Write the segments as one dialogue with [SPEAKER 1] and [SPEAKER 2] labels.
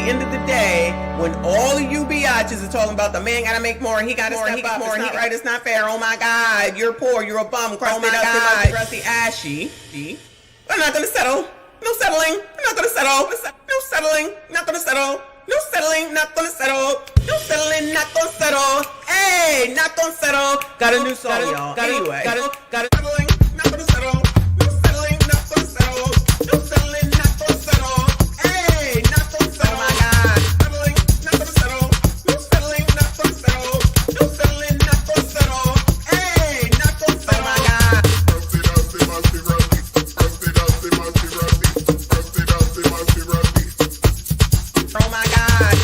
[SPEAKER 1] end of the day, when all of you biatches are talking about the man gotta make more, he gotta step up, more, it's not right, it's not fair, oh my God, you're poor, you're a bum, crusty, rusty, ashy. We're not gonna settle. No settling. We're not gonna settle. No settling. Not gonna settle. No settling. Not gonna settle. No settling. Not gonna settle. Hey, not gonna settle. Got a new song, y'all. Anyway, got it. Settling. Not gonna settle. No settling. Not gonna settle. No settling. Not gonna settle. Hey, not gonna settle. Oh my God. Settling. Not gonna settle. No settling. Not gonna settle. No settling. Not gonna settle. Hey, not gonna settle. Oh my God. Oh my God.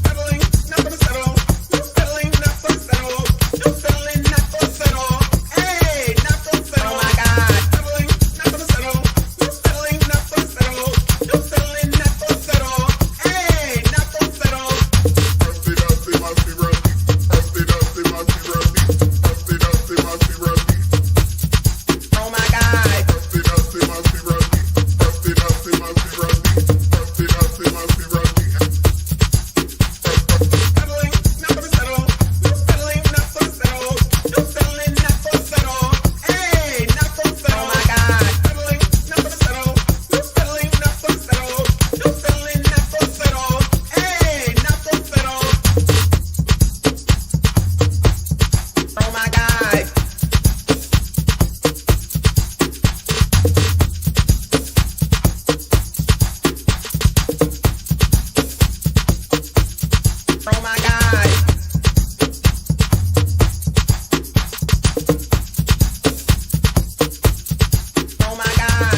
[SPEAKER 1] Settling, not gonna settle. No settling, not gonna settle. No settling, not gonna settle. Hey, not gonna settle. Oh my God. Settling, not gonna settle. No settling, not gonna settle. No settling, not gonna settle. Hey, not gonna settle. Oh my God. Settling, not gonna settle. No settling, not gonna settle. No settling, not gonna settle. Hey, not gonna settle. Oh my God. Settling, not gonna settle. No settling, not gonna settle. No settling, not gonna settle. Hey, not gonna settle. Oh my God. Oh my God. Oh my God.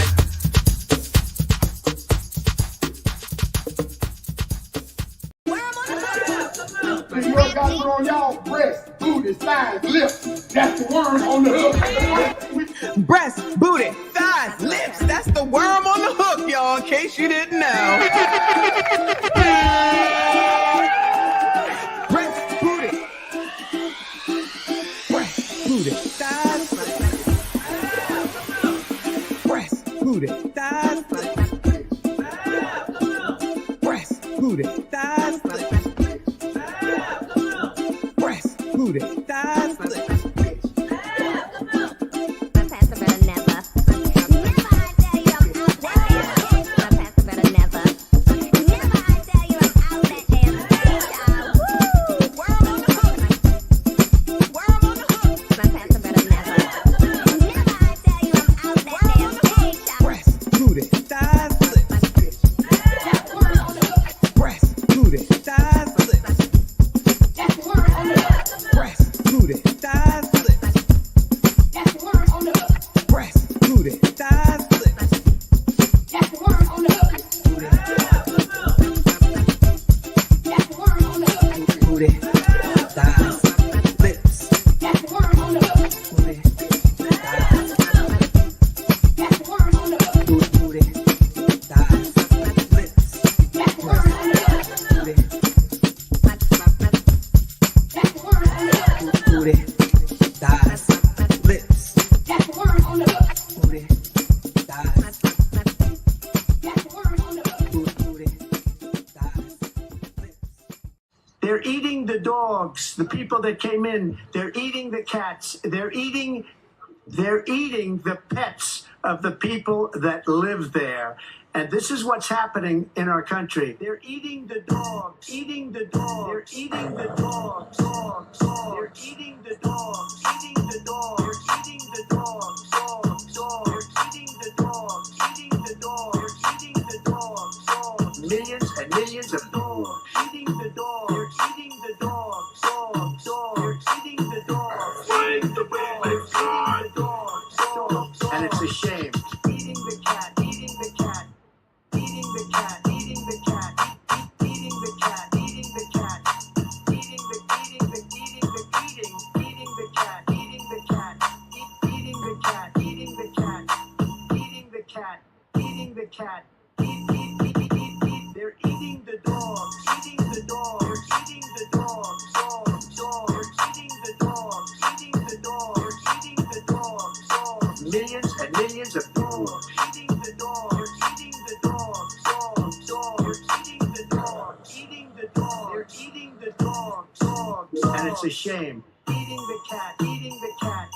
[SPEAKER 2] This word got put on y'all breast, booty, thighs, lips. That's the word on the hook.
[SPEAKER 1] Breast, booty, thighs, lips. That's the worm on the hook, y'all, in case you didn't know. Breast, booty. Breast, booty, thighs. Breast, booty, thighs. Breast, booty, thighs. Breast, booty, thighs. Breast, booty, thighs. Breast, booty, thighs. Breast, booty, thighs. Breast, booty, thighs. Booty, thighs, lips. Booty, thighs. Booty, thighs, lips. Booty, booty, thighs, lips. Booty, thighs, booty, thighs, lips.
[SPEAKER 3] They're eating the dogs, the people that came in. They're eating the cats. They're eating the pets of the people that live there. And this is what's happening in our country. They're eating the dogs, eating the dogs. They're eating the dogs, dogs, dogs. They're eating the dogs, eating the dogs. They're eating the dogs, dogs, dogs. They're eating the dogs, eating the dogs. They're eating the dogs, dogs. Millions and millions of dogs eating the dogs. They're eating the dogs, dogs, dogs. They're eating the dogs, eating the dogs, eating the dogs, dogs, dogs. And it's a shame. Eating the cat, eating the cat. Eating the cat, eating the cat, eating the cat, eating the cat, eating the cat, eating the cat, eating the cat, eating the cat, eating the cat. They're eating the dogs, eating the dogs. They're eating the dogs, dogs, dogs. They're eating the dogs, eating the dogs. They're eating the dogs, dogs. game. Eating the cat, eating the cat,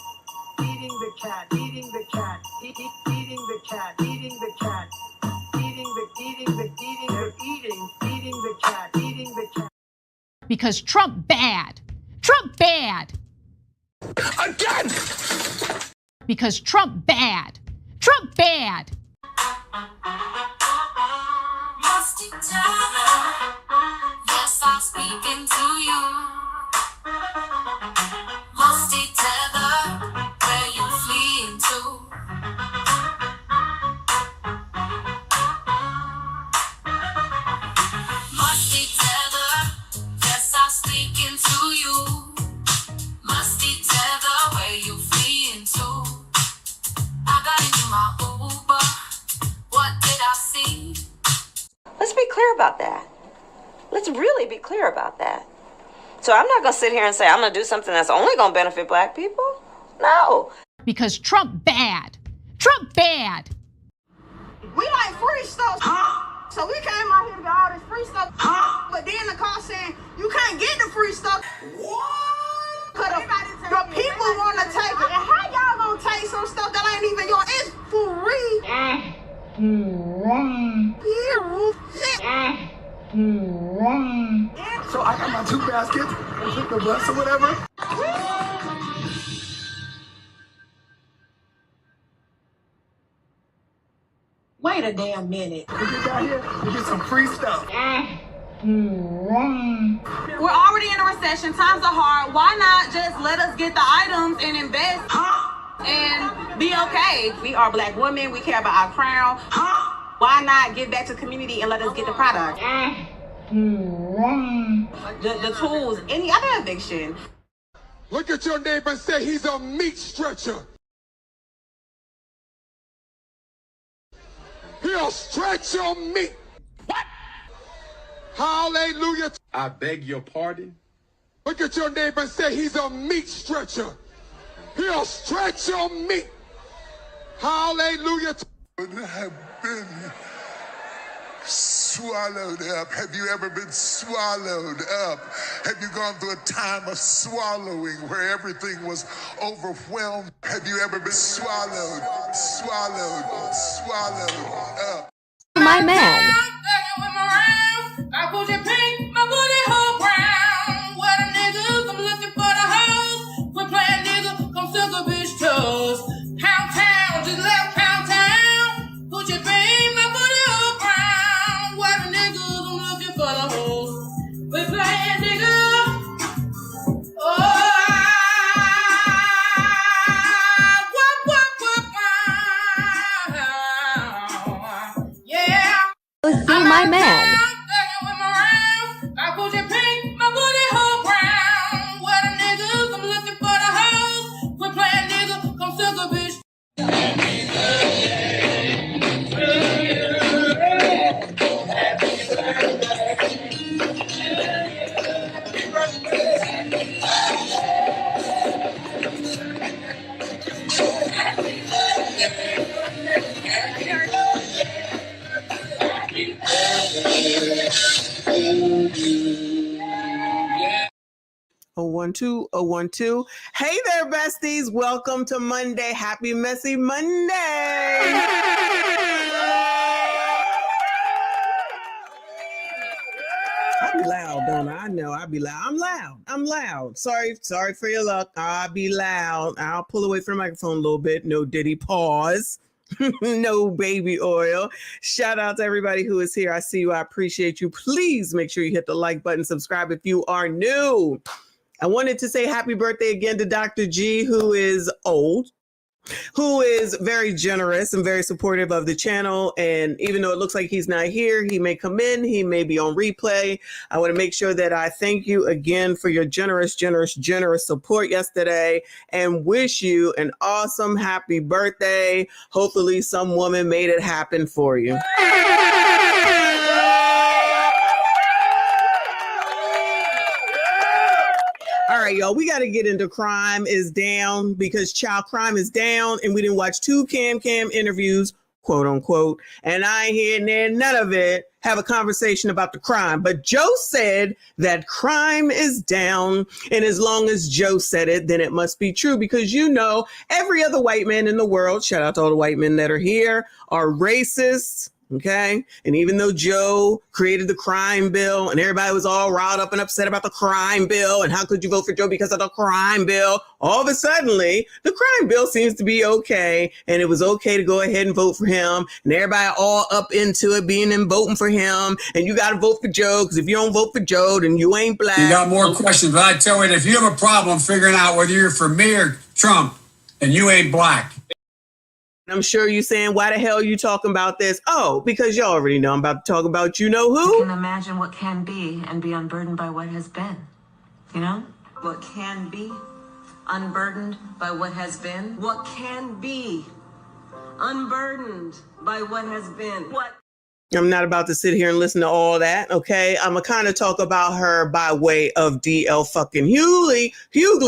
[SPEAKER 3] eating the cat, eating the cat, eating the cat, eating the cat, eating the cat, eating the cat.
[SPEAKER 4] Because Trump bad. Trump bad.
[SPEAKER 2] Again!
[SPEAKER 4] Because Trump bad. Trump bad.
[SPEAKER 5] Must you tell her? Yes, I'm speaking to you. Must you tell her where you fleeing to? Must you tell her? Yes, I'm speaking to you. Must you tell her where you fleeing to? I got into my Uber. What did I see?
[SPEAKER 6] Let's be clear about that. Let's really be clear about that. So I'm not going to sit here and say I'm going to do something that's only going to benefit black people. No.
[SPEAKER 4] Because Trump bad. Trump bad.
[SPEAKER 7] We like free stuff. So we came out here to get all this free stuff. But then the call saying you can't get the free stuff. What? Cause the people want to take it. And how y'all gonna take some stuff that ain't even yours? It's free.
[SPEAKER 2] So I got my 2 baskets and took the bus or whatever.
[SPEAKER 7] Wait a damn minute.
[SPEAKER 2] We get down here, we get some free stuff.
[SPEAKER 7] We're already in a recession. Times are hard. Why not just let us get the items and invest and be okay? We are black women. We care about our crown. Why not give back to the community and let us get the product? The tools, any other eviction.
[SPEAKER 2] Look at your neighbor and say he's a meat stretcher. He'll stretch your meat. What? Hallelujah. I beg your pardon. Look at your neighbor and say he's a meat stretcher. He'll stretch your meat. Hallelujah.
[SPEAKER 8] Have been swallowed up. Have you ever been swallowed up? Have you gone through a time of swallowing where everything was overwhelmed? Have you ever been swallowed up?
[SPEAKER 4] My man.
[SPEAKER 5] I put your pink, my booty hole brown. What a niggas, I'm looking for the hoes. Quit playing nigga, come suck a bitch toes. Pound town, just left pound town. Put your pink, my booty hole brown. What a niggas, I'm looking for the hoes. Quit playing nigga. Oh, yeah.
[SPEAKER 4] See my man.
[SPEAKER 5] I put your pink, my booty hole brown. What a niggas, I'm looking for the hoes. Quit playing nigga, come suck a bitch.
[SPEAKER 1] Oh, 1-2, 012. Hey there, besties. Welcome to Monday. Happy Messy Monday. I be loud, don't I? I know I be loud. I'm loud. Sorry for your luck. I'll be loud. I'll pull away from the microphone a little bit. No Diddy pause. No baby oil. Shout out to everybody who is here. I see you. I appreciate you. Please make sure you hit the like button. Subscribe if you are new. I wanted to say happy birthday again to Dr. G, who is old, who is very generous and very supportive of the channel. And even though it looks like he's not here, he may come in, he may be on replay. I want to make sure that I thank you again for your generous support yesterday and wish you an awesome happy birthday. Hopefully some woman made it happen for you. All right, y'all, we got to get into crime is down because child crime is down and we didn't watch 2 KamKam interviews, quote unquote, and I ain't hearing none of it. have a conversation about the crime. But Joe said that crime is down. And as long as Joe said it, then it must be true, because, you know, every other white man in the world, shout out to all the white men that are here, are racists. Okay. And even though Joe created the crime bill and everybody was all riled up and upset about the crime bill and how could you vote for Joe because of the crime bill, all of a sudden the crime bill seems to be okay. And it was okay to go ahead and vote for him. And everybody all up into it being and voting for him. And you got to vote for Joe, because if you don't vote for Joe, then you ain't black.
[SPEAKER 9] You got more questions, but I tell you, if you have a problem figuring out whether you're for me or Trump and you ain't black.
[SPEAKER 1] I'm sure you're saying, why the hell are you talking about this? Oh, because you already know I'm about to talk about you know who.
[SPEAKER 6] You can imagine what can be and be unburdened by what has been. You know? What can be unburdened by what has been. What can be unburdened by what has been. What?
[SPEAKER 1] I'm not about to sit here and listen to all that, okay? I'm going to kind of talk about her by way of DL fucking Hughley,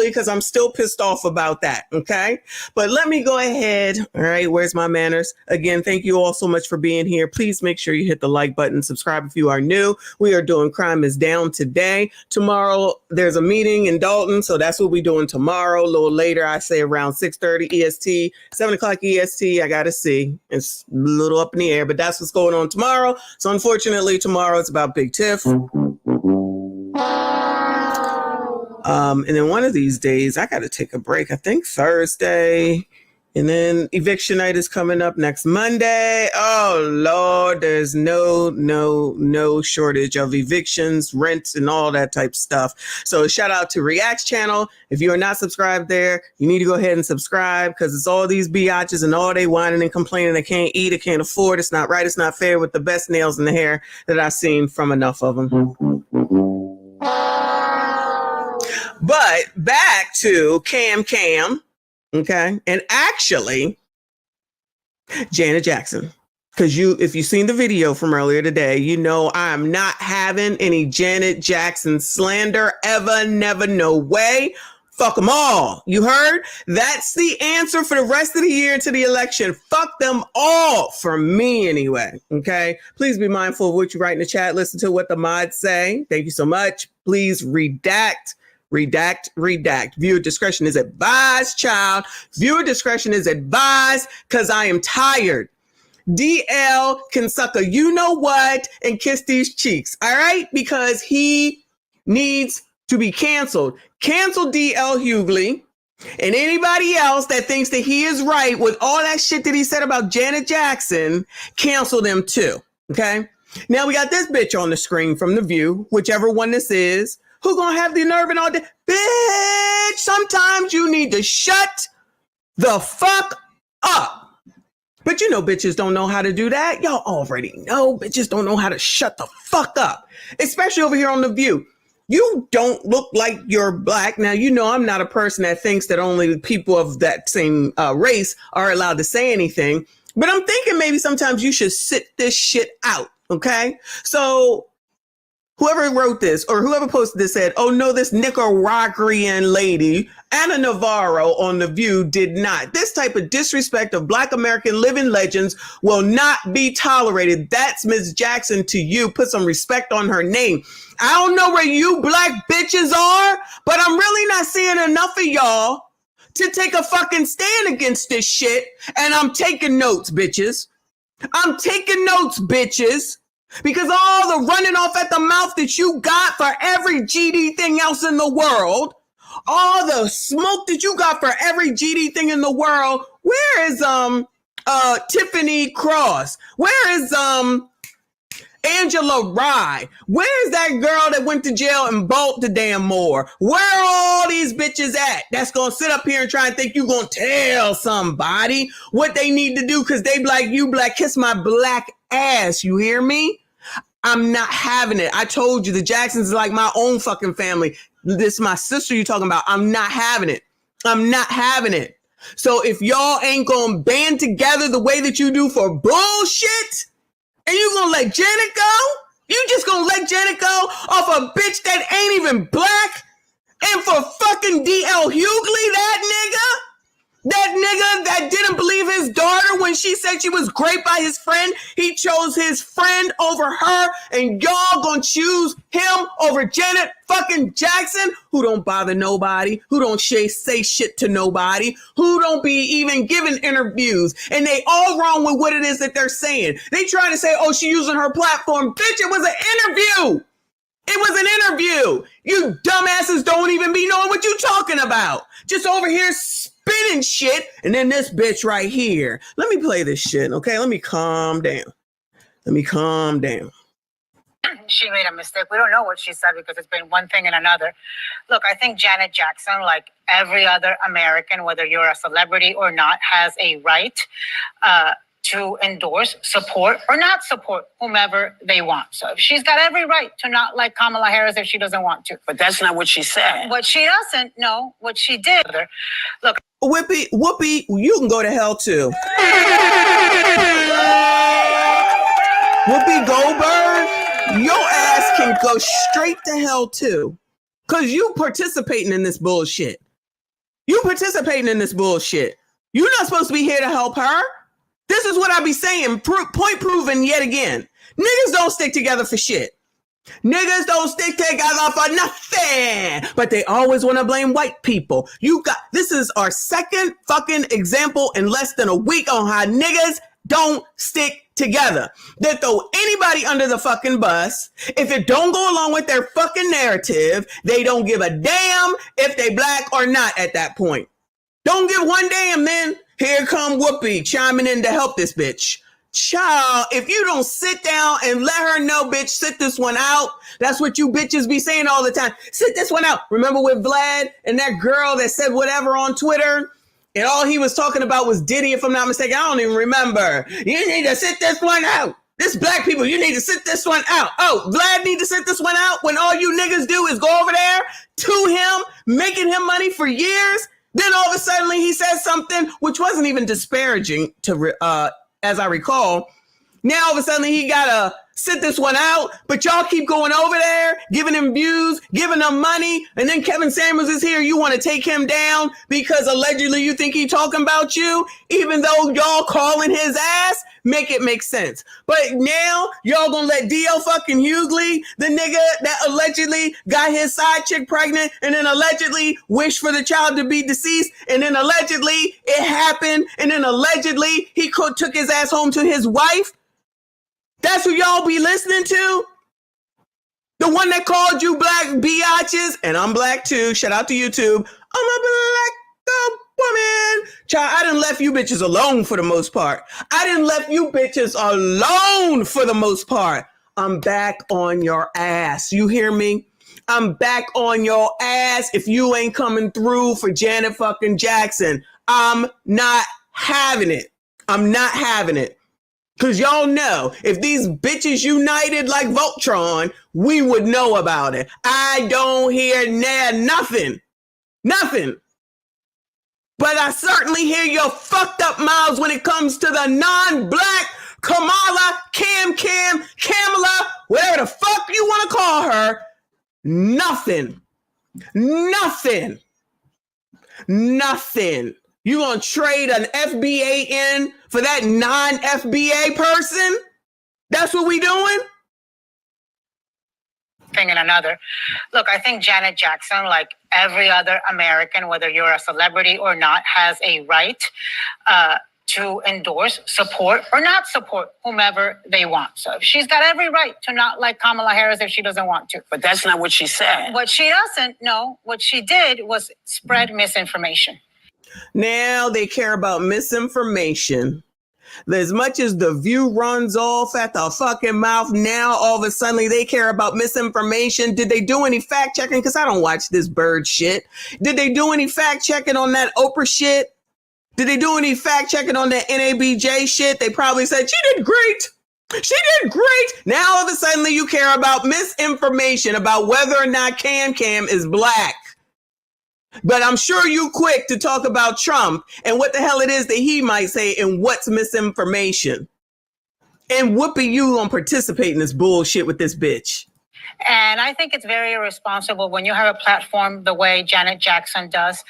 [SPEAKER 1] because I'm still pissed off about that, okay? But let me go ahead, all right? Where's my manners? Again, thank you all so much for being here. Please make sure you hit the like button, subscribe if you are new. We are doing Crime is Down today. Tomorrow, there's a meeting in Dalton, so that's what we're doing tomorrow. A little later, I say around 6:30 EST, 7 o'clock EST, I got to see. It's a little up in the air, but that's what's going on tomorrow. So unfortunately, tomorrow it's about Big Tiff. And then one of these days, I got to take a break. I think Thursday. And then eviction night is coming up next Monday. Oh, Lord, there's no shortage of evictions, rents, and all that type of stuff. So shout out to React's channel. If you are not subscribed there, you need to go ahead and subscribe, because it's all these biatches and all they whining and complaining they can't eat, they can't afford. It's not right. It's not fair, with the best nails in the hair that I've seen from enough of them. But back to KamKam. Okay. And actually, Janet Jackson, because if you've seen the video from earlier today, you know I'm not having any Janet Jackson slander ever, never, no way. Fuck them all. You heard? That's the answer for the rest of the year into the election. Fuck them all, for me anyway. Okay. Please be mindful of what you write in the chat. Listen to what the mods say. Thank you so much. Please redact. Viewer discretion is advised, child. Viewer discretion is advised, because I am tired. DL can suck a you-know-what and kiss these cheeks, all right? Because he needs to be canceled. Cancel DL Hughley and anybody else that thinks that he is right with all that shit that he said about Janet Jackson. Cancel them too, okay? Now we got this bitch on the screen from The View, whichever one this is. Who gonna have the nerve and all that? Bitch, sometimes you need to shut the fuck up. But you know bitches don't know how to do that. Y'all already know bitches don't know how to shut the fuck up. Especially over here on The View. You don't look like you're black. Now, you know I'm not a person that thinks that only people of that same race are allowed to say anything. But I'm thinking maybe sometimes you should sit this shit out, okay? So whoever wrote this or whoever posted this said, oh no, this Nicaraguan lady, Anna Navarro on The View did not. This type of disrespect of Black American living legends will not be tolerated. That's Ms. Jackson to you. Put some respect on her name. I don't know where you black bitches are, but I'm really not seeing enough of y'all to take a fucking stand against this shit. And I'm taking notes, bitches. I'm taking notes, bitches. Because all the running off at the mouth that you got for every GD thing else in the world, all the smoke that you got for every GD thing in the world, where is Tiffany Cross? Where is Angela Rye? Where's that girl that went to jail and Baltimore more? Where are all these bitches at that's gonna sit up here and try and think you gonna tell somebody what they need to do because they black, you black, kiss my black ass, you hear me? I'm not having it. I told you the Jacksons is like my own fucking family. This is my sister you talking about. I'm not having it. I'm not having it. So if y'all ain't gonna band together the way that you do for bullshit, and you gonna let Janet go? You just gonna let Janet go off a bitch that ain't even black? And for fucking DL Hughley, that nigga that didn't believe his daughter when she said she was raped by his friend. He chose his friend over her, and y'all gonna choose him over Janet fucking Jackson, who don't bother nobody, who don't say shit to nobody, who don't be even giving interviews, and they all wrong with what it is that they're saying. They try to say, oh, she using her platform. Bitch, it was an interview. It was an interview. You dumbasses don't even be knowing what you talking about. Just over here spinning shit. And then this bitch right here. Let me play this shit, okay? Let me calm down.
[SPEAKER 10] She made a mistake. We don't know what she said because it's been one thing and another. Look, I think Janet Jackson, like every other American, whether you're a celebrity or not, has a right to endorse, support, or not support whomever they want. So she's got every right to not like Kamala Harris if she doesn't want to.
[SPEAKER 6] But that's not what she said.
[SPEAKER 10] What she doesn't know, what she did. Look,
[SPEAKER 1] Whoopi, you can go to hell too. Whoopi Goldberg, your ass can go straight to hell too. Cause you participating in this bullshit. You're not supposed to be here to help her. This is what I be saying, point proven yet again. Niggas don't stick together for shit. Niggas don't stick together for nothing. But they always want to blame white people. This is our second fucking example in less than a week on how niggas don't stick together. They throw anybody under the fucking bus. If it don't go along with their fucking narrative, they don't give a damn if they black or not at that point. Don't give one damn, man. Here come Whoopi chiming in to help this bitch. Child, if you don't sit down and let her know, bitch, sit this one out. That's what you bitches be saying all the time. Sit this one out. Remember with Vlad and that girl that said whatever on Twitter? And all he was talking about was Diddy, if I'm not mistaken. I don't even remember. You need to sit this one out. This black people, you need to sit this one out. Oh, Vlad need to sit this one out when all you niggas do is go over there to him, making him money for years. Then all of a sudden he says something which wasn't even disparaging to, as I recall. Now all of a sudden he gotta sit this one out, but y'all keep going over there, giving him views, giving him money, and then Kevin Samuels is here. You want to take him down because allegedly you think he talking about you, even though y'all calling his ass. Make it make sense. But now y'all gonna let D.L. fucking Hughley, the nigga that allegedly got his side chick pregnant and then allegedly wished for the child to be deceased, and then allegedly it happened, and then allegedly he took his ass home to his wife. That's who y'all be listening to? The one that called you black biatches, and I'm black too. Shout out to YouTube. I'm a black woman. Child, I done left you bitches alone for the most part. I'm back on your ass. You hear me? I'm back on your ass if you ain't coming through for Janet fucking Jackson. I'm not having it. Because y'all know, if these bitches united like Voltron, we would know about it. I don't hear nothing. But I certainly hear your fucked up mouths when it comes to the non-black Kamala, Kamala, whatever the fuck you want to call her. Nothing. You gonna trade an FBA in for that non-FBA person? That's what we doing?
[SPEAKER 10] Thing and another. Look, I think Janet Jackson, like every other American, whether you're a celebrity or not, has a right to endorse, support, or not support whomever they want. So she's got every right to not like Kamala Harris if she doesn't want to.
[SPEAKER 6] But that's not what she said.
[SPEAKER 10] What she doesn't know, what she did was spread misinformation.
[SPEAKER 1] Now they care about misinformation. As much as The View runs off at the fucking mouth, now all of a sudden they care about misinformation. Did they do any fact checking? Because I don't watch this bird shit. Did they do any fact checking on that Oprah shit? Did they do any fact checking on that NABJ shit? They probably said, she did great. Now all of a sudden you care about misinformation about whether or not KamKam is black. But I'm sure you quick to talk about Trump and what the hell it is that he might say and what's misinformation. And Whoopi, you gonna participate in this bullshit with this bitch.
[SPEAKER 10] And I think it's very irresponsible when you have a platform the way Janet Jackson does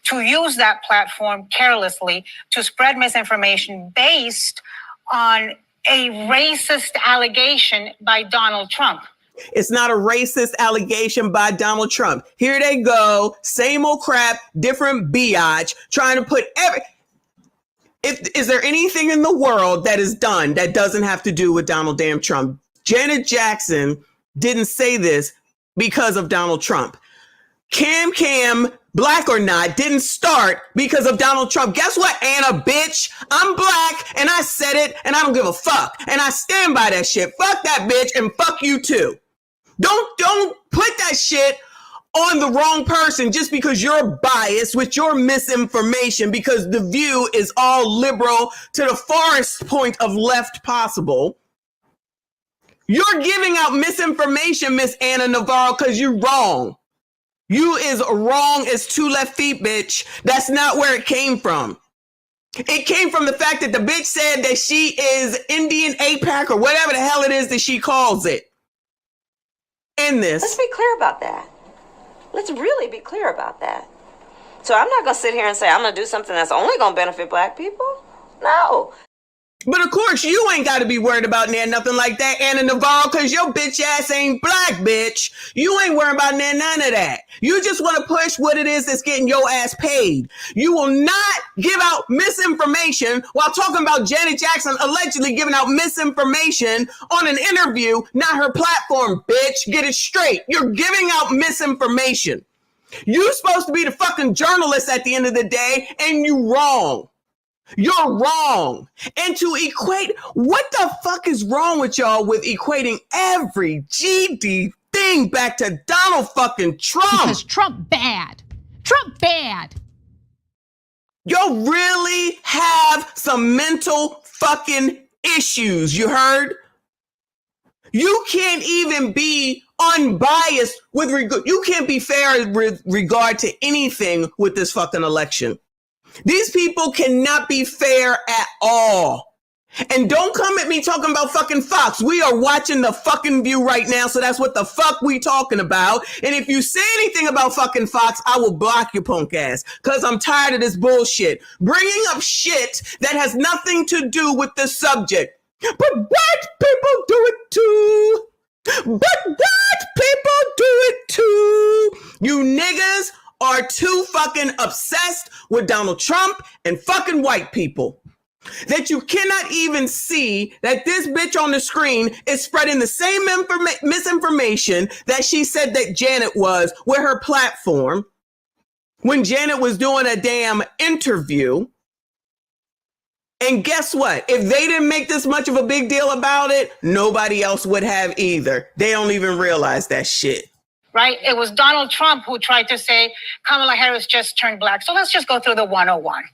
[SPEAKER 10] to use that platform carelessly to spread misinformation based on a racist allegation by Donald Trump.
[SPEAKER 1] It's not a racist allegation by Donald Trump. Here they go. Same old crap, different biatch, trying to put is there anything in the world that is done that doesn't have to do with Donald damn Trump? Janet Jackson didn't say this because of Donald Trump. KamKam, black or not, didn't start because of Donald Trump. Guess what, Anna, bitch? I'm black and I said it and I don't give a fuck. And I stand by that shit. Fuck that bitch and fuck you too. Don't put that shit on the wrong person just because you're biased with your misinformation, because The View is all liberal to the farthest point of left possible. You're giving out misinformation, Miss Anna Navarro, because you're wrong. You is wrong as two left feet, bitch. That's not where it came from. It came from the fact that the bitch said that she is Indian APAC or whatever the hell it is that she calls it. In this.
[SPEAKER 11] Let's be clear about that. Let's really be clear about that. So I'm not going to sit here and say I'm going to do something that's only going to benefit black people. No.
[SPEAKER 1] But of course, you ain't got to be worried about nothing like that, Anna Navarro, because your bitch ass ain't black, bitch. You ain't worried about none of that. You just want to push what it is that's getting your ass paid. You will not give out misinformation while talking about Janet Jackson allegedly giving out misinformation on an interview, not her platform, bitch. Get it straight. You're giving out misinformation. You're supposed to be the fucking journalist at the end of the day, and you wrong. You're wrong. And to equate, what the fuck is wrong with y'all with equating every GD thing back to Donald fucking Trump?
[SPEAKER 4] Because Trump bad. Trump bad.
[SPEAKER 1] Y'all really have some mental fucking issues, you heard? You can't even be unbiased with regard. You can't be fair with regard to anything with this fucking election. These people cannot be fair at all. And don't come at me talking about fucking Fox. We are watching the fucking View right now, so that's what the fuck we talking about. And if you say anything about fucking Fox, I will block your punk ass, because I'm tired of this bullshit. Bringing up shit that has nothing to do with the subject. But white people do it too. But white people do it too. You niggas are too fucking obsessed with Donald Trump and fucking white people that you cannot even see that this bitch on the screen is spreading the same misinformation that she said that Janet was with her platform when Janet was doing a damn interview. And guess what? If they didn't make this much of a big deal about it, nobody else would have either. They don't even realize that shit.
[SPEAKER 10] Right? It was Donald Trump who tried to say Kamala Harris just turned black. So let's just go through the 101.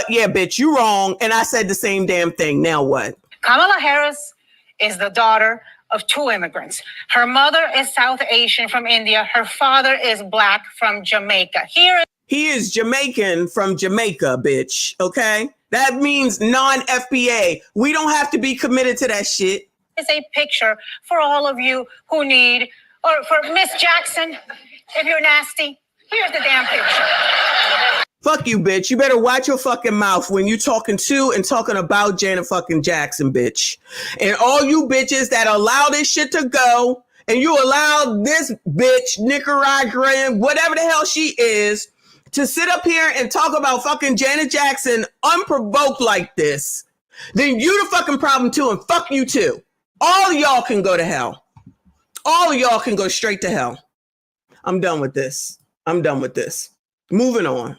[SPEAKER 1] Yeah, bitch, you wrong. And I said the same damn thing. Now what?
[SPEAKER 10] Kamala Harris is the daughter of two immigrants. Her mother is South Asian from India. Her father is black from Jamaica.
[SPEAKER 1] He is Jamaican from Jamaica, bitch. Okay? That means non-FBA. We don't have to be committed to that shit.
[SPEAKER 10] It's a picture for all of you who need, or for Miss Jackson, if you're nasty, here's the damn picture.
[SPEAKER 1] Fuck you, bitch. You better watch your fucking mouth when you talking to and talking about Janet fucking Jackson, bitch. And all you bitches that allow this shit to go, and you allow this bitch, Nicaraguan, whatever the hell she is, to sit up here and talk about fucking Janet Jackson unprovoked like this, then you the fucking problem too, and fuck you too. All of y'all can go to hell. All of y'all can go straight to hell. I'm done with this. I'm done with this. Moving on.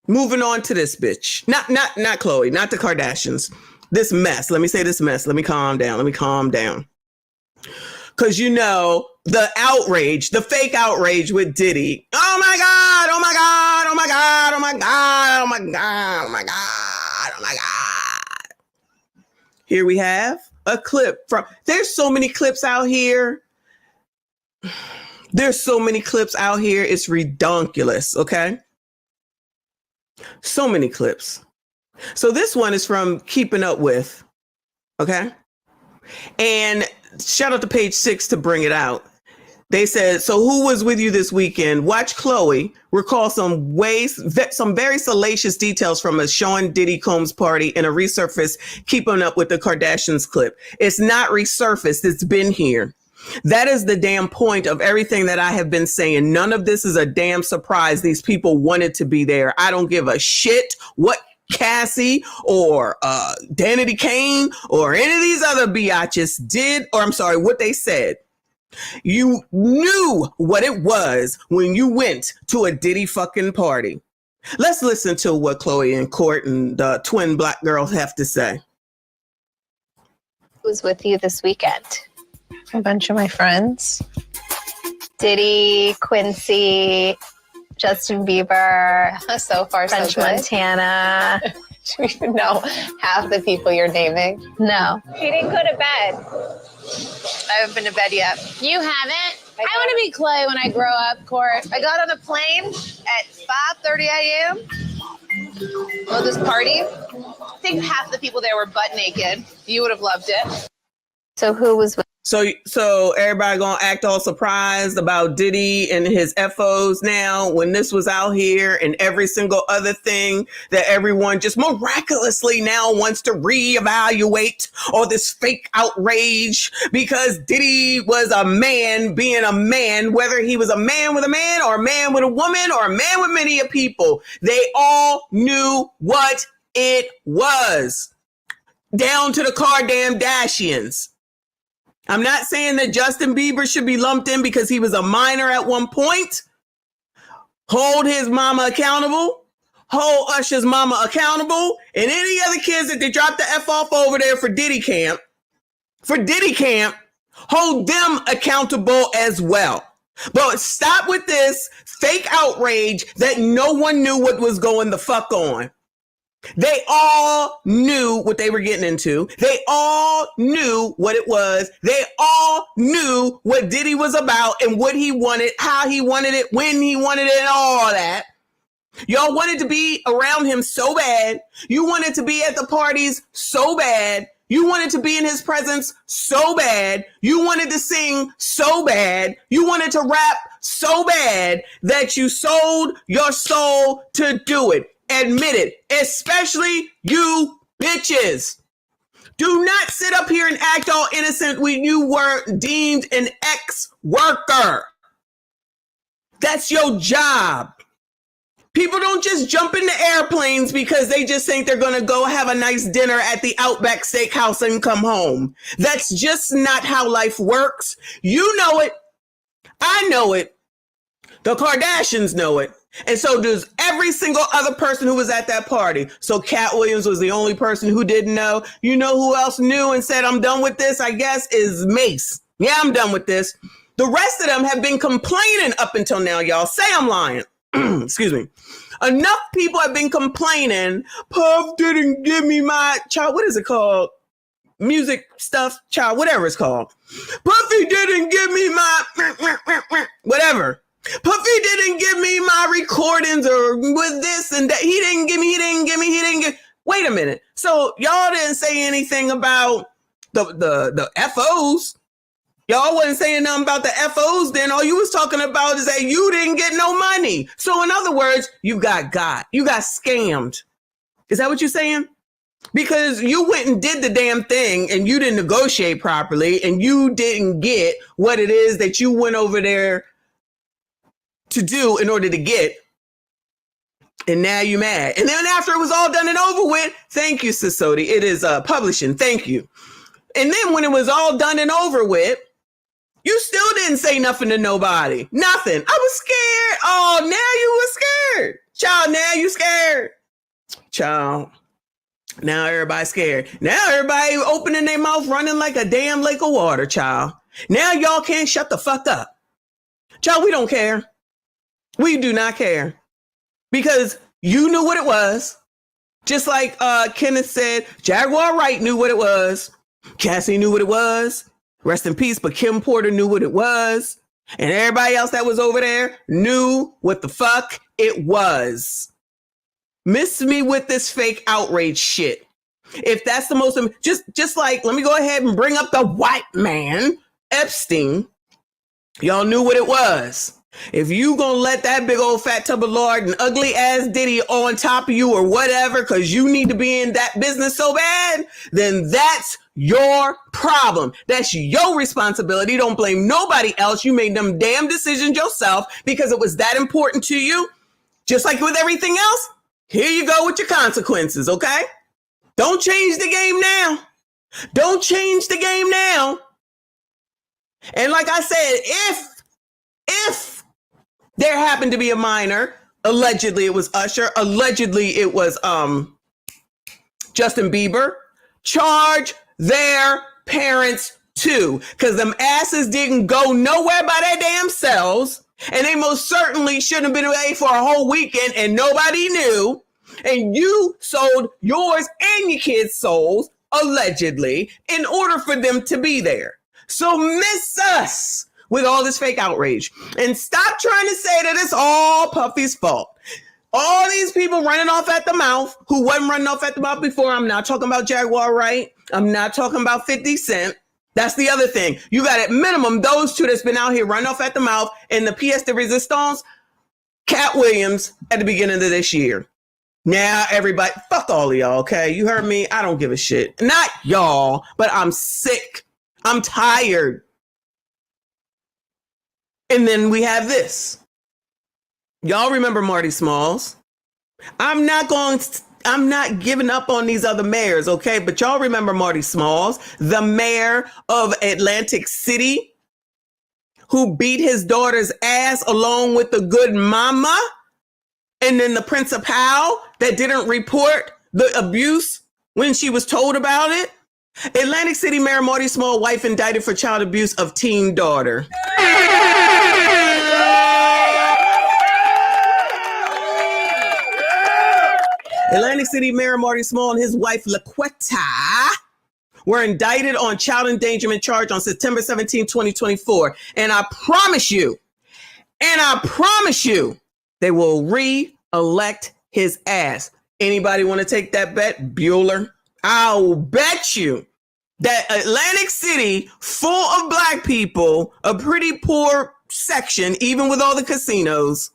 [SPEAKER 1] Moving on to this bitch. Not Khloe, not the Kardashians. This mess. Let me say this mess. Let me calm down. Let me calm down. Because you know, the outrage, the fake outrage with Diddy. Oh my God, oh my God, oh my God, oh my God, oh my God, oh my God, oh my God. Here we have a clip from, there's so many clips out here. There's so many clips out here. It's redonkulous, okay? So many clips. So this one is from Keeping Up With, okay? And shout out to Page 6 to bring it out. They said, so who was with you this weekend? Watch Chloe recall some very salacious details from a Sean Diddy Combs party in a resurfaced Keeping Up with the Kardashians clip. It's not resurfaced. It's been here. That is the damn point of everything that I have been saying. None of this is a damn surprise. These people wanted to be there. I don't give a shit what Cassie or Danity Kane or any of these other biatches did, or I'm sorry, what they said. You knew what it was when you went to a Diddy fucking party. Let's listen to what Chloe and Court and the twin black girls have to say.
[SPEAKER 12] Who was with you this weekend? A bunch of my friends. Diddy, Quincy, Justin Bieber, so far French Montana. Do you even know half the people you're naming? No. You didn't go to bed. I haven't been to bed yet. You haven't? I want to be Clay when I grow up, Court. I got on a plane at 5:30 a.m. Well, this party, I think half the people there were butt naked. You would have loved it. So who was with?
[SPEAKER 1] So everybody gonna act all surprised about Diddy and his FOs now when this was out here and every single other thing that everyone just miraculously now wants to reevaluate all this fake outrage because Diddy was a man being a man, whether he was a man with a man or a man with a woman or a man with many people. They all knew what it was, down to the Kardashians. I'm not saying that Justin Bieber should be lumped in because he was a minor at one point. Hold his mama accountable. Hold Usher's mama accountable. And any other kids that they dropped the F off over there for Diddy Camp, hold them accountable as well. But stop with this fake outrage that no one knew what was going the fuck on. They all knew what they were getting into. They all knew what it was. They all knew what Diddy was about and what he wanted, how he wanted it, when he wanted it, and all that. Y'all wanted to be around him so bad. You wanted to be at the parties so bad. You wanted to be in his presence so bad. You wanted to sing so bad. You wanted to rap so bad that you sold your soul to do it. Admit it, especially you bitches. Do not sit up here and act all innocent when you were deemed an ex-worker. That's your job. People don't just jump into airplanes because they just think they're going to go have a nice dinner at the Outback Steakhouse and come home. That's just not how life works. You know it. I know it. The Kardashians know it. And so does every single other person who was at that party. So Cat Williams was the only person who didn't know. You know who else knew and said, I'm done with this, I guess, is Mace. Yeah, I'm done with this. The rest of them have been complaining up until now, y'all. Say I'm lying. Excuse me. Enough people have been complaining. Puff didn't give me my child. What is it called? Music stuff, child, whatever it's called. Puffy didn't give me my whatever. Puffy didn't give me my recordings or with this and that. He didn't give. Wait a minute. So y'all didn't say anything about the FOs. Y'all wasn't saying nothing about the FOs then. All you was talking about is that you didn't get no money. So in other words, you got scammed. Is that what you're saying? Because you went and did the damn thing and you didn't negotiate properly and you didn't get what it is that you went over there to do in order to get, and now you mad. And then after it was all done and over with, thank you, Sisodi. It is publishing. Thank you. And then when it was all done and over with, you still didn't say nothing to nobody. Nothing. I was scared. Oh, now you were scared. Child, now you scared. Child. Now everybody's scared. Now everybody opening their mouth running like a damn lake of water, child. Now y'all can't shut the fuck up. Child, we don't care. We do not care because you knew what it was. Just like Kenneth said, Jaguar Wright knew what it was. Cassie knew what it was. Rest in peace. But Kim Porter knew what it was. And everybody else that was over there knew what the fuck it was. Miss me with this fake outrage shit. If that's the most, just like, let me go ahead and bring up the white man, Epstein. Y'all knew what it was. If you gonna let that big old fat tub of lard and ugly ass Diddy on top of you or whatever, because you need to be in that business so bad, then that's your problem. That's your responsibility. Don't blame nobody else. You made them damn decisions yourself because it was that important to you. Just like with everything else, here you go with your consequences, okay? Don't change the game now. Don't change the game now. And like I said, if there happened to be a minor, allegedly it was Usher, allegedly it was Justin Bieber, charge their parents too, because them asses didn't go nowhere by their damn selves, and they most certainly shouldn't have been away for a whole weekend and nobody knew, and you sold yours and your kids' souls, allegedly, in order for them to be there. So miss us with all this fake outrage. And stop trying to say that it's all Puffy's fault. All these people running off at the mouth who wasn't running off at the mouth before. I'm not talking about Jaguar Wright. I'm not talking about 50 Cent. That's the other thing. You got at minimum those two that's been out here running off at the mouth, and the pièce de résistance, Cat Williams at the beginning of this year. Now everybody, fuck all of y'all, okay? You heard me? I don't give a shit. Not y'all, but I'm sick. I'm tired. And then we have this. Y'all remember Marty Smalls? I'm not giving up on these other mayors, okay? But y'all remember Marty Smalls, the mayor of Atlantic City, who beat his daughter's ass along with the good mama, and then the principal that didn't report the abuse when she was told about it? Atlantic City Mayor Marty Small wife indicted for child abuse of teen daughter. Atlantic City Mayor Marty Small and his wife LaQuetta were indicted on child endangerment charge on September 17, 2024. And I promise you, they will re-elect his ass. Anybody want to take that bet? Bueller? I'll bet you that Atlantic City, full of black people, a pretty poor section, even with all the casinos,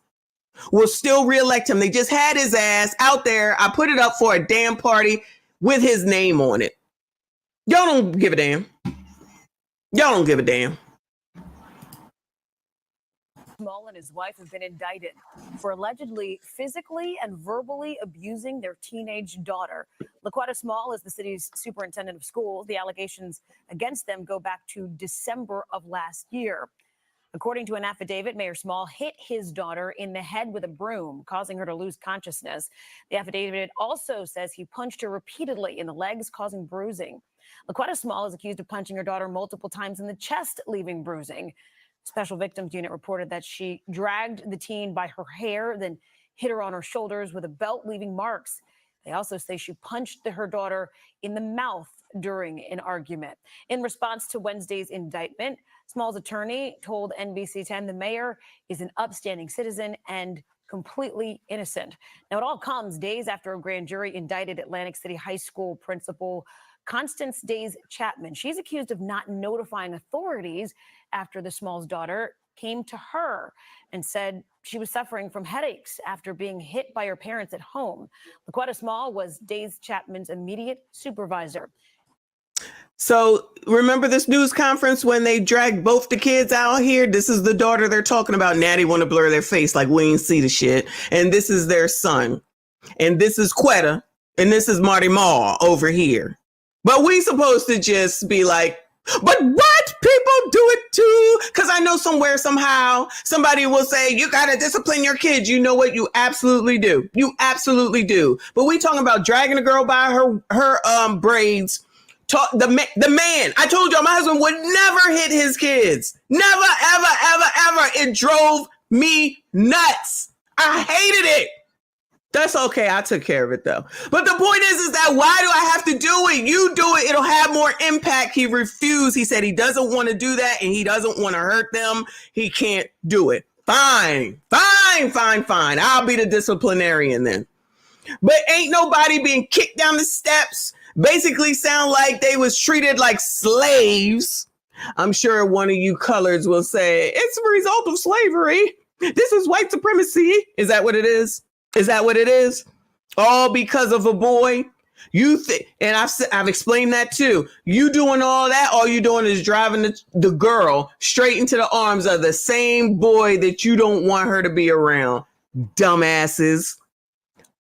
[SPEAKER 1] will still reelect him. They just had his ass out there. I put it up for a damn party with his name on it. Y'all don't give a damn. Y'all don't give a damn.
[SPEAKER 13] Small and his wife have been indicted for allegedly physically and verbally abusing their teenage daughter. LaQuetta Small is the city's superintendent of schools. The allegations against them go back to December of last year. According to an affidavit, Mayor Small hit his daughter in the head with a broom, causing her to lose consciousness. The affidavit also says he punched her repeatedly in the legs, causing bruising. LaQuetta Small is accused of punching her daughter multiple times in the chest, leaving bruising. Special Victims Unit reported that she dragged the teen by her hair, then hit her on her shoulders with a belt, leaving marks. They also say she punched her daughter in the mouth during an argument. In response to Wednesday's indictment, Small's attorney told NBC 10 the mayor is an upstanding citizen and completely innocent. Now, it all comes days after a grand jury indicted Atlantic City High School principal Constance Days Chapman. She's accused of not notifying authorities after the Smalls' daughter came to her and said she was suffering from headaches after being hit by her parents at home. LaQuetta Small was Days Chapman's immediate supervisor.
[SPEAKER 1] So remember this news conference when they dragged both the kids out here? This is the daughter they're talking about. Natty want to blur their face like we ain't see the shit. And this is their son. And this is Quetta. And this is Marty Maul over here. But we supposed to just be like, but what? People do it too. Because I know somewhere, somehow, somebody will say, you got to discipline your kids. You know what? You absolutely do. You absolutely do. But we talking about dragging a girl by her braids. The man, I told y'all my husband would never hit his kids. Never, ever, ever, ever. It drove me nuts. I hated it. That's okay. I took care of it though. But the point is that why do I have to do it? You do it. It'll have more impact. He refused. He said he doesn't want to do that and he doesn't want to hurt them. He can't do it. Fine. I'll be the disciplinarian then. But ain't nobody being kicked down the steps. Basically sound like they was treated like slaves. I'm sure one of you coloreds will say, it's a result of slavery. This is white supremacy. Is that what it is? Is that what it is? All because of a boy? And I've explained that too. You doing all that, all you doing is driving the girl straight into the arms of the same boy that you don't want her to be around. Dumbasses.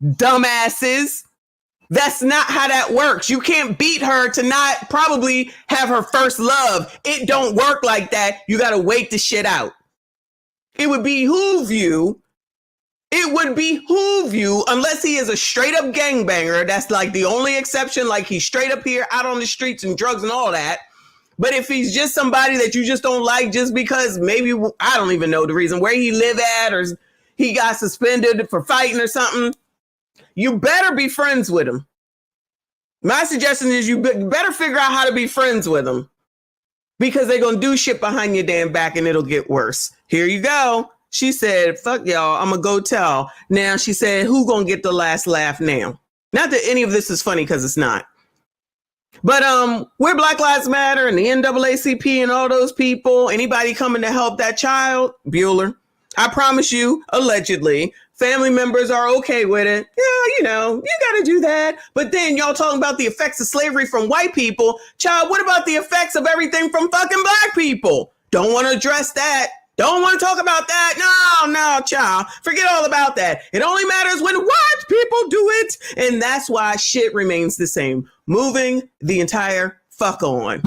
[SPEAKER 1] Dumbasses. That's not how that works. You can't beat her to not probably have her first love. It don't work like that. You got to wait the shit out. It would behoove you. It would behoove you, unless he is a straight up gangbanger. That's like the only exception. Like he's straight up here out on the streets and drugs and all that. But if he's just somebody that you just don't like just because maybe, I don't even know the reason, where he live at, or he got suspended for fighting or something, you better be friends with him. My suggestion is you better figure out how to be friends with him, because they're going to do shit behind your damn back and it'll get worse. Here you go. She said, fuck y'all, I'm going to go tell. Now, she said, who going to get the last laugh now? Not that any of this is funny, because it's not. But we're Black Lives Matter and the NAACP and all those people. Anybody coming to help that child? Bueller. I promise you, allegedly, family members are okay with it. Yeah, you know, you got to do that. But then y'all talking about the effects of slavery from white people. Child, what about the effects of everything from fucking black people? Don't want to address that. Don't want to talk about that. No, child. Forget all about that. It only matters when white people do it. And that's why shit remains the same. Moving the entire fuck on.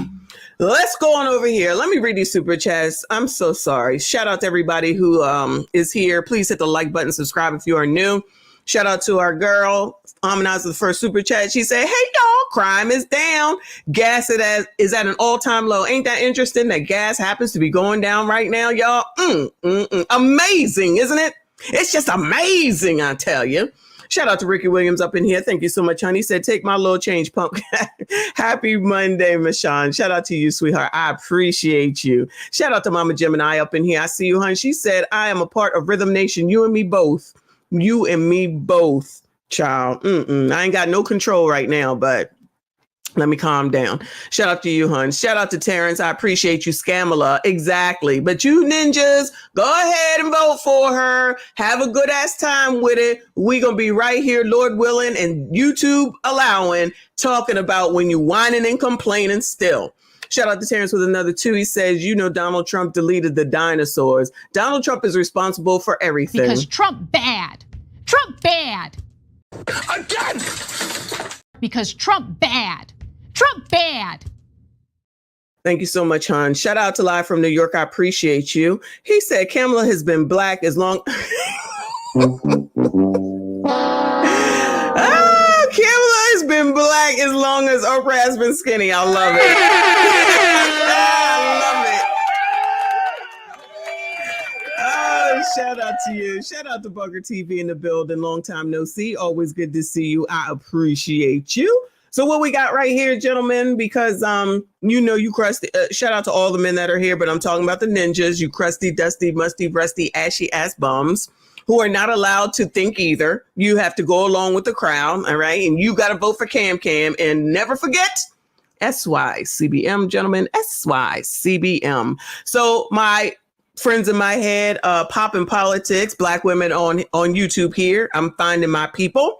[SPEAKER 1] Let's go on over here. Let me read these super chats. I'm so sorry. Shout out to everybody who is here. Please hit the like button, subscribe if you are new. Shout out to our girl, Amana's the first super chat. She said, hey, y'all, crime is down. Gas is at an all-time low. Ain't that interesting that gas happens to be going down right now, y'all? Amazing, isn't it? It's just amazing, I tell you. Shout out to Ricky Williams up in here. Thank you so much, honey. He said, take my little change, pump. Happy Monday, Michonne. Shout out to you, sweetheart. I appreciate you. Shout out to Mama Gemini up in here. I see you, honey. She said, I am a part of Rhythm Nation. You and me both. You and me both, child. I ain't got no control right now, but let me calm down. Shout out to you, hun. Shout out to Terrence. I appreciate you, Scamala. Exactly. But you ninjas, go ahead and vote for her. Have a good ass time with it. We gonna be right here, Lord willing, and YouTube allowing, talking about when you whining and complaining still. Shout out to Terrence with another 2. He says, you know, Donald Trump deleted the dinosaurs. Donald Trump is responsible for everything.
[SPEAKER 4] Because Trump bad. Trump bad.
[SPEAKER 2] Again!
[SPEAKER 4] Because Trump bad. Trump bad.
[SPEAKER 1] Thank you so much, hon. Shout out to Live from New York. I appreciate you. He said Kamala has been black as long... Kamala has been black as long as Oprah has been skinny. I love it. I love it. Oh, shout out to you. Shout out to Bugger TV in the building. Long time no see. Always good to see you. I appreciate you. So what we got right here, gentlemen, because, you know, you crusty, shout out to all the men that are here, but I'm talking about the ninjas, you crusty, dusty, musty, rusty, ashy ass bums who are not allowed to think either. You have to go along with the crowd. All right. And you got to vote for KamKam, and never forget SYCBM, gentlemen, SYCBM. So my friends in my head, popping politics, black women on YouTube here. I'm finding my people.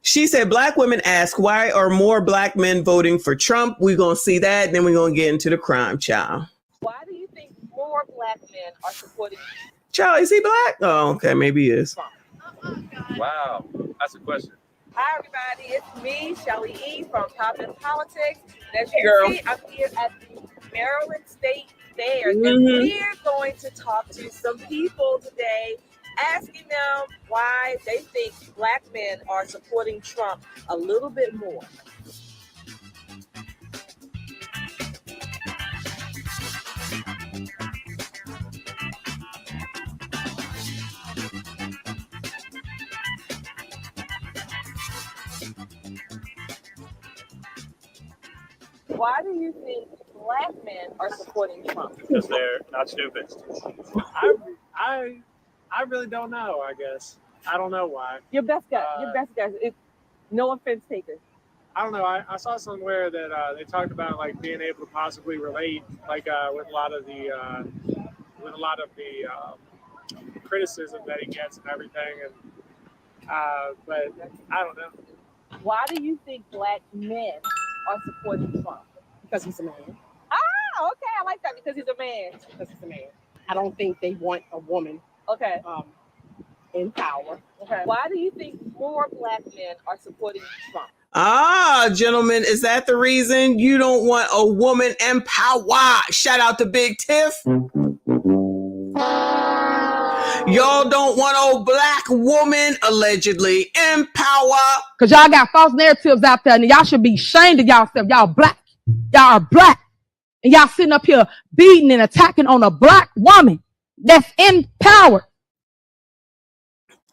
[SPEAKER 1] She said, black women ask, why are more black men voting for Trump? We're going to see that. Then we're going to get into the crime, child.
[SPEAKER 14] Why do you think more black men are supporting?
[SPEAKER 1] Child, is he black? Oh, okay. Maybe he is.
[SPEAKER 15] Wow. That's a question.
[SPEAKER 14] Hi, everybody. It's me, Shelly E. from Poppin' Politics. As you can see, I'm here at the Maryland State Fair. And we're going to talk to some people today, asking them why they think black men are supporting Trump a little bit more. Why do you think black men are supporting Trump?
[SPEAKER 15] Because they're not stupid. I really don't know, I guess. I don't know why.
[SPEAKER 14] Your best guess. Your best guess. No offense taken.
[SPEAKER 15] I don't know. I saw somewhere that they talked about like being able to possibly relate, like with a lot of the criticism that he gets and everything. And but I don't know.
[SPEAKER 14] Why do you think black men are supporting Trump?
[SPEAKER 16] Because he's a man.
[SPEAKER 14] Ah, okay, I like that because he's a man.
[SPEAKER 16] Because he's a man. I don't think they want a woman
[SPEAKER 14] Okay.
[SPEAKER 16] in power.
[SPEAKER 14] Okay. Why do you think more black men are supporting Trump?
[SPEAKER 1] Ah, gentlemen, is that the reason you don't want a woman in power? Shout out to Big Tiff. Y'all don't want a black woman allegedly in power.
[SPEAKER 17] Because y'all got false narratives out there, and y'all should be ashamed of y'allself. Y'all black. Y'all are black. And y'all sitting up here beating and attacking on a black woman that's in power.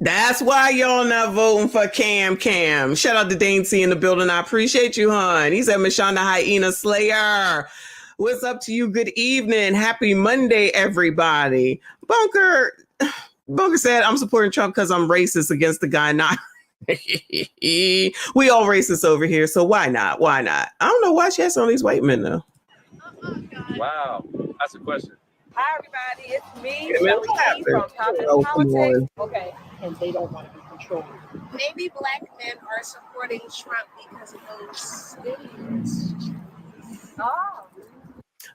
[SPEAKER 1] That's why y'all not voting for KamKam. Shout out to Dane C in the building. I appreciate you, hon. He said, Michonne the Hyena Slayer. What's up to you? Good evening. Happy Monday, everybody. Bunker said, I'm supporting Trump because I'm racist against the guy. Not we all racist over here, so why not? Why not? I don't know why she has all these white men, though.
[SPEAKER 15] Wow, that's a question.
[SPEAKER 14] Hi, everybody. It's me,
[SPEAKER 1] Yeah, man,
[SPEAKER 14] Shelly
[SPEAKER 1] what
[SPEAKER 14] E
[SPEAKER 1] happened?
[SPEAKER 14] from KamKam
[SPEAKER 1] Oh, come
[SPEAKER 14] Politics.
[SPEAKER 1] on.
[SPEAKER 14] Okay.
[SPEAKER 16] And they don't want to be controlled.
[SPEAKER 18] Maybe black men are supporting Trump because of those stimulus.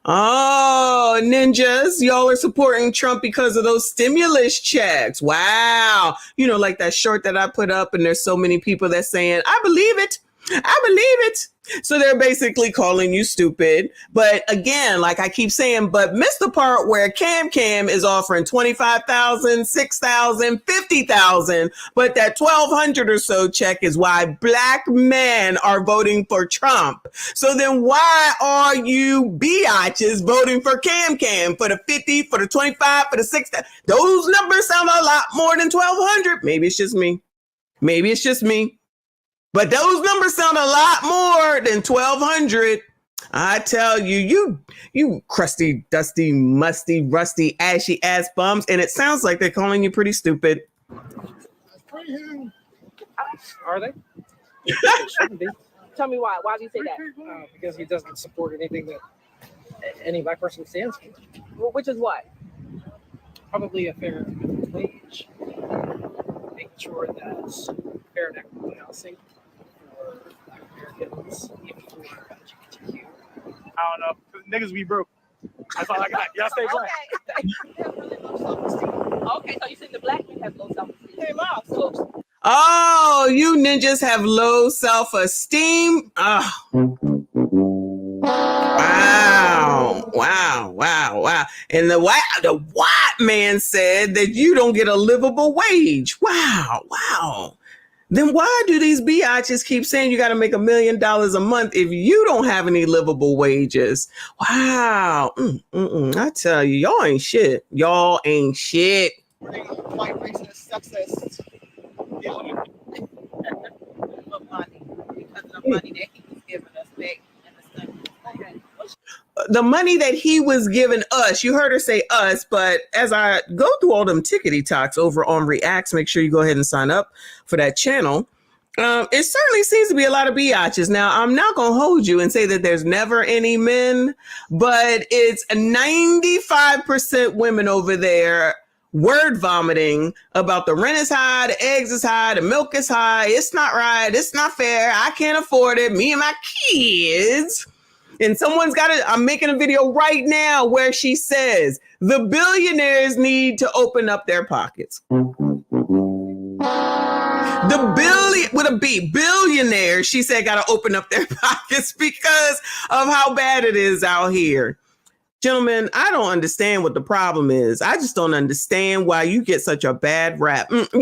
[SPEAKER 1] Oh, ninjas, y'all are supporting Trump because of those stimulus checks. Wow. You know, like that short that I put up, and there's so many people that saying, I believe it. I believe it. So they're basically calling you stupid. But again, like I keep saying, but miss the part where KamKam is offering 25,000, 6,000, 50,000. But that 1,200 or so check is why black men are voting for Trump. So then why are you biatches voting for KamKam for the 50, for the 25, for the 6,000? Those numbers sound a lot more than 1,200. Maybe it's just me. Maybe it's just me. But those numbers sound a lot more than 1,200. I tell you, you crusty, dusty, musty, rusty, ashy ass bums. And it sounds like they're calling you pretty stupid.
[SPEAKER 16] Are they? They shouldn't be.
[SPEAKER 14] Tell me why. Why do you say that?
[SPEAKER 16] Because he doesn't support anything that any black person stands for.
[SPEAKER 14] Well, which is what?
[SPEAKER 16] Probably a fair minimum wage. Making sure that fair and equitable housing for black Americans, even for LGBTQ.
[SPEAKER 15] I don't know. Niggas be broke. That's all I got. Y'all stay black.
[SPEAKER 14] Okay, so you said the black men have low self-esteem. Hey, Mom, so
[SPEAKER 1] Oh, you ninjas have low self-esteem. Oh. Wow. And the white man said that you don't get a livable wage. Wow. Then why do these biatches keep saying you got to make $1 million a month if you don't have any livable wages? Wow. I tell you, y'all ain't shit. Y'all ain't shit.
[SPEAKER 18] White racist, sexist. For money, because of the money that he was giving us back in the study. Okay.
[SPEAKER 1] The money that he was giving us, you heard her say us, but as I go through all them tickety talks over on Reacts, make sure you go ahead and sign up for that channel. It certainly seems to be a lot of biatches. Now, I'm not going to hold you and say that there's never any men, but it's 95% women over there word vomiting about the rent is high, the eggs is high, the milk is high. It's not right. It's not fair. I can't afford it. Me and my kids. And someone's got to, I'm making a video right now where she says the billionaires need to open up their pockets. The billionaires, she said, got to open up their pockets because of how bad it is out here. Gentlemen, I don't understand what the problem is. I just don't understand why you get such a bad rap. Don't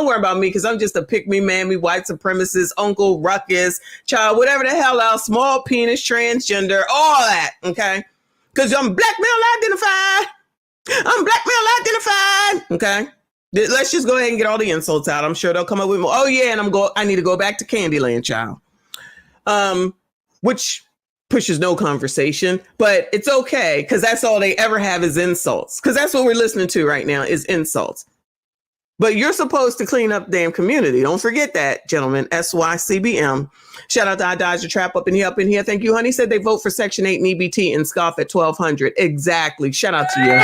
[SPEAKER 1] worry about me because I'm just a pick-me, mammy, white supremacist, uncle, ruckus, child, whatever the hell else, small penis, transgender, all that, okay? Because I'm black male identified, okay? Let's just go ahead and get all the insults out. I'm sure they'll come up with more. Oh, yeah, and I need to go back to Candyland, child. Which pushes no conversation, but it's okay because that's all they ever have is insults. Because that's what we're listening to right now is insults. But you're supposed to clean up the damn community. Don't forget that, gentlemen. SYCBM. Shout out to I Dodge the Trap up in here. Thank you, honey. Said they vote for Section 8 and EBT and scoff at 1200. Exactly. Shout out to you.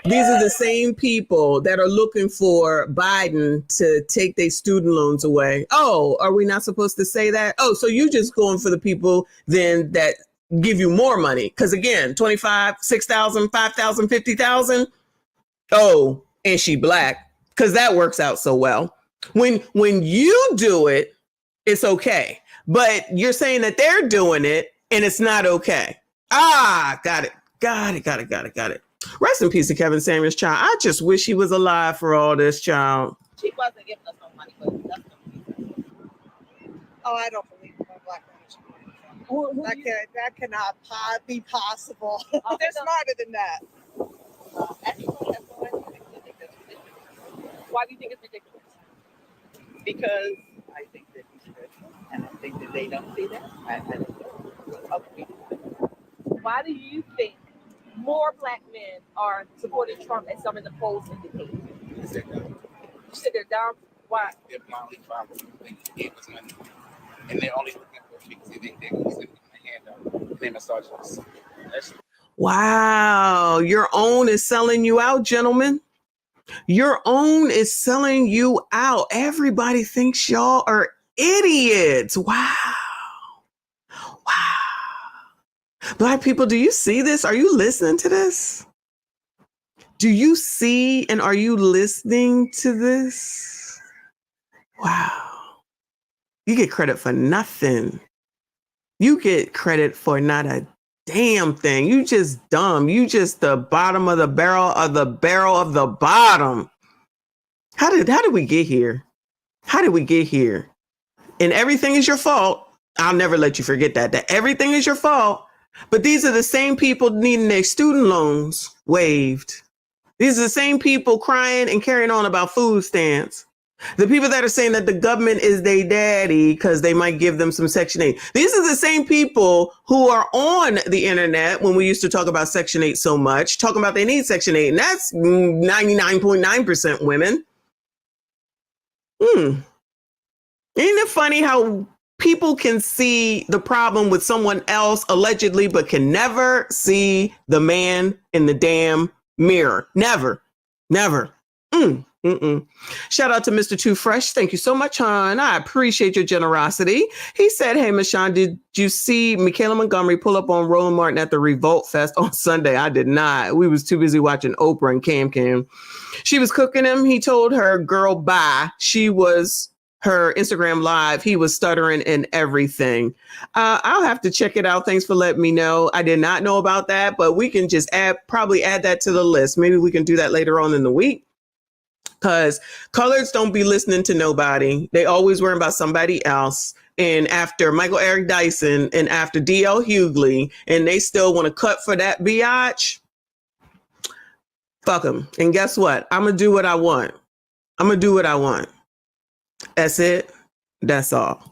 [SPEAKER 1] These are the same people that are looking for Biden to take their student loans away. Oh, are we not supposed to say that? Oh, so you just going for the people then that give you more money? Because again, 25, 6,000, 5,000, 50,000. Oh, and she black, because that works out so well. When you do it, it's okay. But you're saying that they're doing it and it's not okay. Ah, got it. Rest in peace to Kevin Samuels, child. I just wish he was alive for all this, child.
[SPEAKER 18] She wasn't giving us no money, but that's no reason. Oh, I don't believe in black women. That cannot be possible. They're smarter than that.
[SPEAKER 14] Why do you think it's ridiculous?
[SPEAKER 18] Because I think that he's good, and I think that they don't see that. I don't know.
[SPEAKER 14] Why do you think more black men are supporting Trump as some of the polls indicate?
[SPEAKER 19] Because they're dumb.
[SPEAKER 14] You said they're dumb? Why?
[SPEAKER 19] They're blindly following things he gave us money. And they're only looking for it because they think they're going to send them a handout. They're misogynist.
[SPEAKER 1] Wow. Your own is selling you out, gentlemen. Your own is selling you out. Everybody thinks y'all are idiots. Wow. Black people, do you see this? Are you listening to this? Do you see and are you listening to this? Wow. You get credit for nothing. You get credit for not a damn thing. You just dumb. You just the bottom of the barrel of the barrel of the bottom. How did we get here? How did we get here? And everything is your fault. I'll never let you forget that everything is your fault. But these are the same people needing their student loans waived. These are the same people crying and carrying on about food stamps. The people that are saying that the government is their daddy because they might give them some Section 8. These are the same people who are on the internet when we used to talk about Section 8 so much, talking about they need Section 8. And that's 99.9% women. Ain't it funny how people can see the problem with someone else allegedly, but can never see the man in the damn mirror? Never. Shout out to Mr. Too Fresh. Thank you so much, hon. I appreciate your generosity. He said, hey, Michonne, did you see Michaela Montgomery pull up on Roland Martin at the Revolt Fest on Sunday? I did not. We was too busy watching Oprah and KamKam. She was cooking him. He told her, girl, bye. She was her Instagram live. He was stuttering and everything. I'll have to check it out. Thanks for letting me know. I did not know about that, but we can just probably add that to the list. Maybe we can do that later on in the week. Because coloreds don't be listening to nobody. They always worry about somebody else. And after Michael Eric Dyson and after D.L. Hughley, and they still want to cut for that biatch, fuck them. And guess what? I'm going to do what I want. That's it. That's all.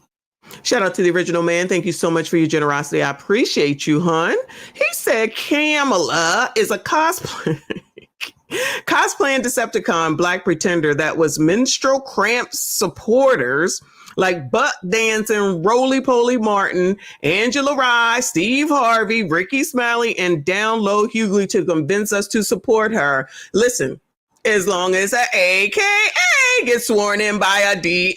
[SPEAKER 1] Shout out to the original man. Thank you so much for your generosity. I appreciate you, hon. He said Kamala is a cosplaying Decepticon black pretender that was menstrual cramp supporters like Buck Dancing, Roly Poly Martin, Angela Rye, Steve Harvey, Ricky Smiley, and Down Low Hughley to convince us to support her. Listen, as long as a AKA gets sworn in by a DST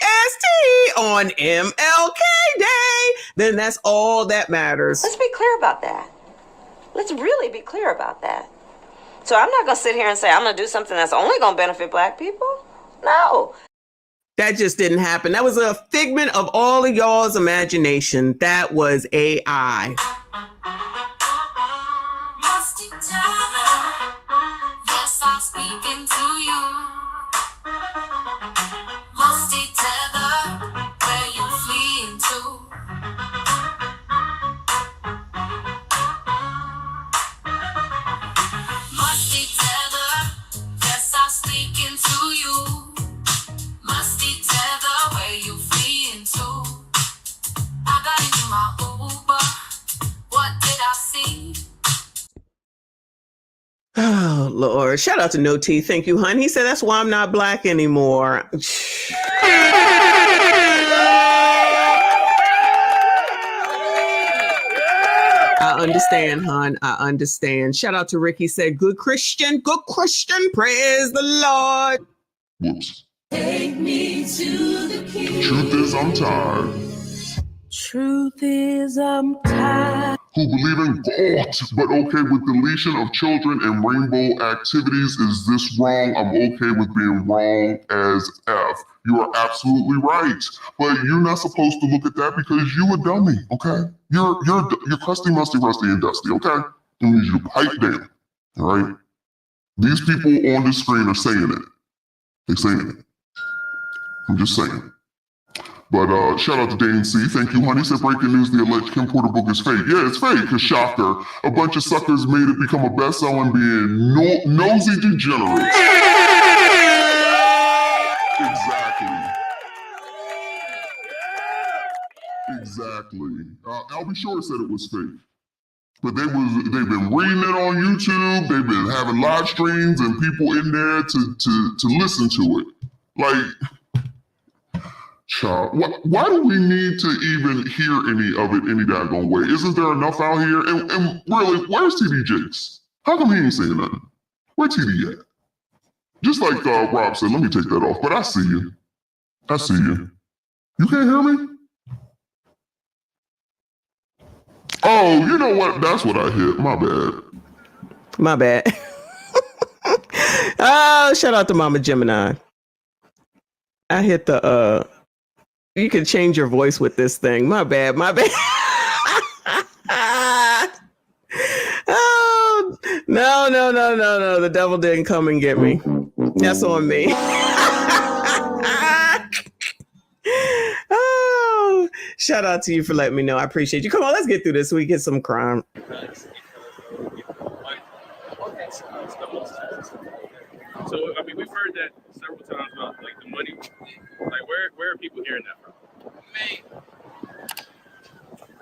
[SPEAKER 1] on MLK Day, then that's all that matters.
[SPEAKER 11] Let's be clear about that. Let's really be clear about that. So I'm not going to sit here and say I'm going to do something that's only going to benefit black people. No.
[SPEAKER 1] That just didn't happen. That was a figment of all of y'all's imagination. That was AI.
[SPEAKER 20] Yes, I'm speaking to you. Musty tether, where you fleeing to? Musty tether, yes, I'm speaking to you. Musty tether, where you fleeing to? I got into my Uber. What did I see?
[SPEAKER 1] Lord. Shout out to No T. Thank you, hun. He said, that's why I'm not black anymore. I understand, hon. I understand. Shout out to Ricky. Said, good Christian, praise the Lord.
[SPEAKER 8] Whoops.
[SPEAKER 20] Take me to the king.
[SPEAKER 8] Truth is, I'm tired.
[SPEAKER 20] Truth is, I'm tired.
[SPEAKER 8] Who believe in God, but okay with deletion of children and rainbow activities. Is this wrong? I'm okay with being wrong as F. You are absolutely right. But you're not supposed to look at that because you a dummy, okay? You're crusty, musty, rusty, and dusty, okay? I need you to pipe down, all right? These people on the screen are saying it. They're saying it. I'm just saying. But shout out to Dane C. Thank you, honey. Said breaking news, the alleged Kim Porter book is fake. Yeah, it's fake, because shocker. A bunch of suckers made it become a bestseller and being nosy degenerates. Exactly. Albie Shore said it was fake. But they've been reading it on YouTube. They've been having live streams and people in there to listen to it. Like, child, why do we need to even hear any of it any daggone way? Isn't there enough out here? And really, where's TD Jakes? How come he ain't saying nothing? Where TD at? Just like Rob said, let me take that off. But I see you. I see you. You can't hear me? Oh, you know what? That's what I hit. My bad.
[SPEAKER 1] My bad. Oh, shout out to Mama Gemini. I hit the you can change your voice with this thing. My bad. Oh, no. The devil didn't come and get me. That's on me. Oh, shout out to you for letting me know. I appreciate you. Come on, let's get through this so we get some crime.
[SPEAKER 21] So, I mean, we've heard that several times about, like, the money. Like, where are people hearing that from?
[SPEAKER 19] Man,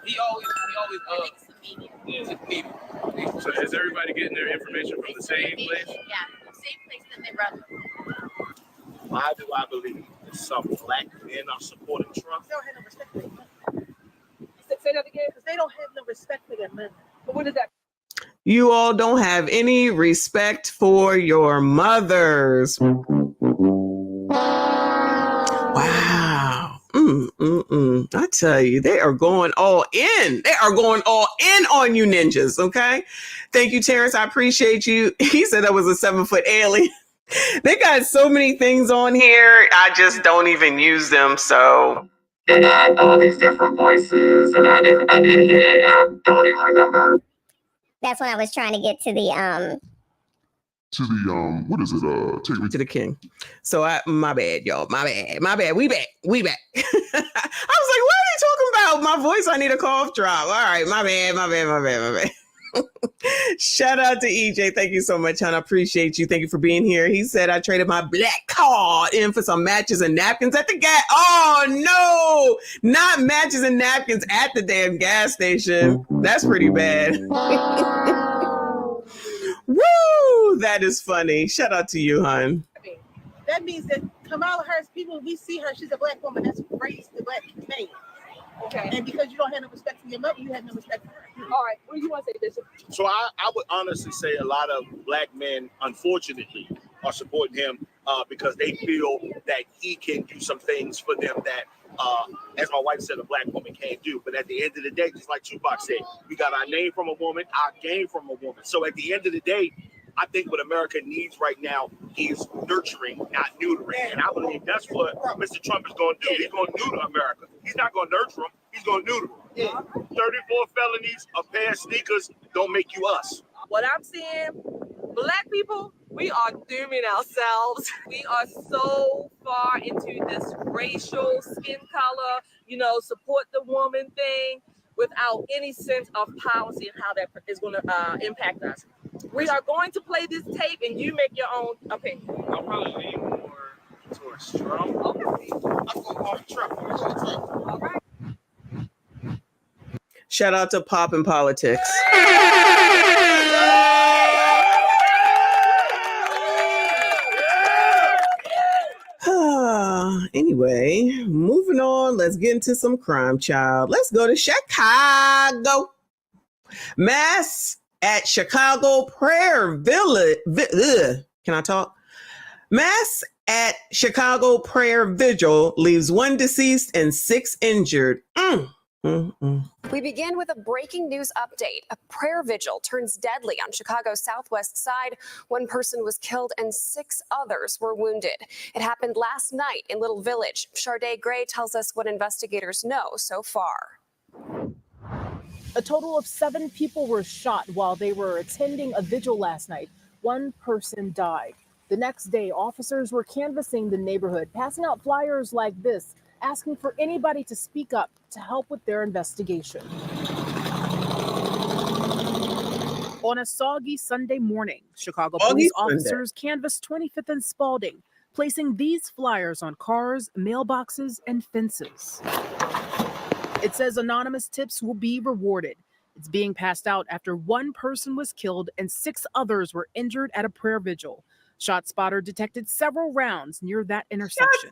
[SPEAKER 19] he always the media.
[SPEAKER 21] So is everybody getting their information from the same place?
[SPEAKER 22] Yeah, the same place that they run.
[SPEAKER 23] Why do I believe that some black men are supporting Trump?
[SPEAKER 18] They don't have no respect for their money. Say that again, because they don't have no respect for their money. But what is that?
[SPEAKER 1] You all don't have any respect for your mothers. Wow. I tell you, they are going all in. They are going all in on you ninjas, okay? Thank you, Terrence. I appreciate you. He said that was a 7-foot alien. They got so many things on here. I just don't even use them, so.
[SPEAKER 24] And I had all these different voices, and I didn't hear it. I don't even remember.
[SPEAKER 25] That's when I was trying to get to the
[SPEAKER 8] what is it? Take me
[SPEAKER 1] to the king. So my bad, y'all. My bad. We back. I was like, what are you talking about? My voice, I need a cough drop. All right, my bad. Shout out to EJ. Thank you so much, hon. I appreciate you. Thank you for being here. He said I traded my black card in for some matches and napkins at the gas. Oh no, not matches and napkins at the damn gas station. That's pretty bad. Woo! That is funny. Shout out to you, hon.
[SPEAKER 18] That means that Kamala Harris, people, we see her, she's a black woman that's raised the black man. Okay. And because you don't have no respect for your mother, you have no respect for her. All right. What do you want to say, Bishop?
[SPEAKER 23] So I would honestly say a lot of black men, unfortunately, are supporting him because they feel that he can do some things for them that, as my wife said, a black woman can't do. But at the end of the day, just like Tupac said, we got our name from a woman, our game from a woman. So at the end of the day, I think what America needs right now is nurturing, not neutering. And I believe that's what Mr. Trump is going to do. He's going to neuter America. He's not going to nurture them. He's going to neuter them. Yeah. 34 felonies, a pair of sneakers don't make you us.
[SPEAKER 14] What I'm saying, black people, we are dooming ourselves. We are so far into this racial skin color, support the woman thing without any sense of policy and how that is going to impact us. We are going to play this tape and you make your own opinion.
[SPEAKER 23] I'll probably lean more towards Trump. Okay. I'm going to call Trump.
[SPEAKER 14] All right.
[SPEAKER 1] Shout out to Pop and Politics. Anyway, moving on. Let's get into some crime, child. Let's go to Chicago. Mass at Chicago Prayer Village. Can I talk? Mass at Chicago Prayer Vigil leaves 1 deceased and 6 injured.
[SPEAKER 3] We begin with a breaking news update. A prayer vigil turns deadly on Chicago's southwest side. 1 person was killed and 6 others were wounded. It happened last night in Little Village. Sharday Gray tells us what investigators know so far.
[SPEAKER 5] A total of 7 people were shot while they were attending a vigil last night. 1 person died. The next day, officers were canvassing the neighborhood, passing out flyers like this, asking for anybody to speak up to help with their investigation. On a soggy Sunday morning, Chicago police officers canvassed 25th and Spalding, placing these flyers on cars, mailboxes, and fences. It says anonymous tips will be rewarded. It's being passed out after 1 person was killed and 6 others were injured at a prayer vigil. ShotSpotter detected several rounds near that intersection.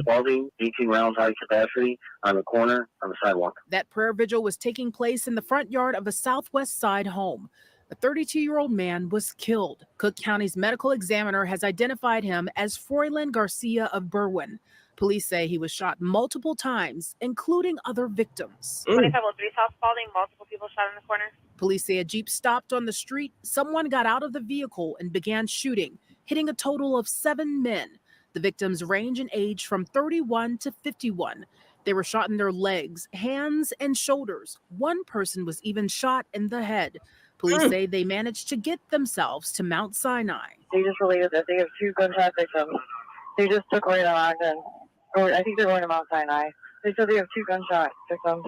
[SPEAKER 6] Spalding, 18 rounds high capacity on the corner on the sidewalk.
[SPEAKER 5] That prayer vigil was taking place in the front yard of a Southwest Side home. A 32-year-old man was killed. Cook County's medical examiner has identified him as Froylan Garcia of Berwyn. Police say he was shot multiple times, including other victims.
[SPEAKER 7] 2503 South Spalding, multiple people shot in the corner.
[SPEAKER 5] Police say a Jeep stopped on the street. Someone got out of the vehicle and began shooting, hitting a total of 7 men. The victims range in age from 31 to 51. They were shot in their legs, hands, and shoulders. 1 person was even shot in the head. Police say they managed to get themselves to Mount Sinai.
[SPEAKER 6] They just related that they have 2 gunshot victims. They just took away the Ogden. Or I think they're going to Mount Sinai. They said they have 2 gunshot victims.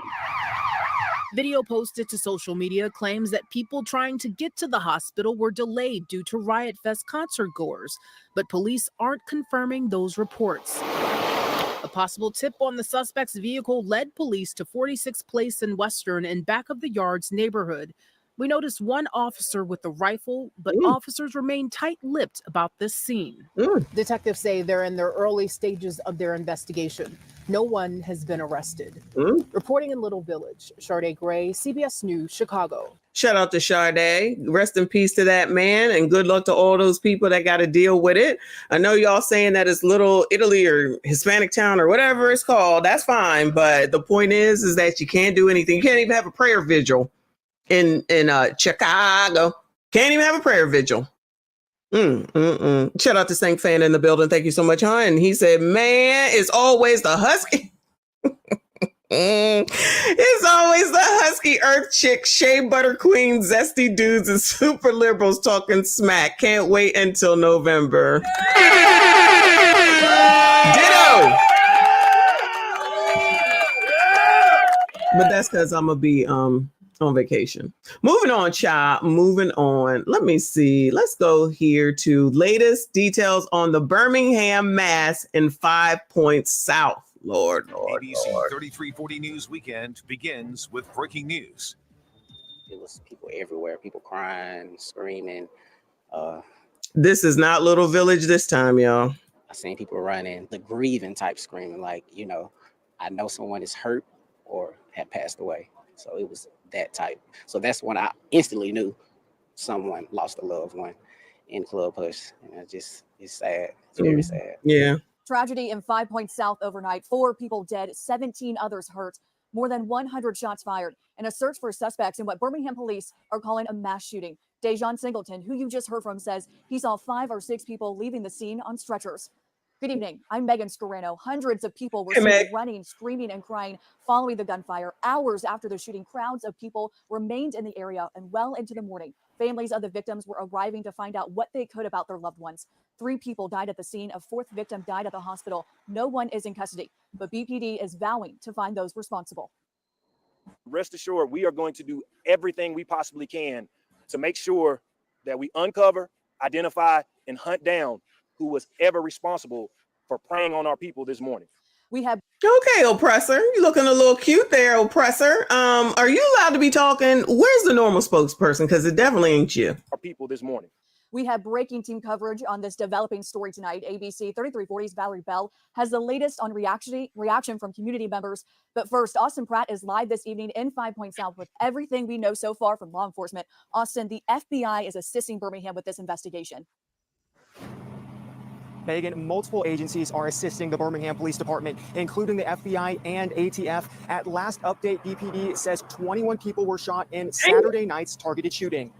[SPEAKER 5] Video posted to social media claims that people trying to get to the hospital were delayed due to Riot Fest concert goers, but police aren't confirming those reports. A possible tip on the suspect's vehicle led police to 46th Place and Western in back of the Yards neighborhood. We noticed 1 officer with a rifle, but officers remain tight-lipped about this scene. Detectives say they're in their early stages of their investigation. No one has been arrested. Reporting in Little Village, Sharday Gray, CBS News, Chicago.
[SPEAKER 1] Shout out to Sharday. Rest in peace to that man, and good luck to all those people that got to deal with it. I know y'all saying that it's Little Italy or Hispanic Town or whatever it's called. That's fine, but the point is that you can't do anything. You can't even have a prayer vigil in Chicago. Can't even have a prayer vigil. Shout out to Stank Fan in the building. Thank you so much, hon. And he said, man, it's always the husky. It's always the husky earth chick, shea butter queen, zesty dudes, and super liberals talking smack. Can't wait until November. Ditto. But that's because I'm gonna be on vacation. Moving on, child. Moving on. Let me see. Let's go here to latest details on the Birmingham mass in 5 Points South. Lord.
[SPEAKER 9] ABC 3340 News Weekend begins with breaking news.
[SPEAKER 26] It was people everywhere, people crying, screaming.
[SPEAKER 1] This is not Little Village this time, y'all.
[SPEAKER 26] I seen people running, the grieving type screaming, like, you know, I know someone is hurt or had passed away. So it was that type. So that's when I instantly knew someone lost a loved one in Club Push. And it's sad. It's very sad.
[SPEAKER 1] Yeah.
[SPEAKER 27] Tragedy in 5 Points South overnight. 4 people dead, 17 others hurt, more than 100 shots fired, and a search for suspects in what Birmingham police are calling a mass shooting. Dejon Singleton, who you just heard from, says he saw 5 or 6 people leaving the scene on stretchers. Good evening. I'm Megan Scarano. Hundreds of people were seen running, screaming, and crying following the gunfire. Hours after the shooting, crowds of people remained in the area and well into the morning. Families of the victims were arriving to find out what they could about their loved ones. 3 people died at the scene. A 4th victim died at the hospital. No one is in custody, but BPD is vowing to find those responsible.
[SPEAKER 28] Rest assured, we are going to do everything we possibly can to make sure that we uncover, identify, and hunt down who was ever responsible for preying on our people this morning.
[SPEAKER 27] We have
[SPEAKER 1] okay, oppressor. You looking a little cute there, oppressor. Are you allowed to be talking? Where's the normal spokesperson? Because it definitely ain't you.
[SPEAKER 28] Our people this morning.
[SPEAKER 27] We have breaking team coverage on this developing story tonight. ABC 3340's Valerie Bell has the latest on reaction from community members. But first, Austin Pratt is live this evening in 5 Points South with everything we know so far from law enforcement. Austin, the FBI is assisting Birmingham with this investigation.
[SPEAKER 2] Megan, multiple agencies are assisting the Birmingham Police Department, including the FBI and ATF. At last update, BPD says 21 people were shot in Saturday night's targeted shooting.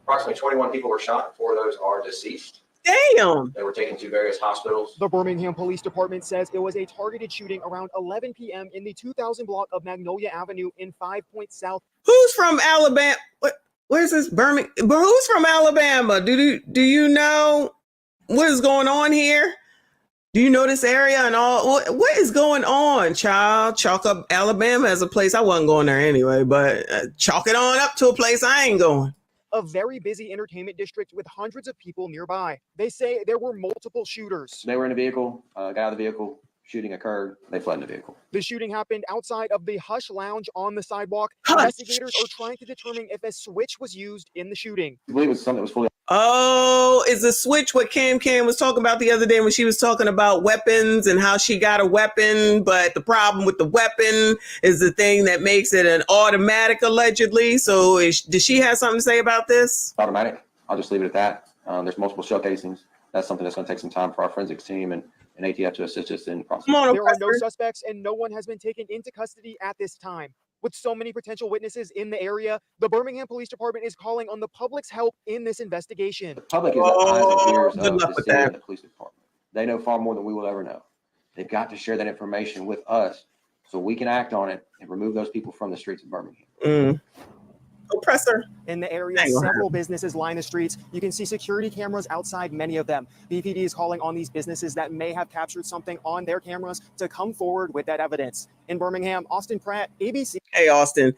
[SPEAKER 4] Approximately 21 people were shot. 4 of those are deceased.
[SPEAKER 1] Damn.
[SPEAKER 4] They were taken to various hospitals.
[SPEAKER 2] The Birmingham Police Department says it was a targeted shooting around 11 p.m. in the 2000 block of Magnolia Avenue in 5 Points South.
[SPEAKER 1] Who's from Alabama? Where's this Birmingham? Who's from Alabama? Do you know what is going on here? Do you know this area and all? What is going on, child? Chalk up Alabama as a place. I wasn't going there anyway, but chalk it on up to a place I ain't going.
[SPEAKER 2] A very busy entertainment district with hundreds of people nearby. They say there were multiple shooters.
[SPEAKER 4] They were in a vehicle, got out of the vehicle, shooting occurred, they fled in the vehicle.
[SPEAKER 2] The shooting happened outside of the Hush Lounge on the sidewalk.
[SPEAKER 1] Hush.
[SPEAKER 2] Investigators are trying to determine if a switch was used in the shooting.
[SPEAKER 4] I believe it was something that was fully.
[SPEAKER 1] Oh, is the switch what KamKam was talking about the other day when she was talking about weapons and how she got a weapon, but the problem with the weapon is the thing that makes it an automatic, allegedly. So does she have something to say about this?
[SPEAKER 4] Automatic. I'll just leave it at that. There's multiple shell casings. That's something that's going to take some time for our forensics team and ATF to assist us in the process.
[SPEAKER 2] There are no suspects and no one has been taken into custody at this time. With so many potential witnesses in the area, the Birmingham Police Department is calling on the public's help in this investigation.
[SPEAKER 4] The public is the eyes and ears of the city and the police department. They know far more than we will ever know. They've got to share that information with us so we can act on it and remove those people from the streets of Birmingham.
[SPEAKER 1] Oppressor.
[SPEAKER 2] In the area, several businesses line the streets. You can see security cameras outside many of them. BPD is calling on these businesses that may have captured something on their cameras to come forward with that evidence. In Birmingham, Austin Pratt, ABC.
[SPEAKER 1] Hey, Austin.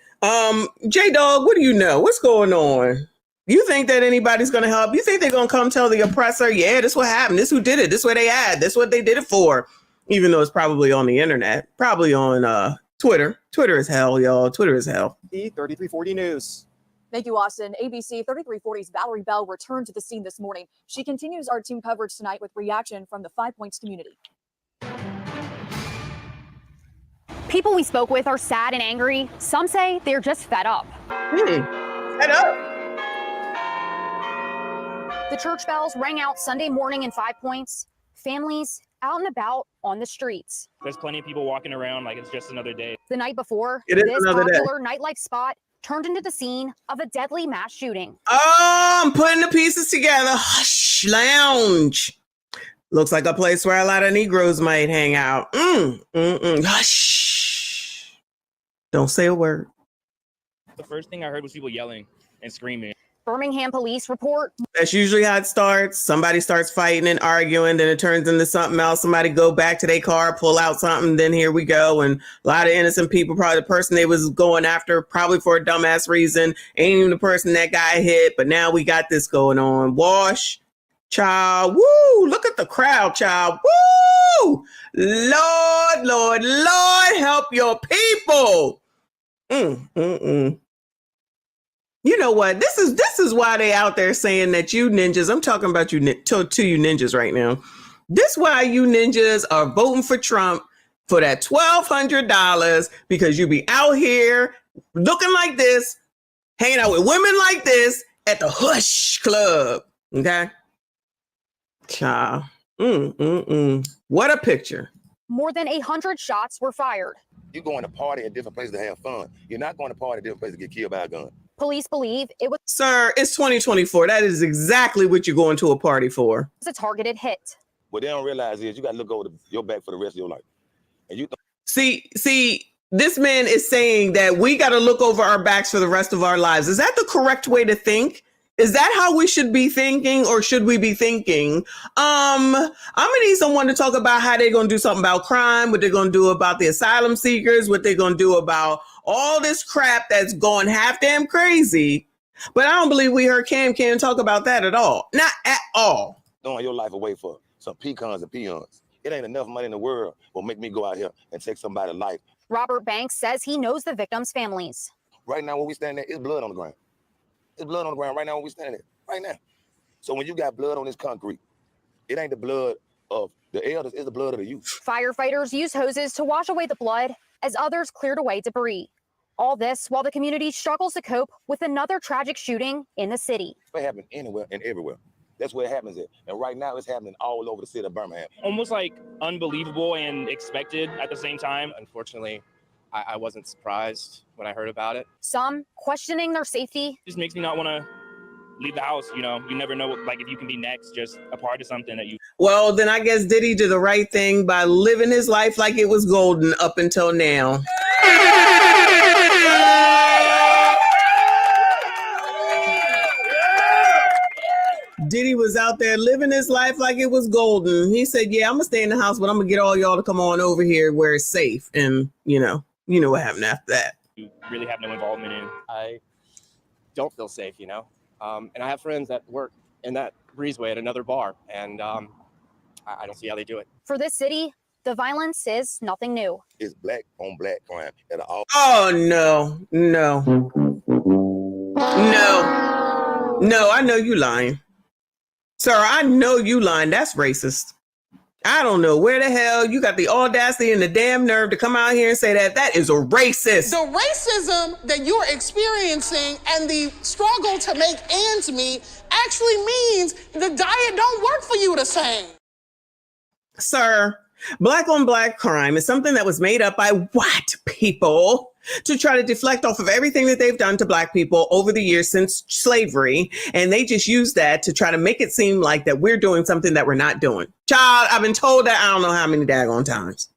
[SPEAKER 1] J-Dog, what do you know? What's going on? You think that anybody's going to help? You think they're going to come tell the oppressor, yeah, this what happened. This who did it. This what they had. This what they did it for. Even though it's probably on the internet. Probably on Twitter. Twitter is hell, y'all. Twitter is hell.
[SPEAKER 2] The 3340 News.
[SPEAKER 27] Thank you, Austin. ABC 3340's Valerie Bell returned to the scene this morning. She continues our team coverage tonight with reaction from the 5 Points community.
[SPEAKER 10] People we spoke with are sad and angry. Some say they're just fed up.
[SPEAKER 1] Fed up?
[SPEAKER 10] The church bells rang out Sunday morning in 5 Points. Families out and about on the streets.
[SPEAKER 12] There's plenty of people walking around like it's just another day.
[SPEAKER 10] The night before,
[SPEAKER 1] It is
[SPEAKER 10] this
[SPEAKER 1] another day.
[SPEAKER 10] popular nightlife spot turned into the scene of a deadly mass shooting.
[SPEAKER 1] Oh, I'm putting the pieces together. Hush Lounge. Looks like a place where a lot of Negroes might hang out. Hush. Don't say a word.
[SPEAKER 12] The first thing I heard was people yelling and screaming.
[SPEAKER 10] Birmingham police report.
[SPEAKER 1] That's usually how it starts. Somebody starts fighting and arguing, then it turns into something else. Somebody go back to their car, pull out something, then here we go. And a lot of innocent people, probably the person they was going after, probably for a dumbass reason, ain't even the person that got hit. But now we got this going on. Wash, child, woo! Look at the crowd, child, woo! Lord, Lord, Lord, help your people. You know what? This is why they out there saying that you ninjas. I'm talking about you to you ninjas right now. This why you ninjas are voting for Trump for that $1,200 because you be out here looking like this, hanging out with women like this at the Hush Club. Okay, child. What a picture.
[SPEAKER 10] More than 100 shots were fired.
[SPEAKER 13] You're going to party at different places to have fun. You're not going to party at different places to get killed by a gun.
[SPEAKER 10] Police believe it was...
[SPEAKER 1] Sir, it's 2024. That is exactly what you're going to a party for.
[SPEAKER 10] A targeted hit.
[SPEAKER 13] What they don't realize is you got to look over your back for the rest of your life. And you
[SPEAKER 1] See, this man is saying that we got to look over our backs for the rest of our lives. Is that the correct way to think? Is that how we should be thinking, or should we be thinking, I'm going to need someone to talk about how they're going to do something about crime, what they're going to do about the asylum seekers, what they're going to do about all this crap that's going half damn crazy. But I don't believe we heard KamKam talk about that at all. Not at all.
[SPEAKER 13] Throwing your life away for some pecans and peons. It ain't enough money in the world will make me go out here and take somebody's life.
[SPEAKER 10] Robert Banks says he knows the victims' families.
[SPEAKER 13] Right now, when we stand there, it's blood on the ground. It's blood on the ground right now when we stand there. Right now. So when you got blood on this concrete, it ain't the blood of the elders, it's the blood of the youth.
[SPEAKER 10] Firefighters used hoses to wash away the blood as others cleared away debris. All this while the community struggles to cope with another tragic shooting in the city.
[SPEAKER 13] It happens anywhere and everywhere. That's where it happens at. And right now it's happening all over the city of Birmingham.
[SPEAKER 12] Almost like unbelievable and expected at the same time.
[SPEAKER 11] Unfortunately, I wasn't surprised when I heard about it.
[SPEAKER 10] Some questioning their safety.
[SPEAKER 12] Just makes me not want to leave the house. You know, you never know, like, if you can be next, just a part of something that you.
[SPEAKER 1] Well, then I guess Diddy did the right thing by living his life like it was golden up until now. Diddy was out there living his life like it was golden. He said, yeah, I'm going to stay in the house, but I'm going to get all y'all to come on over here where it's safe. And, you know what happened after that.
[SPEAKER 12] You really have no involvement in.
[SPEAKER 11] I don't feel safe, you know? And I have friends that work in that breezeway at another bar, and I don't see how they do it.
[SPEAKER 10] For this city, the violence is nothing new.
[SPEAKER 13] It's black on black crime at all.
[SPEAKER 1] Oh, no. I know you lying. Sir, I know you lying. That's racist. I don't know where the hell you got the audacity and the damn nerve to come out here and say that. That is a racist.
[SPEAKER 18] The racism that you're experiencing and the struggle to make ends meet actually means the diet don't work for you the same.
[SPEAKER 1] Sir, black on black crime is something that was made up by white people to try to deflect off of everything that they've done to black people over the years since slavery. And they just use that to try to make it seem like that we're doing something that we're not doing. Child, I've been told that I don't know how many daggone times.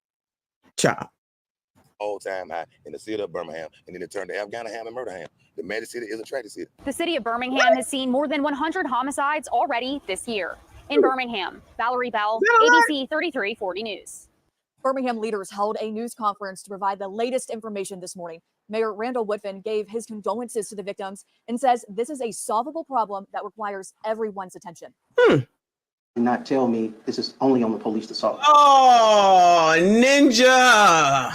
[SPEAKER 1] Child.
[SPEAKER 13] All time high in the city of Birmingham, and then it turned to Afghanistan and Murderham. The Magic City is a tragedy city.
[SPEAKER 10] The city of Birmingham has seen more than 100 homicides already this year. In Birmingham, Valerie Bell, ABC 3340 News.
[SPEAKER 27] Birmingham leaders held a news conference to provide the latest information this morning. Mayor Randall Woodfin gave his condolences to the victims and says this is a solvable problem that requires everyone's attention.
[SPEAKER 15] Do not tell me this is only on the police to solve.
[SPEAKER 1] Oh, ninja.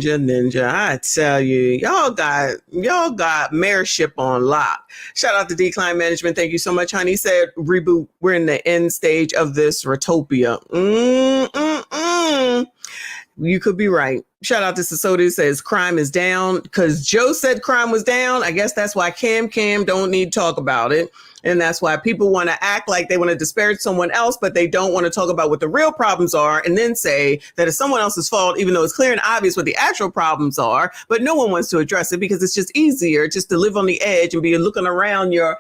[SPEAKER 1] Ninja. I tell you, y'all got mayorship on lock. Shout out to Decline Management. Thank you so much, honey. Said reboot. We're in the end stage of this Rotopia. You could be right. Shout out to Sasodi, says crime is down because Joe said crime was down. I guess that's why KamKam don't need to talk about it. And that's why people want to act like they want to disparage someone else, but they don't want to talk about what the real problems are and then say that it's someone else's fault, even though it's clear and obvious what the actual problems are. But no one wants to address it because it's just easier just to live on the edge and be looking around your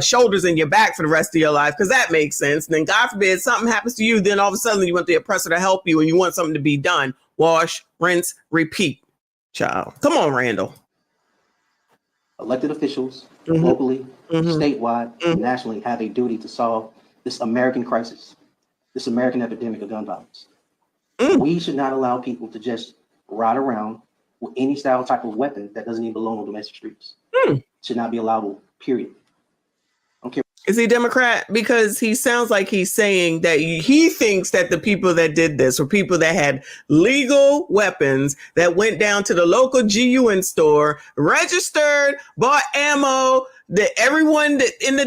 [SPEAKER 1] shoulders and your back for the rest of your life, because that makes sense. And then God forbid something happens to you, then all of a sudden you want the oppressor to help you and you want something to be done. Wash, rinse, repeat. Child. Come on, Randall.
[SPEAKER 15] Elected officials, locally, statewide, nationally, have a duty to solve this American crisis, this American epidemic of gun violence. We should not allow people to just ride around with any style type of weapon that doesn't even belong on domestic streets. Should not be allowable, period.
[SPEAKER 1] Is he Democrat? Because he sounds like he's saying that he thinks that the people that did this were people that had legal weapons that went down to the local GUN store, registered, bought ammo, that everyone in the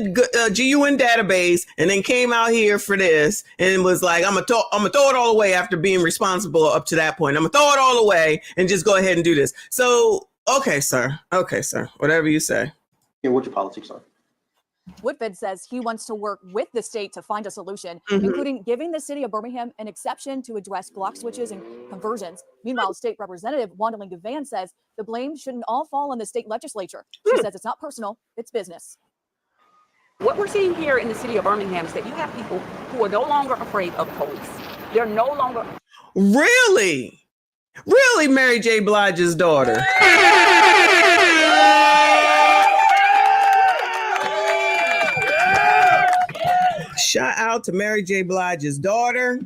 [SPEAKER 1] GUN database, and then came out here for this and was like, I'm gonna throw it all away after being responsible up to that point. I'm gonna throw it all away and just go ahead and do this. So, okay, sir. Whatever you say.
[SPEAKER 15] Hear what your politics are.
[SPEAKER 27] Woodfin says he wants to work with the state to find a solution, including giving the city of Birmingham an exception to address block switches and conversions. Meanwhile, State Representative Wandling Devan says the blame shouldn't all fall on the state legislature. She says it's not personal, it's business.
[SPEAKER 16] What we're seeing here in the city of Birmingham is that you have people who are no longer afraid of police. They're no longer.
[SPEAKER 1] Really, Mary J. Blige's daughter. Shout out to Mary J. Blige's daughter.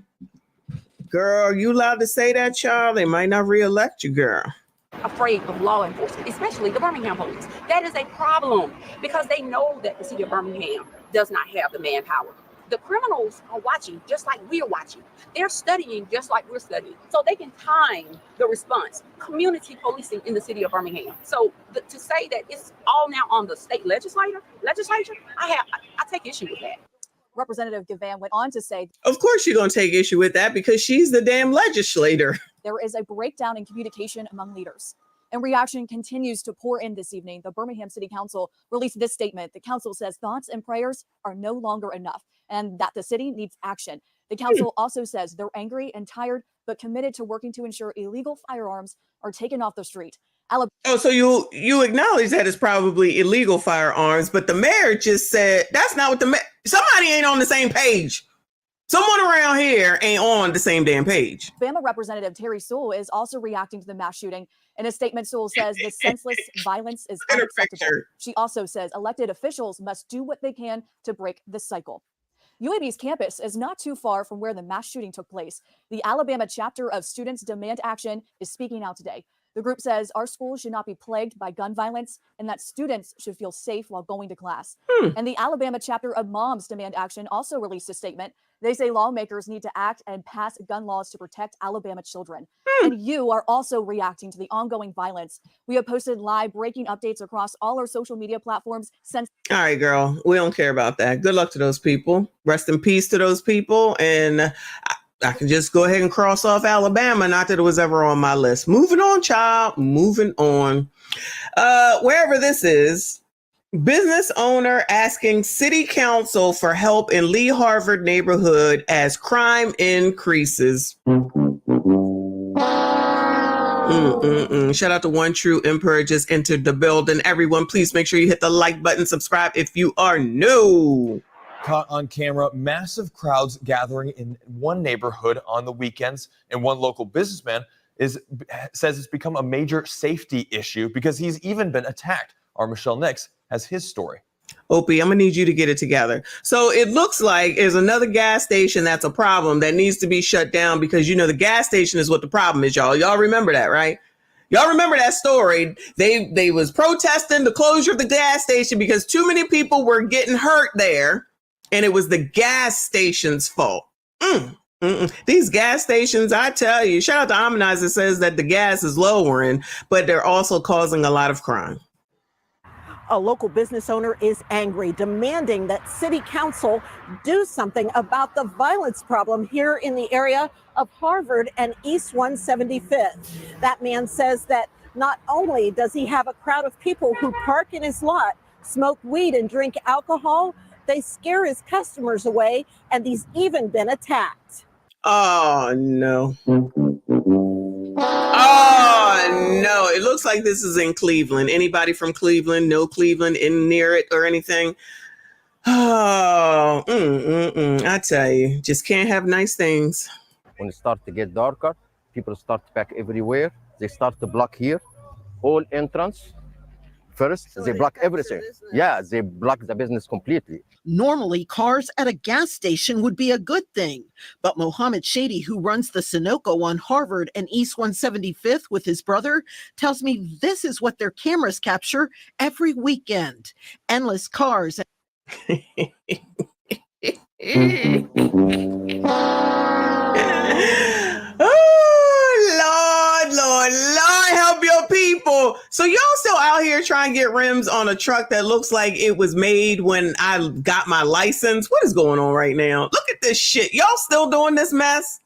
[SPEAKER 1] Girl, you allowed to say that, child? They might not reelect you, girl.
[SPEAKER 16] Afraid of law enforcement, especially the Birmingham police. That is a problem because they know that the city of Birmingham does not have the manpower The criminals are watching just like we're watching. They're studying just like we're studying. So they can time the response. Community policing in the city of Birmingham. So to say that it's all now on the state legislature, I take issue with that.
[SPEAKER 27] Representative Gavan went on to say,
[SPEAKER 1] of course you're going to take issue with that because she's the damn legislator.
[SPEAKER 27] There is a breakdown in communication among leaders. And reaction continues to pour in this evening. The Birmingham City Council released this statement. The council says thoughts and prayers are no longer enough and that the city needs action. The council also says they're angry and tired, but committed to working to ensure illegal firearms are taken off the street.
[SPEAKER 1] Oh, so you acknowledge that it's probably illegal firearms, but the mayor just said that's not what somebody ain't on the same page. Someone around here ain't on the same damn page.
[SPEAKER 27] Bama Representative Terry Sewell is also reacting to the mass shooting. In a statement, Sewell says the senseless violence is unacceptable. She also says elected officials must do what they can to break the cycle. UAB's campus is not too far from where the mass shooting took place. The Alabama chapter of Students Demand Action is speaking out today. The group says our schools should not be plagued by gun violence and that students should feel safe while going to class. And the Alabama chapter of Moms Demand Action also released a statement. They say lawmakers need to act and pass gun laws to protect Alabama children. And you are also reacting to the ongoing violence. We have posted live breaking updates across all our social media platforms since.
[SPEAKER 1] All right, girl, we don't care about that. Good luck to those people. Rest in peace to those people. And I can just go ahead and cross off Alabama. Not that it was ever on my list. Moving on, child. Moving on. Wherever this is, business owner asking city council for help in Lee Harvard neighborhood as crime increases. Shout out to One True Emperor just entered the building. Everyone, please make sure you hit the like button, subscribe if you are new.
[SPEAKER 8] Caught on camera, massive crowds gathering in one neighborhood on the weekends, and one local businessman says it's become a major safety issue because he's even been attacked. Our Michelle Nix has his story.
[SPEAKER 1] Opie, I'm gonna need you to get it together. So it looks like there's another gas station that's a problem that needs to be shut down because, you know, the gas station is what the problem is, y'all. Y'all remember that, right? Y'all remember that story? They was protesting the closure of the gas station because too many people were getting hurt there. And it was the gas station's fault. These gas stations, I tell you, shout out to Ammonize that says that the gas is lowering, but they're also causing a lot of crime.
[SPEAKER 17] A local business owner is angry, demanding that city council do something about the violence problem here in the area of Harvard and East 175th. That man says that not only does he have a crowd of people who park in his lot, smoke weed and drink alcohol, they scare his customers away, and he's even been attacked.
[SPEAKER 1] Oh, no. Oh, no. It looks like this is in Cleveland. Anybody from Cleveland? No Cleveland in near it or anything? Oh, I tell you, just can't have nice things.
[SPEAKER 19] When it starts to get darker, people start to pack everywhere. They start to block here, all entrance. First, they block everything. Yeah, they block the business completely.
[SPEAKER 20] Normally, cars at a gas station would be a good thing. But Mohammed Shady, who runs the Sunoco on Harvard and East 175th with his brother, tells me this is what their cameras capture every weekend. Endless cars.
[SPEAKER 1] Lord, help your people. So y'all still out here trying to get rims on a truck that looks like it was made when I got my license? What is going on right now? Look at this shit. Y'all still doing this mess?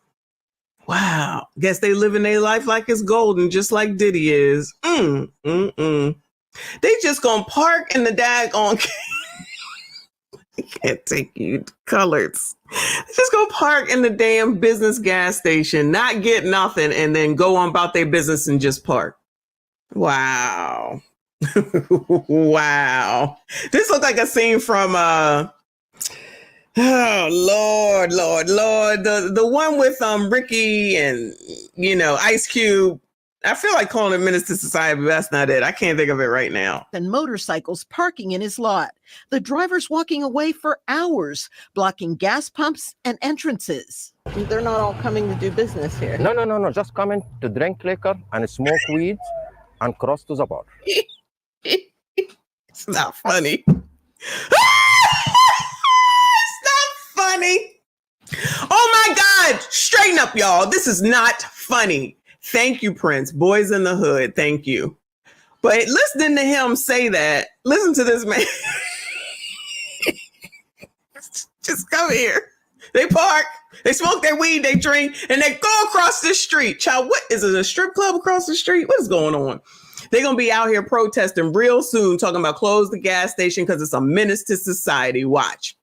[SPEAKER 1] Wow. Guess they living their life like it's golden, just like Diddy is. They just gonna park in the daggone... I can't take you colors. Just go park in the damn business gas station, not get nothing, and then go on about their business and just park. Wow. Wow. This looks like a scene from oh Lord. The one with Ricky and Ice Cube. I feel like calling it Menace to Society, but that's not it. I can't think of it right now.
[SPEAKER 20] And motorcycles parking in his lot. The drivers walking away for hours, blocking gas pumps and entrances.
[SPEAKER 17] They're not all coming to do business here.
[SPEAKER 19] No. Just coming to drink liquor and smoke weed and cross to the bar.
[SPEAKER 1] It's not funny. It's not funny. Oh my God. Straighten up, y'all. This is not funny. Thank you, Prince. Boys in the Hood. Thank you. But listening to him say that, listen to this man. Just come here. They park, they smoke their weed, they drink, and they go across the street. Child, what is it? A strip club across the street? What is going on? They're going to be out here protesting real soon, talking about close the gas station because it's a menace to society. Watch.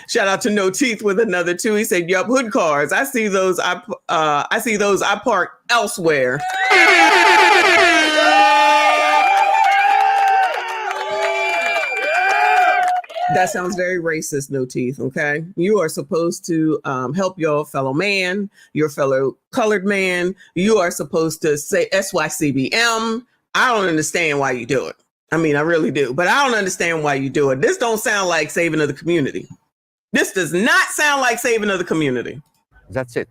[SPEAKER 1] Shout out to No Teeth with another two. He said, yup, hood cars. I see those. I see those. I park elsewhere. That sounds very racist, No Teeth, okay? You are supposed to help your fellow man, your fellow colored man. You are supposed to say SYCBM. I don't understand why you do it. I mean, I really do, but I don't understand why you do it. This don't sound like saving of the community. This does not sound like saving of the community.
[SPEAKER 19] That's it.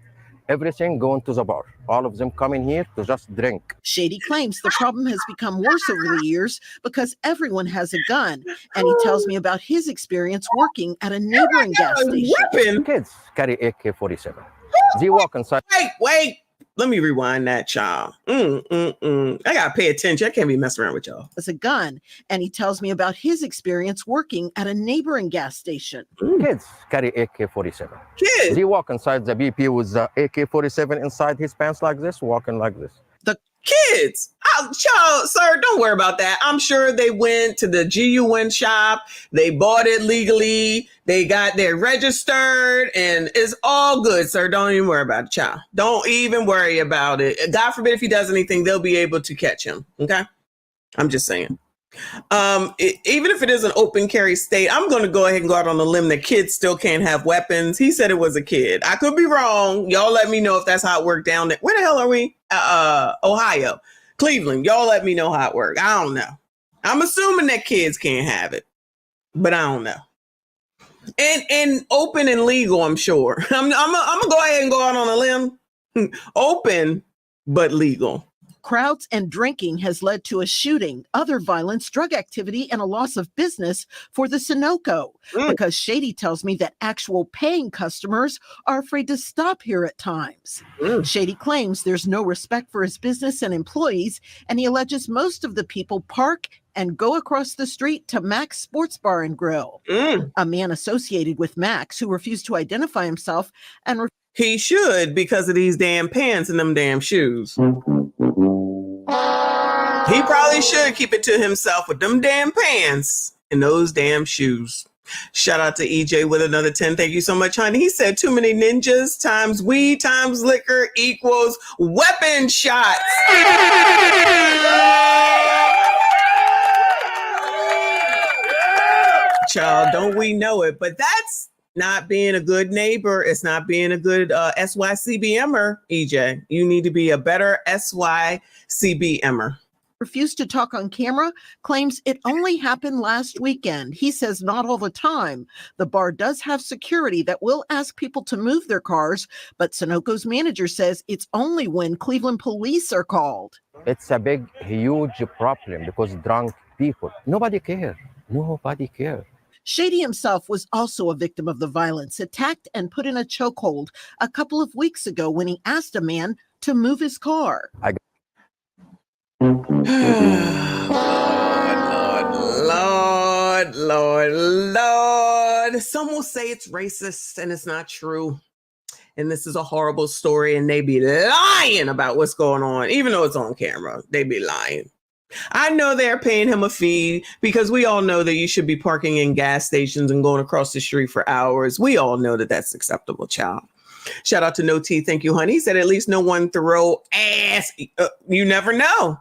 [SPEAKER 19] Everything going to the bar. All of them coming here to just drink.
[SPEAKER 20] Shady claims the problem has become worse over the years because everyone has a gun. And he tells me about his experience working at a neighboring gas station.
[SPEAKER 19] Kids carry AK-47. They walk inside.
[SPEAKER 1] Wait. Let me rewind that, child. I got to pay attention. I can't be messing around with y'all.
[SPEAKER 20] As a gun. And he tells me about his experience working at a neighboring gas station.
[SPEAKER 19] Kids carry AK-47.
[SPEAKER 1] Kids?
[SPEAKER 19] They walk inside the BP with the AK-47 inside his pants like this, walking like this.
[SPEAKER 1] The kids. Child, sir, don't worry about that. I'm sure they went to the GUN shop. They bought it legally. They got there registered and it's all good, sir. Don't even worry about it, child. Don't even worry about it. God forbid if he does anything, they'll be able to catch him. Okay? I'm just saying. Even if it is an open carry state, I'm going to go ahead and go out on a limb that kids still can't have weapons. He said it was a kid. I could be wrong. Y'all let me know if that's how it worked down there. Where the hell are we? Ohio. Cleveland. Y'all let me know how it worked. I don't know. I'm assuming that kids can't have it, but I don't know. And open and legal, I'm sure. I'm gonna go ahead and go out on a limb. Open, but legal.
[SPEAKER 20] Crowds and drinking has led to a shooting, other violence, drug activity, and a loss of business for the Sunoco. Because Shady tells me that actual paying customers are afraid to stop here at times. Shady claims there's no respect for his business and employees, and he alleges most of the people park and go across the street to Mac's Sports Bar and Grill. A man associated with Mac's who refused to identify himself and
[SPEAKER 1] he should because of these damn pants and them damn shoes. He probably should keep it to himself with them damn pants and those damn shoes. Shout out to EJ with another 10. Thank you so much, honey. He said too many ninjas times weed times liquor equals weapon shots. Child, don't we know it? But that's not being a good neighbor. It's not being a good SYCBMer, EJ. You need to be a better SYCBMer.
[SPEAKER 20] Refused to talk on camera, claims it only happened last weekend. He says not all the time. The bar does have security that will ask people to move their cars, but Sunoco's manager says it's only when Cleveland police are called.
[SPEAKER 19] It's a big, huge problem because drunk people, nobody cares. Nobody cares.
[SPEAKER 20] Shady himself was also a victim of the violence, attacked and put in a chokehold a couple of weeks ago when he asked a man to move his car.
[SPEAKER 1] Lord. Some will say it's racist and it's not true. And this is a horrible story and they be lying about what's going on. Even though it's on camera, they be lying. I know they're paying him a fee because we all know that you should be parking in gas stations and going across the street for hours. We all know that that's acceptable, child. Shout out to No T. Thank you, honey. He said at least no one throw ass. You never know.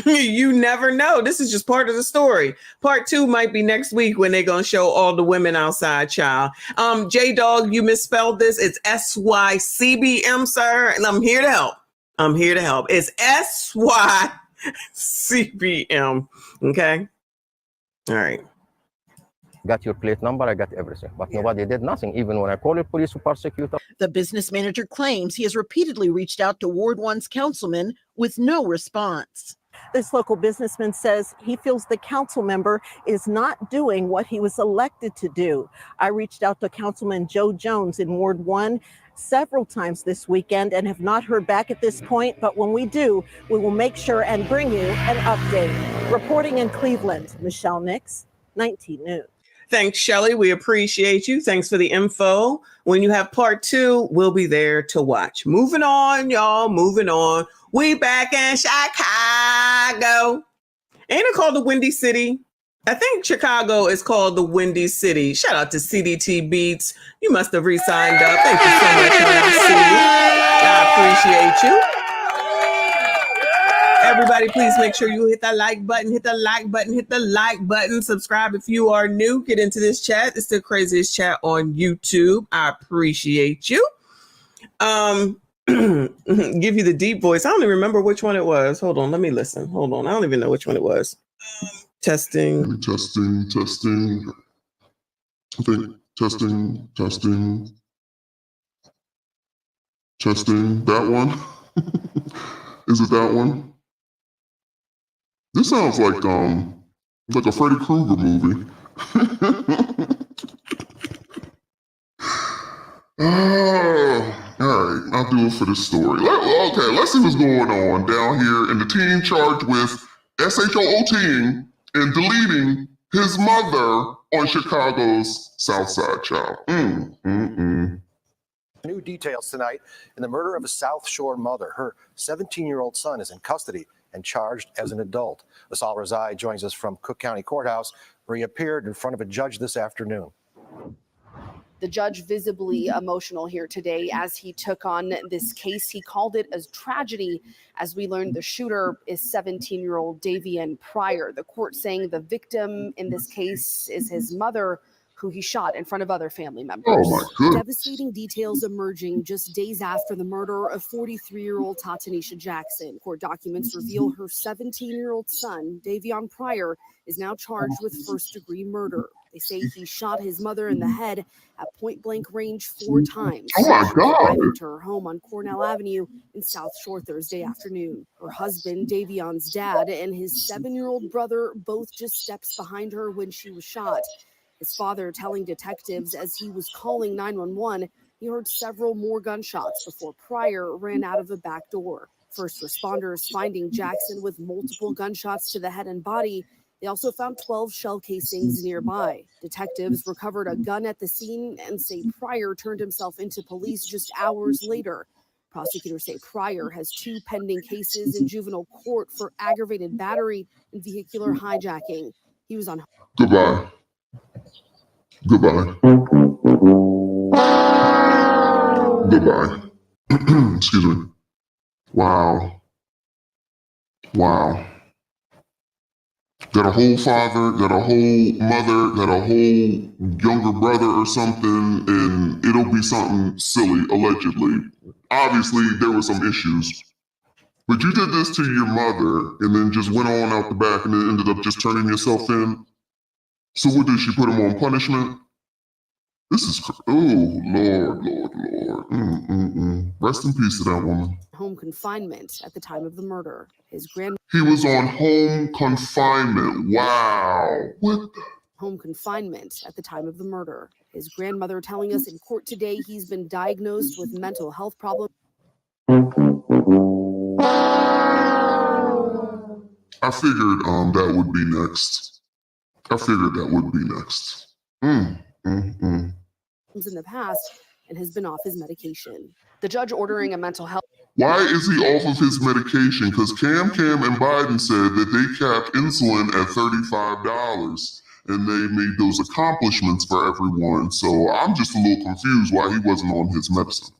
[SPEAKER 1] You never know. This is just part of the story. Part 2 might be next week when they're going to show all the women outside, child. J-Dog, you misspelled this. It's SYCBM, sir. And I'm here to help. It's SYCBM. Okay. All right.
[SPEAKER 19] Got your plate number, I got everything. But nobody did nothing, even when I called the police to prosecute.
[SPEAKER 20] The business manager claims he has repeatedly reached out to Ward 1's councilman with no response.
[SPEAKER 17] This local businessman says he feels the council member is not doing what he was elected to do. I reached out to Councilman Joe Jones in Ward 1 several times this weekend and have not heard back at this point, but when we do, we will make sure and bring you an update. Reporting in Cleveland, Michelle Nix, 19 News.
[SPEAKER 1] Thanks, Shelly. We appreciate you. Thanks for the info. When you have part 2, we'll be there to watch. Moving on, y'all. Moving on. We back in Chicago. Ain't it called the Windy City? I think Chicago is called the Windy City. Shout out to CDT Beats. You must have re-signed up. Thank you so much, MC. I appreciate you. Everybody, please make sure you hit that like button, hit the like button, hit the like button. Subscribe if you are new. Get into this chat. It's the craziest chat on YouTube. I appreciate you. Give you the deep voice. I don't even remember which one it was. Hold on, let me listen. Hold on. I don't even know which one it was. Testing.
[SPEAKER 3] I think testing. That one? Is it that one? This sounds like a Freddy Krueger movie. All right, I'll do it for the story. Okay, let's see what's going on down here. And the teen charged with SHOOTing and deleting his mother on Chicago's South Side, child.
[SPEAKER 7] New details tonight in the murder of a South Shore mother. Her 17-year-old son is in custody and charged as an adult. Asal Razai joins us from Cook County Courthouse, where he appeared in front of a judge this afternoon.
[SPEAKER 14] The judge visibly emotional here today as he took on this case. He called it a tragedy. As we learned, the shooter is 17-year-old Davian Pryor. The court saying the victim in this case is his mother, who he shot in front of other family members.
[SPEAKER 3] Oh my goodness.
[SPEAKER 14] Devastating details emerging just days after the murder of 43-year-old Tatanisha Jackson. Court documents reveal her 17-year-old son, Davion Pryor, is now charged with first-degree murder. They say he shot his mother in the head at point-blank range 4 times.
[SPEAKER 3] Oh my God.
[SPEAKER 14] Driving to her home on Cornell Avenue in South Shore Thursday afternoon. Her husband, Davion's dad, and his 7-year-old brother both just steps behind her when she was shot. His father telling detectives as he was calling 911, he heard several more gunshots before Pryor ran out of the back door. First responders finding Jackson with multiple gunshots to the head and body. They also found 12 shell casings nearby. Detectives recovered a gun at the scene and say Pryor turned himself into police just hours later. Prosecutors say Pryor has 2 pending cases in juvenile court for aggravated battery and vehicular hijacking. He was on.
[SPEAKER 3] Goodbye. Excuse me. Wow. Got a whole father, got a whole mother, got a whole younger brother or something, and it'll be something silly, allegedly. Obviously, there were some issues. But you did this to your mother and then just went on out the back and then ended up just turning yourself in. So what did she put him on punishment? This is, oh, Lord. Rest in peace to that woman.
[SPEAKER 14] Home confinement at the time of the murder. His
[SPEAKER 3] He was on home confinement. Wow. What?
[SPEAKER 14] Home confinement at the time of the murder. His grandmother telling us in court today he's been diagnosed with mental health problems.
[SPEAKER 3] I figured that would be next.
[SPEAKER 14] In the past and has been off his medication. The judge ordering a mental health.
[SPEAKER 3] Why is he off of his medication? Because KamKam and Biden said that they capped insulin at $35 and they made those accomplishments for everyone. So I'm just a little confused why he wasn't on his medicine.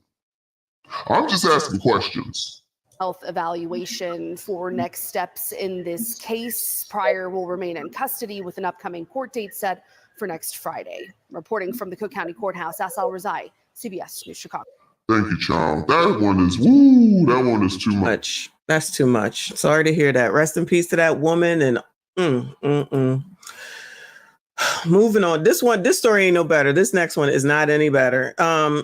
[SPEAKER 3] I'm just asking questions.
[SPEAKER 14] Health evaluation for next steps in this case. Pryor will remain in custody with an upcoming court date set for next Friday. Reporting from the Cook County Courthouse, Asal Razai, CBS News Chicago.
[SPEAKER 3] Thank you, child. That one is too much.
[SPEAKER 1] That's too much. Sorry to hear that. Rest in peace to that woman. And moving on. This story ain't no better. This next one is not any better.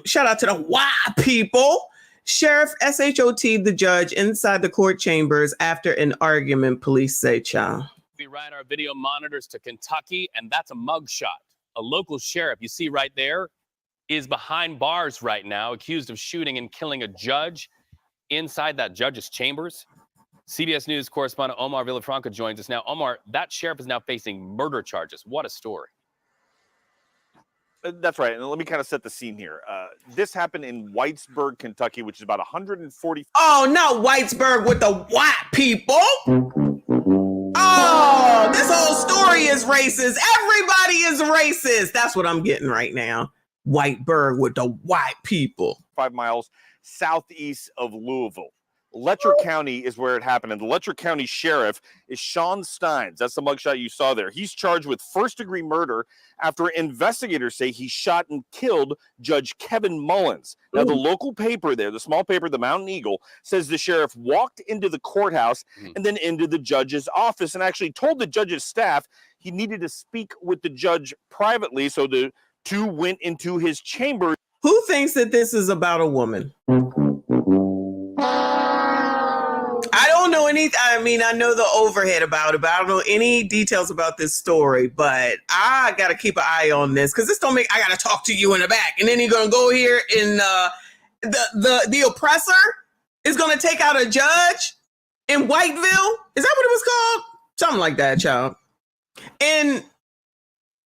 [SPEAKER 1] Shout out to the Y people. Sheriff SHOT the judge inside the court chambers after an argument, police say, child.
[SPEAKER 5] We ran our video monitors to Kentucky, and that's a mugshot. A local sheriff you see right there is behind bars right now, accused of shooting and killing a judge inside that judge's chambers. CBS News correspondent Omar Villafranca joins us now. Omar, that sheriff is now facing murder charges. What a story.
[SPEAKER 6] That's right. And let me kind of set the scene here. This happened in Whitesburg, Kentucky, which is about 140.
[SPEAKER 1] Oh, no, Whitesburg with the white people. Oh, this whole story is racist. Everybody is racist. That's what I'm getting right now. Whitesburg with the white people.
[SPEAKER 6] 5 miles southeast of Louisville. Letcher County is where it happened, and the Letcher County Sheriff is Sean Steins. That's the mugshot you saw there. He's charged with first-degree murder after investigators say he shot and killed Judge Kevin Mullins. Now, the local paper there, the small paper, the Mountain Eagle, says the sheriff walked into the courthouse and then into the judge's office and actually told the judge's staff he needed to speak with the judge privately, so the two went into his chamber.
[SPEAKER 1] Who thinks that this is about a woman? I don't know anything. I mean, I know the overhead about it, but I don't know any details about this story. But I got to keep an eye on this because this don't make. I got to talk to you in the back, and then you're gonna go here and the oppressor is gonna take out a judge in Whiteville. Is that what it was called? Something like that, child. And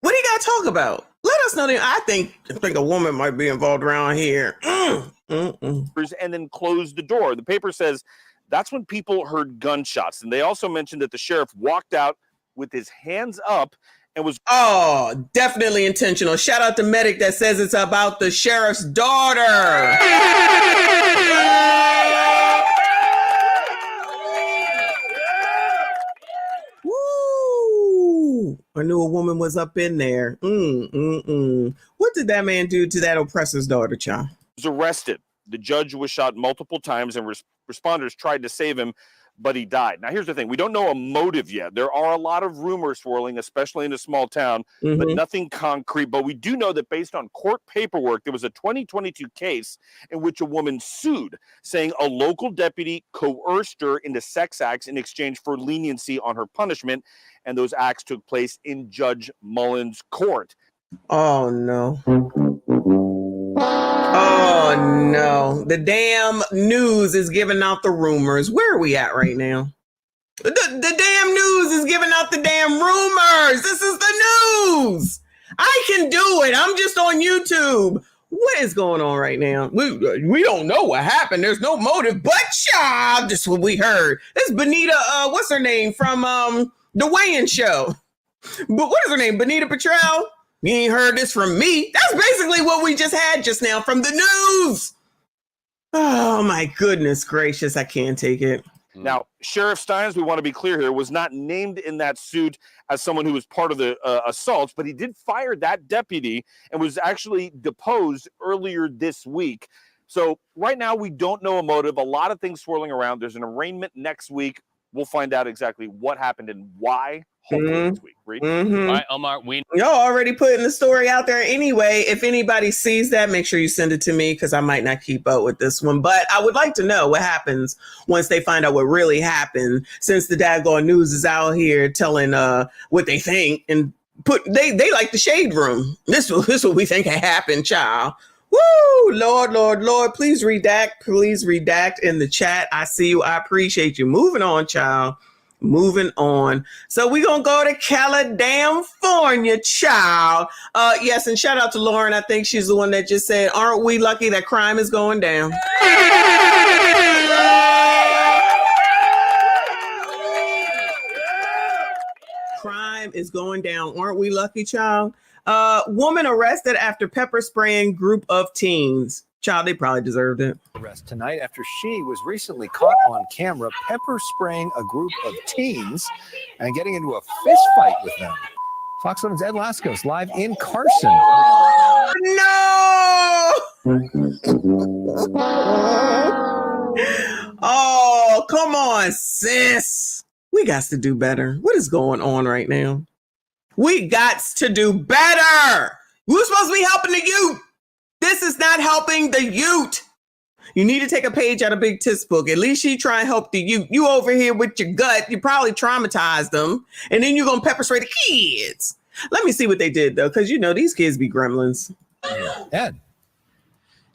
[SPEAKER 1] what do you got to talk about? Let us know. I think a woman might be involved around here.
[SPEAKER 6] And then closed the door. The paper says that's when people heard gunshots. And they also mentioned that the sheriff walked out with his hands up and was...
[SPEAKER 1] Oh, definitely intentional. Shout out to Medic that says it's about the sheriff's daughter. Woo! I knew a woman was up in there. What did that man do to that oppressor's daughter, child?
[SPEAKER 6] Was arrested. The judge was shot multiple times and responders tried to save him, but he died. Now, here's the thing. We don't know a motive yet. There are a lot of rumors swirling, especially in a small town, but nothing concrete. But we do know that based on court paperwork, there was a 2022 case in which a woman sued, saying a local deputy coerced her into sex acts in exchange for leniency on her punishment. And those acts took place in Judge Mullins' court.
[SPEAKER 1] Oh, no. Oh, no. The damn news is giving out the rumors. Where are we at right now? The damn news is giving out the damn rumors. This is the news. I can do it. I'm just on YouTube. What is going on right now? We don't know what happened. There's no motive, but child, this is what we heard. This is Benita, what's her name from the Weigh-In Show? But what is her name? Benita Petrell? You ain't heard this from me. That's basically what we just had just now from the news. Oh, my goodness gracious. I can't take it.
[SPEAKER 6] Now, Sheriff Steins, we want to be clear here, was not named in that suit as someone who was part of the assaults, but he did fire that deputy and was actually deposed earlier this week. So right now, we don't know a motive. A lot of things swirling around. There's an arraignment next week. We'll find out exactly what happened and why. Hopefully next week. Reed?
[SPEAKER 5] All right, Omar,
[SPEAKER 1] Y'all already putting the story out there anyway. If anybody sees that, make sure you send it to me because I might not keep up with this one. But I would like to know what happens once they find out what really happened, since the daggone news is out here telling what they think and they like the shade room. This is what we think happened, child. Woo! Lord, please redact in the chat. I see you. I appreciate you. Moving on, child. Moving on. So we're going to go to California, child. Yes, and shout out to Lauren. I think she's the one that just said, aren't we lucky that crime is going down? Crime is going down. Aren't we lucky, child? Woman arrested after pepper spraying group of teens. Child, they probably deserved it.
[SPEAKER 9] Arrest tonight after she was recently caught on camera pepper spraying a group of teens and getting into a fist fight with them. Fox 11's Ed Lascos live in Carson.
[SPEAKER 1] No! Oh, come on, sis. We got to do better. What is going on right now? We got to do better. We're supposed to be helping the youth. This is not helping the youth. You need to take a page out of Big Tit's book. At least she try and help you. You over here with your gut. You probably traumatized them. And then you're going to pepper spray the kids. Let me see what they did, though, because, you know, these kids be gremlins.
[SPEAKER 9] Ed.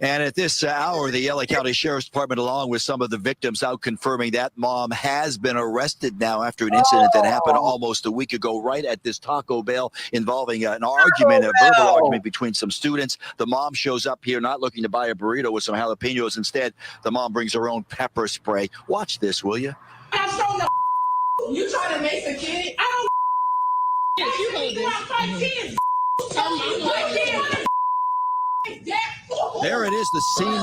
[SPEAKER 4] And at this hour, the LA County Sheriff's Department, along with some of the victims, out confirming that mom has been arrested now after an incident that happened almost a week ago, right at this Taco Bell, involving an argument, a verbal argument between some students. The mom shows up here not looking to buy a burrito with some jalapenos. Instead, the mom brings her own pepper spray. Watch this, will you?
[SPEAKER 21] You trying to make a kid? I don't. You fight kids.
[SPEAKER 4] There it is, the scene,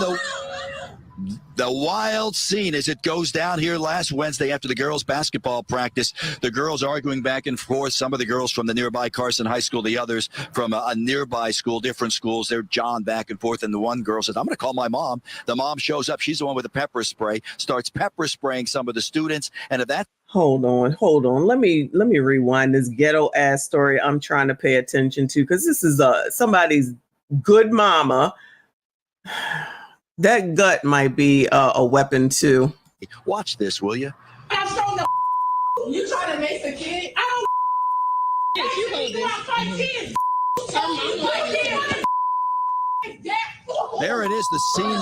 [SPEAKER 4] the wild scene as it goes down here last Wednesday after the girls' basketball practice. The girls arguing back and forth. Some of the girls from the nearby Carson High School, the others from a nearby school, different schools. They're John back and forth, and the one girl says, I'm going to call my mom. The mom shows up. She's the one with the pepper spray, starts pepper spraying some of the students, and if that...
[SPEAKER 1] Hold on. Let me rewind this ghetto ass story I'm trying to pay attention to, because this is somebody's good mama. That gut might be a weapon too.
[SPEAKER 4] Watch this, will you?
[SPEAKER 21] You trying to make a kid? I don't. You fight kids.
[SPEAKER 4] There it is, the scene,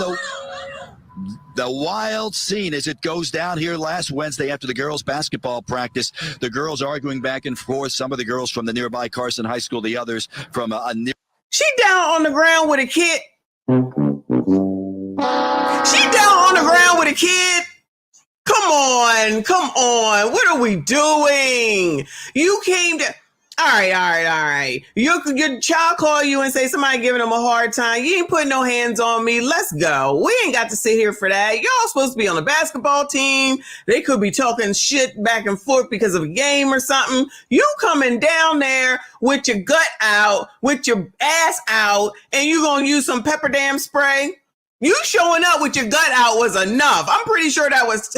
[SPEAKER 4] the wild scene as it goes down here last Wednesday after the girls' basketball practice. The girls arguing back and forth. Some of the girls from the nearby Carson High School, the others from a near...
[SPEAKER 1] She down on the ground with a kid. She down on the ground with a kid. Come on. What are we doing? You came to... All right. Your child call you and say somebody giving them a hard time. You ain't putting no hands on me. Let's go. We ain't got to sit here for that. Y'all supposed to be on the basketball team. They could be talking shit back and forth because of a game or something. You coming down there with your gut out, with your ass out, and you gonna use some pepper damn spray? You showing up with your gut out was enough. I'm pretty sure that was...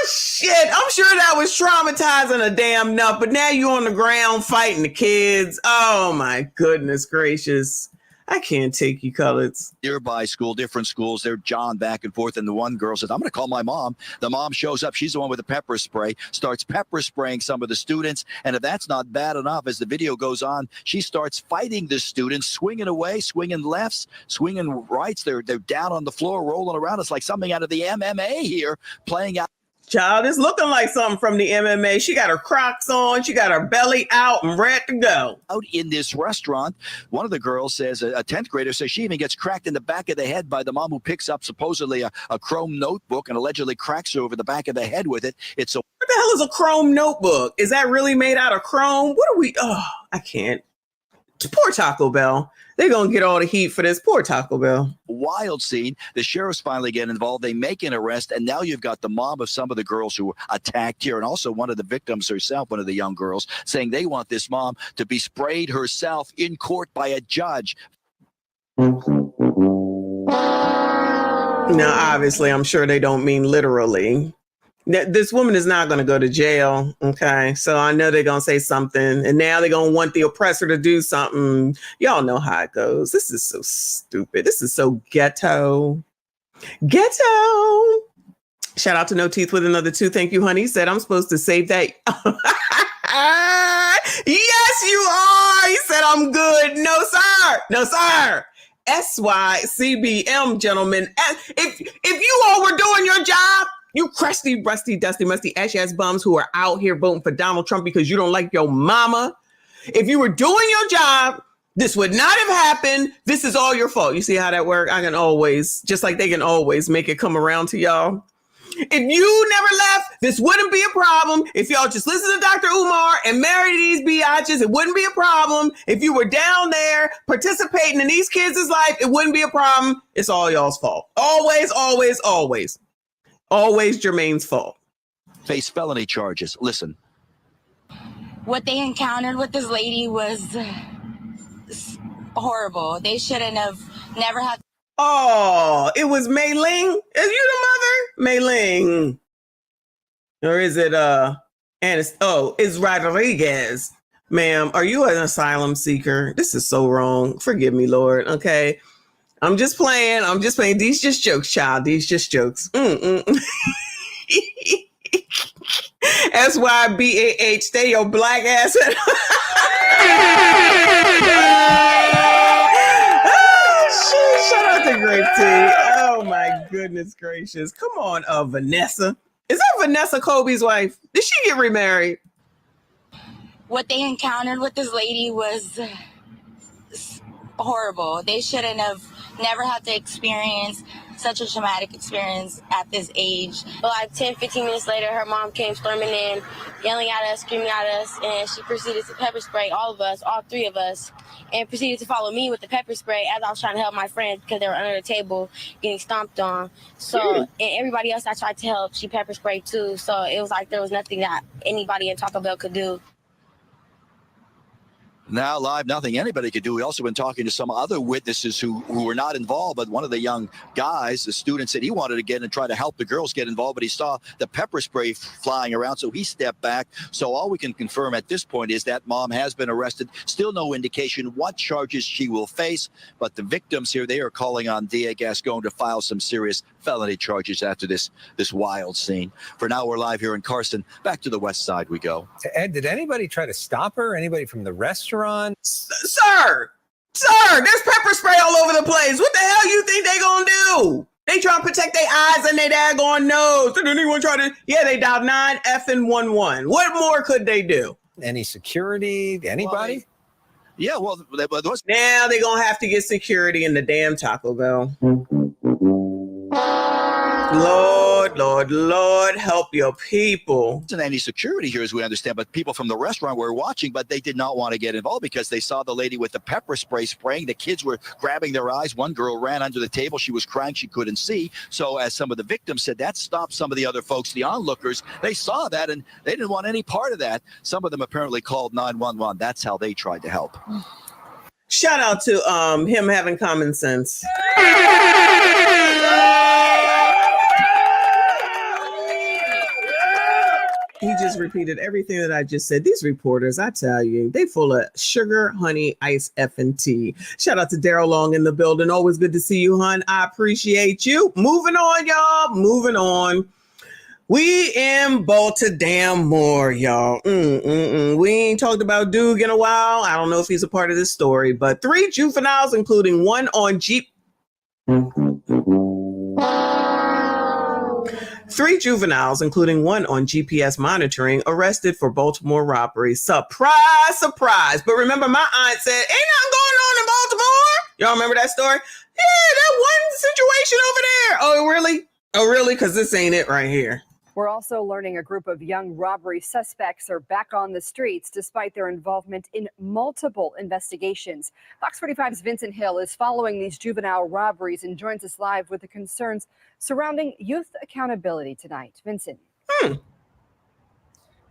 [SPEAKER 1] Shit, I'm sure that was traumatizing a damn enough, but now you on the ground fighting the kids. Oh my goodness gracious. I can't take you, Colors.
[SPEAKER 4] Nearby school, different schools. They're John back and forth, and the one girl says, I'm going to call my mom. The mom shows up. She's the one with the pepper spray, starts pepper spraying some of the students, and if that's not bad enough, as the video goes on, she starts fighting the students, swinging away, swinging lefts, swinging rights. They're down on the floor, rolling around. It's like something out of the MMA here, playing out.
[SPEAKER 1] Child is looking like something from the MMA. She got her Crocs on. She got her belly out and ready to go.
[SPEAKER 4] Out in this restaurant, one of the girls says, a 10th grader says she even gets cracked in the back of the head by the mom who picks up supposedly a chrome notebook and allegedly cracks her over the back of the head with it. What
[SPEAKER 1] the hell is a chrome notebook? Is that really made out of chrome? I can't. Poor Taco Bell. They're going to get all the heat for this. Poor Taco Bell.
[SPEAKER 4] Wild scene. The sheriffs finally get involved. They make an arrest, and now you've got the mom of some of the girls who were attacked here, and also one of the victims herself, one of the young girls, saying they want this mom to be sprayed herself in court by a judge.
[SPEAKER 1] Now, obviously, I'm sure they don't mean literally. This woman is not going to go to jail, okay? So I know they're going to say something, and now they're going to want the oppressor to do something. Y'all know how it goes. This is so stupid. This is so ghetto. Ghetto. Shout out to No Teeth with another 2. Thank you, honey. He said I'm supposed to save that. Yes, you are. He said I'm good. No, sir. No, sir. SYCBM, gentlemen. If you all were doing your job, you crusty, rusty, dusty, musty, ashy-ass bums who are out here voting for Donald Trump because you don't like your mama. If you were doing your job, this would not have happened. This is all your fault. You see how that works? I can always, just like they can always make it come around to y'all. If you never left, this wouldn't be a problem. If y'all just listen to Dr. Umar and marry these biatches, it wouldn't be a problem. If you were down there participating in these kids' life, it wouldn't be a problem. It's all y'all's fault. Always, always, always. Always Jermaine's fault.
[SPEAKER 4] Face felony charges. Listen.
[SPEAKER 22] What they encountered with this lady was horrible. They shouldn't have never had.
[SPEAKER 1] Oh, it was Mei Ling? Is you the mother? Mei Ling. Or is it it's Rodriguez. Ma'am, are you an asylum seeker? This is so wrong. Forgive me, Lord. Okay. I'm just playing. These just jokes, child. These just jokes. SYBAH, stay your black ass at oh, shout out to Grape Tea. Oh my goodness gracious. Come on, Vanessa. Is that Vanessa Kobe's wife? Did she get remarried?
[SPEAKER 22] What they encountered with this lady was horrible. They shouldn't have never had to experience such a traumatic experience at this age. But like 10, 15 minutes later, her mom came storming in, yelling at us, screaming at us, and she proceeded to pepper spray all of us, all three of us, and proceeded to follow me with the pepper spray as I was trying to help my friends because they were under the table getting stomped on. So, and everybody else I tried to help, she pepper sprayed too. So it was like there was nothing that anybody in Taco Bell could do.
[SPEAKER 4] Now live, nothing anybody could do. We also been talking to some other witnesses who were not involved, but one of the young guys, the student, said he wanted to get in and try to help the girls get involved, but he saw the pepper spray flying around, so he stepped back. So all we can confirm at this point is that mom has been arrested. Still no indication what charges she will face, but the victims here, they are calling on DA Gascon to file some serious felony charges after this wild scene. For now, we're live here in Carson. Back to the west side we go.
[SPEAKER 9] Ed, did anybody try to stop her? Anybody from the restaurant?
[SPEAKER 1] Sir, there's pepper spray all over the place. What the hell you think they gonna do? They trying to protect their eyes and their daggone nose. Did anyone try to? Yeah, they dialed 9-11. What more could they do?
[SPEAKER 9] Any security? Anybody?
[SPEAKER 4] Yeah, well,
[SPEAKER 1] now they're gonna have to get security in the damn Taco Bell. Lord, help your people.
[SPEAKER 4] There isn't any security here, as we understand, but people from the restaurant were watching, but they did not want to get involved because they saw the lady with the pepper spray spraying. The kids were grabbing their eyes. One girl ran under the table. She was crying. She couldn't see. So as some of the victims said, that stopped some of the other folks, the onlookers. They saw that, and they didn't want any part of that. Some of them apparently called 911. That's how they tried to help.
[SPEAKER 1] Shout out to him having common sense. He just repeated everything that I just said. These reporters, I tell you, they full of sugar, honey, ice, effing tea. Shout out to Daryl Long in the building. Always good to see you, hon. I appreciate you. Moving on, y'all. Moving on. We in Baltimore, y'all. We ain't talked about Duke in a while. I don't know if he's a part of this story, but 3 juveniles, including one on Jeep. 3 juveniles, including one on GPS monitoring, arrested for Baltimore robbery. Surprise, surprise. But remember, my aunt said, ain't nothing going on in Baltimore. Y'all remember that story? Yeah, that one situation over there. Oh, really? Oh, really? Because this ain't it right here.
[SPEAKER 2] We're also learning a group of young robbery suspects are back on the streets despite their involvement in multiple investigations. Fox 45's Vincent Hill is following these juvenile robberies and joins us live with the concerns surrounding youth accountability tonight. Vincent.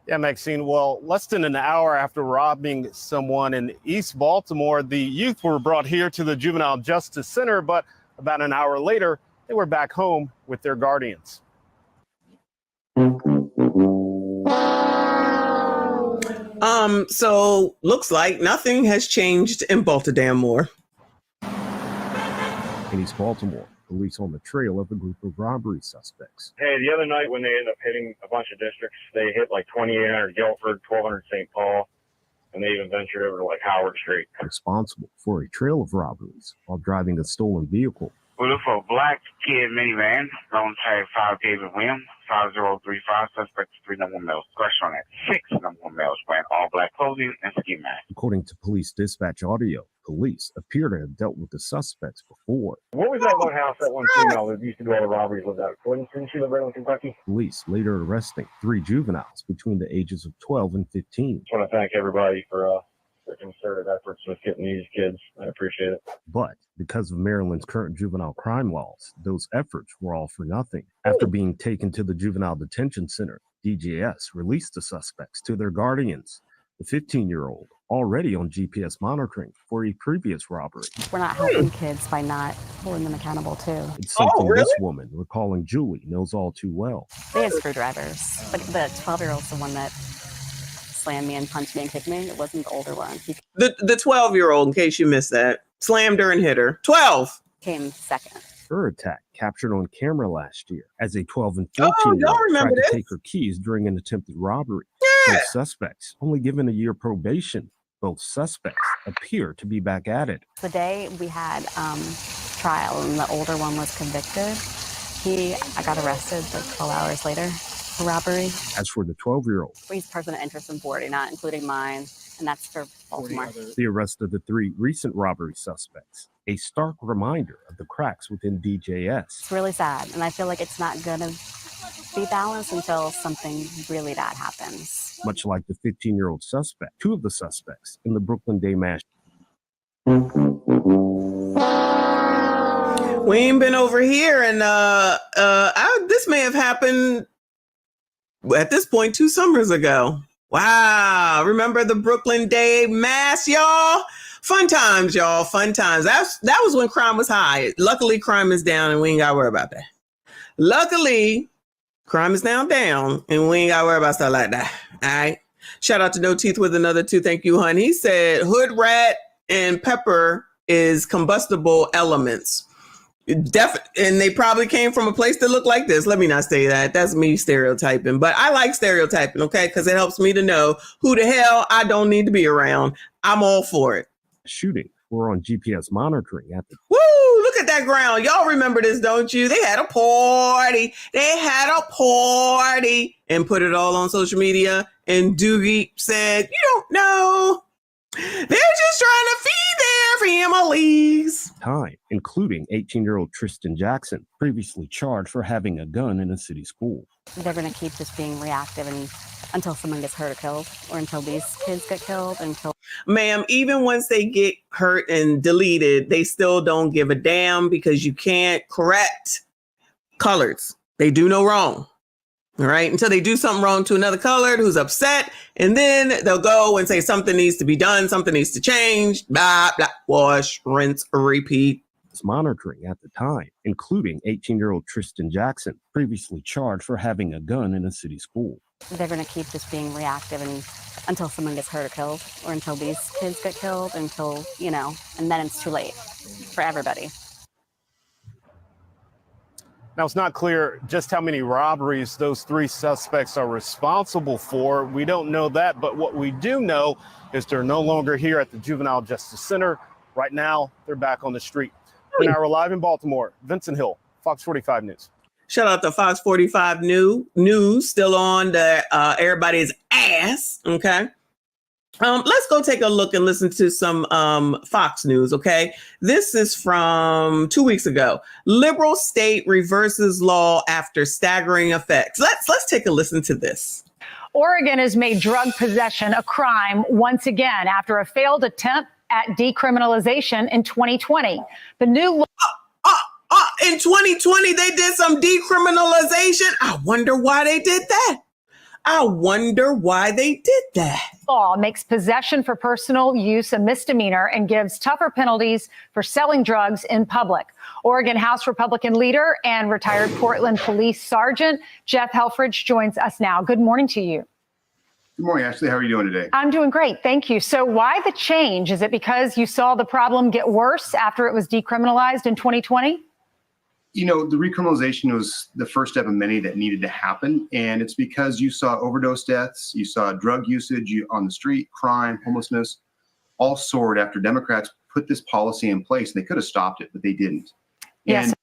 [SPEAKER 11] Yeah, Maxine. Well, less than an hour after robbing someone in East Baltimore, the youth were brought here to the Juvenile Justice Center, but about an hour later, they were back home with their guardians.
[SPEAKER 1] So looks like nothing has changed in Baltimore.
[SPEAKER 12] In East Baltimore, police on the trail of a group of robbery suspects.
[SPEAKER 23] Hey, the other night when they ended up hitting a bunch of districts, they hit like 2800 Guilford, 1200 St. Paul, and they even ventured over to like Howard Street.
[SPEAKER 12] Responsible for a trail of robberies while driving a stolen vehicle.
[SPEAKER 24] We look for a black kid minivan, loan tag 5 David Williams, 5035, suspect 3 number males. Question on that, 6 number males wearing all black clothing and ski mask.
[SPEAKER 12] According to police dispatch audio, police appear to have dealt with the suspects before.
[SPEAKER 23] What was that one house, that one female that used to do all the robberies lived out? Didn't she live right in Kentucky?
[SPEAKER 12] Police later arresting 3 juveniles between the ages of 12 and 15.
[SPEAKER 23] I want to thank everybody for their concerted efforts with getting these kids. I appreciate it.
[SPEAKER 12] But because of Maryland's current juvenile crime laws, those efforts were all for nothing. After being taken to the Juvenile Detention Center, DJS released the suspects to their guardians. The 15-year-old, already on GPS monitoring for a previous robbery.
[SPEAKER 25] We're not helping kids by not holding them accountable, too.
[SPEAKER 12] It's something this woman, recalling Julie, knows all too well.
[SPEAKER 25] They had screwdrivers, but the 12-year-old's the one that slammed me and punched me and kicked me. It wasn't the older one. He
[SPEAKER 1] The 12-year-old, in case you missed that, slammed her and hit her. 12.
[SPEAKER 25] came second.
[SPEAKER 12] Her attack captured on camera last year as a 12 and
[SPEAKER 1] Oh,
[SPEAKER 12] 14-year-old
[SPEAKER 1] y'all
[SPEAKER 12] tried
[SPEAKER 1] remember
[SPEAKER 12] to
[SPEAKER 1] this?
[SPEAKER 12] take her keys during an attempted robbery.
[SPEAKER 1] Yeah.
[SPEAKER 12] Both suspects only given a year probation. Both suspects appear to be back at it.
[SPEAKER 25] The day we had trial and the older one was convicted, I got arrested like 12 hours later for robbery.
[SPEAKER 12] As for the 12-year-old,
[SPEAKER 25] He's person of interest in 40, not including mine, and that's for Baltimore.
[SPEAKER 12] the arrest of the 3 recent robbery suspects, a stark reminder of the cracks within DJS.
[SPEAKER 25] It's really sad, and I feel like it's not going to be balanced until something really bad happens.
[SPEAKER 12] Much like the 15-year-old suspect, 2 of the suspects in the Brooklyn Day mass.
[SPEAKER 1] We ain't been over here, and this may have happened at this point 2 summers ago. Wow, remember the Brooklyn Day mass, y'all? Fun times, y'all. Fun times. That was when crime was high. Luckily, crime is down, and we ain't got to worry about that. Luckily, crime is down, and we ain't got to worry about stuff like that. All right. Shout out to No Teeth with another 2. Thank you, hun. He said hood rat and pepper is combustible elements. And they probably came from a place that looked like this. Let me not say that. That's me stereotyping. But I like stereotyping, okay? Because it helps me to know who the hell I don't need to be around. I'm all for it.
[SPEAKER 12] Shooting were on GPS monitoring at the.
[SPEAKER 1] Woo! Look at that ground. Y'all remember this, don't you? They had a party. And put it all on social media. And Doogie said, "You don't know. They're just trying to feed their families."
[SPEAKER 12] Time, including 18-year-old Tristan Jackson, previously charged for having a gun in a city school.
[SPEAKER 25] They're going to keep just being reactive until someone gets hurt or killed, or until these kids get killed,
[SPEAKER 1] Ma'am, even once they get hurt and deleted, they still don't give a damn because you can't correct coloreds. They do no wrong. All right. Until they do something wrong to another colored who's upset. And then they'll go and say something needs to be done. Something needs to change. Blah, blah. Wash, rinse, repeat.
[SPEAKER 12] Monitoring at the time, including 18-year-old Tristan Jackson, previously charged for having a gun in a city school.
[SPEAKER 25] they're going to keep just being reactive until someone gets hurt or killed, or until these kids get killed, and then it's too late for everybody.
[SPEAKER 11] Now, it's not clear just how many robberies those 3 suspects are responsible for. We don't know that, but what we do know is they're no longer here at the Juvenile Justice Center. Right now, they're back on the street. Now we're live in Baltimore. Vincent Hill, Fox 45 News.
[SPEAKER 1] Shout out to Fox 45 News, still on the everybody's ass, okay? Let's go take a look and listen to some Fox News, okay? This is from 2 weeks ago. Liberal state reverses law after staggering effects. Let's take a listen to this.
[SPEAKER 10] Oregon has made drug possession a crime once again after a failed attempt at decriminalization in 2020. The new law.
[SPEAKER 1] In 2020, they did some decriminalization. I wonder why they did that.
[SPEAKER 10] Law makes possession for personal use a misdemeanor and gives tougher penalties for selling drugs in public. Oregon House Republican leader and retired Portland Police Sergeant Jeff Helfrich joins us now. Good morning to you.
[SPEAKER 13] Good morning, Ashley. How are you doing today?
[SPEAKER 10] I'm doing great. Thank you. So why the change? Is it because you saw the problem get worse after it was decriminalized in 2020?
[SPEAKER 13] You know, the recriminalization was the first step of many that needed to happen. And it's because you saw overdose deaths, you saw drug usage on the street, crime, homelessness, all soared after Democrats put this policy in place. They could have stopped it, but they didn't.
[SPEAKER 10] Yes.
[SPEAKER 13] And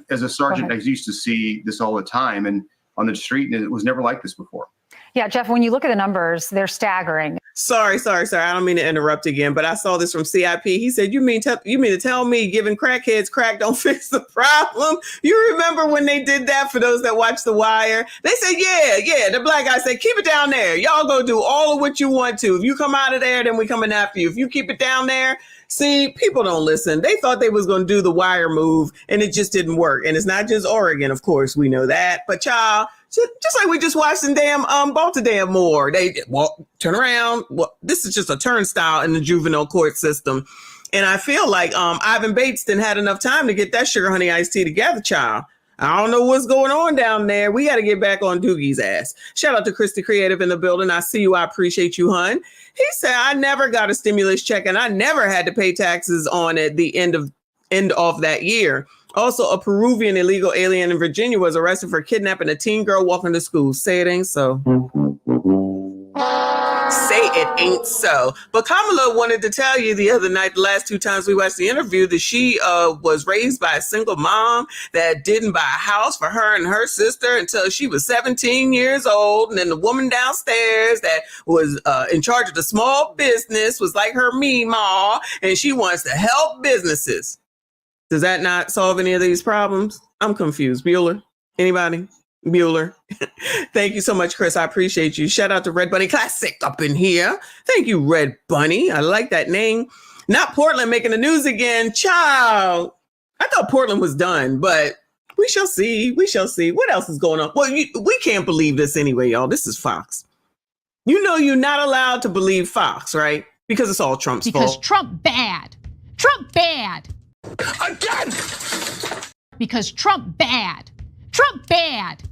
[SPEAKER 13] as a sergeant, I used to see this all the time and on the street, and it was never like this before.
[SPEAKER 10] Yeah, Jeff, when you look at the numbers, they're staggering.
[SPEAKER 1] Sorry. I don't mean to interrupt again, but I saw this from CIP. He said, you mean to tell me giving crackheads crack don't fix the problem? You remember when they did that for those that watch The Wire? They said, yeah. The black guy said, keep it down there. Y'all go do all of what you want to. If you come out of there, then we coming after you. If you keep it down there. See, people don't listen. They thought they was going to do the Wire move, and it just didn't work. And it's not just Oregon, of course, we know that. But y'all, just like we just watched in damn Baltimore, they turn around. Well, this is just a turnstile in the juvenile court system. And I feel like Ivan Bates didn't had enough time to get that sugar honey iced tea together, child. I don't know what's going on down there. We got to get back on Doogie's ass. Shout out to Christy Creative in the building. I see you. I appreciate you, hun. He said, I never got a stimulus check and I never had to pay taxes on it the end of that year. Also, a Peruvian illegal alien in Virginia was arrested for kidnapping a teen girl walking to school. Say it ain't so. Say it ain't so. But Kamala wanted to tell you the other night, the last 2 times we watched the interview, that she was raised by a single mom that didn't buy a house for her and her sister until she was 17 years old. And then the woman downstairs that was in charge of the small business was like her Meemaw, and she wants to help businesses. Does that not solve any of these problems? I'm confused. Bueller? Anybody? Bueller. Thank you so much, Chris. I appreciate you. Shout out to Red Bunny Classic up in here. Thank you, Red Bunny. I like that name. Not Portland making the news again. Child. I thought Portland was done, but we shall see. We shall see. What else is going on? Well, we can't believe this anyway, y'all. This is Fox. You know you're not allowed to believe Fox, right? Because it's all Trump's fault.
[SPEAKER 8] Because Trump bad. Trump bad.
[SPEAKER 21] Again!
[SPEAKER 8] Because Trump bad. Trump bad.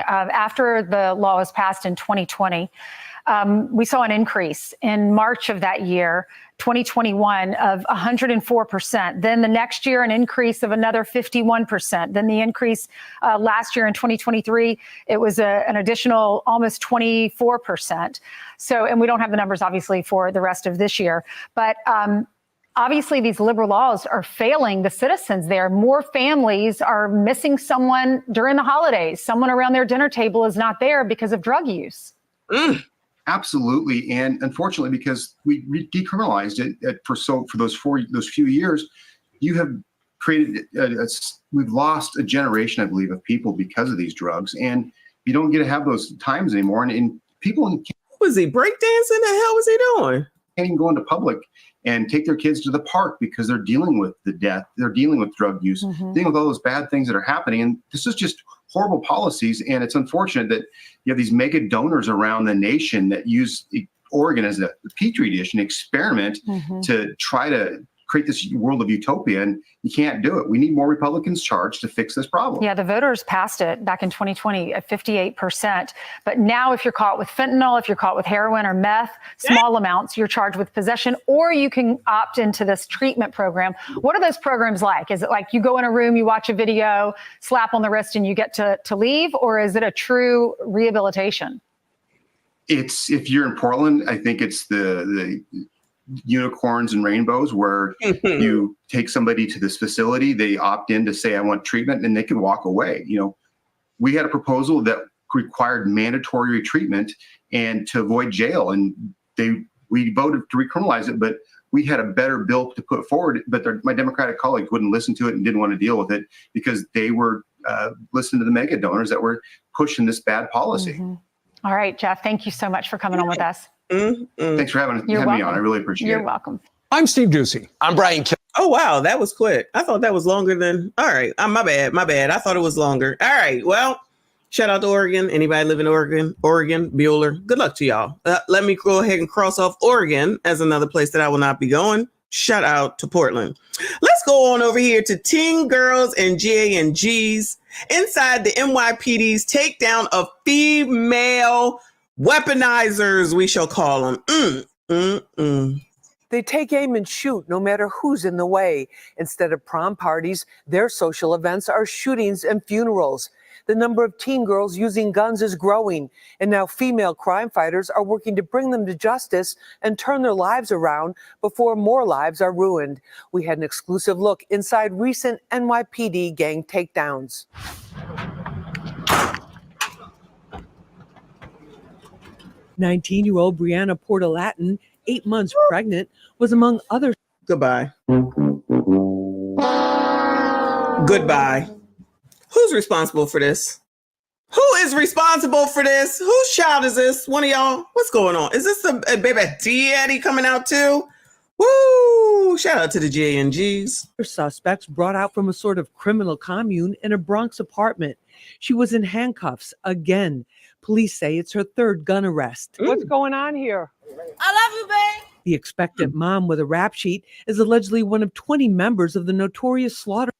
[SPEAKER 10] After the law was passed in 2020, we saw an increase in March of that year, 2021, of 104%. Then the next year, an increase of another 51%. Then the increase last year in 2023, it was an additional almost 24%. So, and we don't have the numbers, obviously, for the rest of this year. But obviously, these liberal laws are failing the citizens there. More families are missing someone during the holidays. Someone around their dinner table is not there because of drug use.
[SPEAKER 13] Absolutely. And unfortunately, because we decriminalized it for those few years, you have created, we've lost a generation, I believe, of people because of these drugs. And you don't get to have those times anymore. And people...
[SPEAKER 1] Was he breakdancing? The hell was he doing?
[SPEAKER 13] Can't even go into public and take their kids to the park because they're dealing with the death. They're dealing with drug use, dealing with all those bad things that are happening. And this is just horrible policies. And it's unfortunate that you have these mega donors around the nation that use Oregon as a petri dish, an experiment to try to create this world of utopia, and you can't do it. We need more Republicans charged to fix this problem.
[SPEAKER 10] Yeah, the voters passed it back in 2020 at 58%. But now if you're caught with fentanyl, if you're caught with heroin or meth, small amounts, you're charged with possession, or you can opt into this treatment program. What are those programs like? Is it like you go in a room, you watch a video, slap on the wrist, and you get to leave? Or is it a true rehabilitation?
[SPEAKER 13] It's, if you're in Portland, I think it's the unicorns and rainbows, where you take somebody to this facility, they opt in to say, I want treatment, and they can walk away. You know, we had a proposal that required mandatory treatment and to avoid jail, and we voted to recriminalize it, but we had a better bill to put forward, but my Democratic colleagues wouldn't listen to it and didn't want to deal with it because they were listening to the mega donors that were pushing this bad policy.
[SPEAKER 10] All right, Jeff, thank you so much for coming on with us.
[SPEAKER 13] Thanks for having me on. I really appreciate it.
[SPEAKER 10] You're welcome.
[SPEAKER 15] I'm Steve Ducey.
[SPEAKER 16] I'm Brian.
[SPEAKER 1] Oh, wow. That was quick. I thought that was longer than. All right. My bad. I thought it was longer. All right. Well, shout out to Oregon. Anybody live in Oregon? Bueller. Good luck to y'all. Let me go ahead and cross off Oregon as another place that I will not be going. Shout out to Portland. Let's go on over here to Teen Girls and GANGs inside the NYPD's takedown of female weaponizers, we shall call them.
[SPEAKER 18] They take aim and shoot no matter who's in the way. Instead of prom parties, their social events are shootings and funerals. The number of teen girls using guns is growing, and now female crime fighters are working to bring them to justice and turn their lives around before more lives are ruined. We had an exclusive look inside recent NYPD gang takedowns. 19-year-old Brianna Portalatin, 8 months pregnant, was among others.
[SPEAKER 1] Goodbye. Who's responsible for this? Who is responsible for this? Whose child is this? One of y'all? What's going on? Is this a baby daddy coming out too? Woo! Shout out to the GANGs.
[SPEAKER 18] Suspects brought out from a sort of criminal commune in a Bronx apartment. She was in handcuffs again. Police say it's her third gun arrest. What's going on here?
[SPEAKER 21] I love you, babe.
[SPEAKER 18] The expectant mom with a rap sheet is allegedly one of 20 members of the notorious
[SPEAKER 1] Slaughtery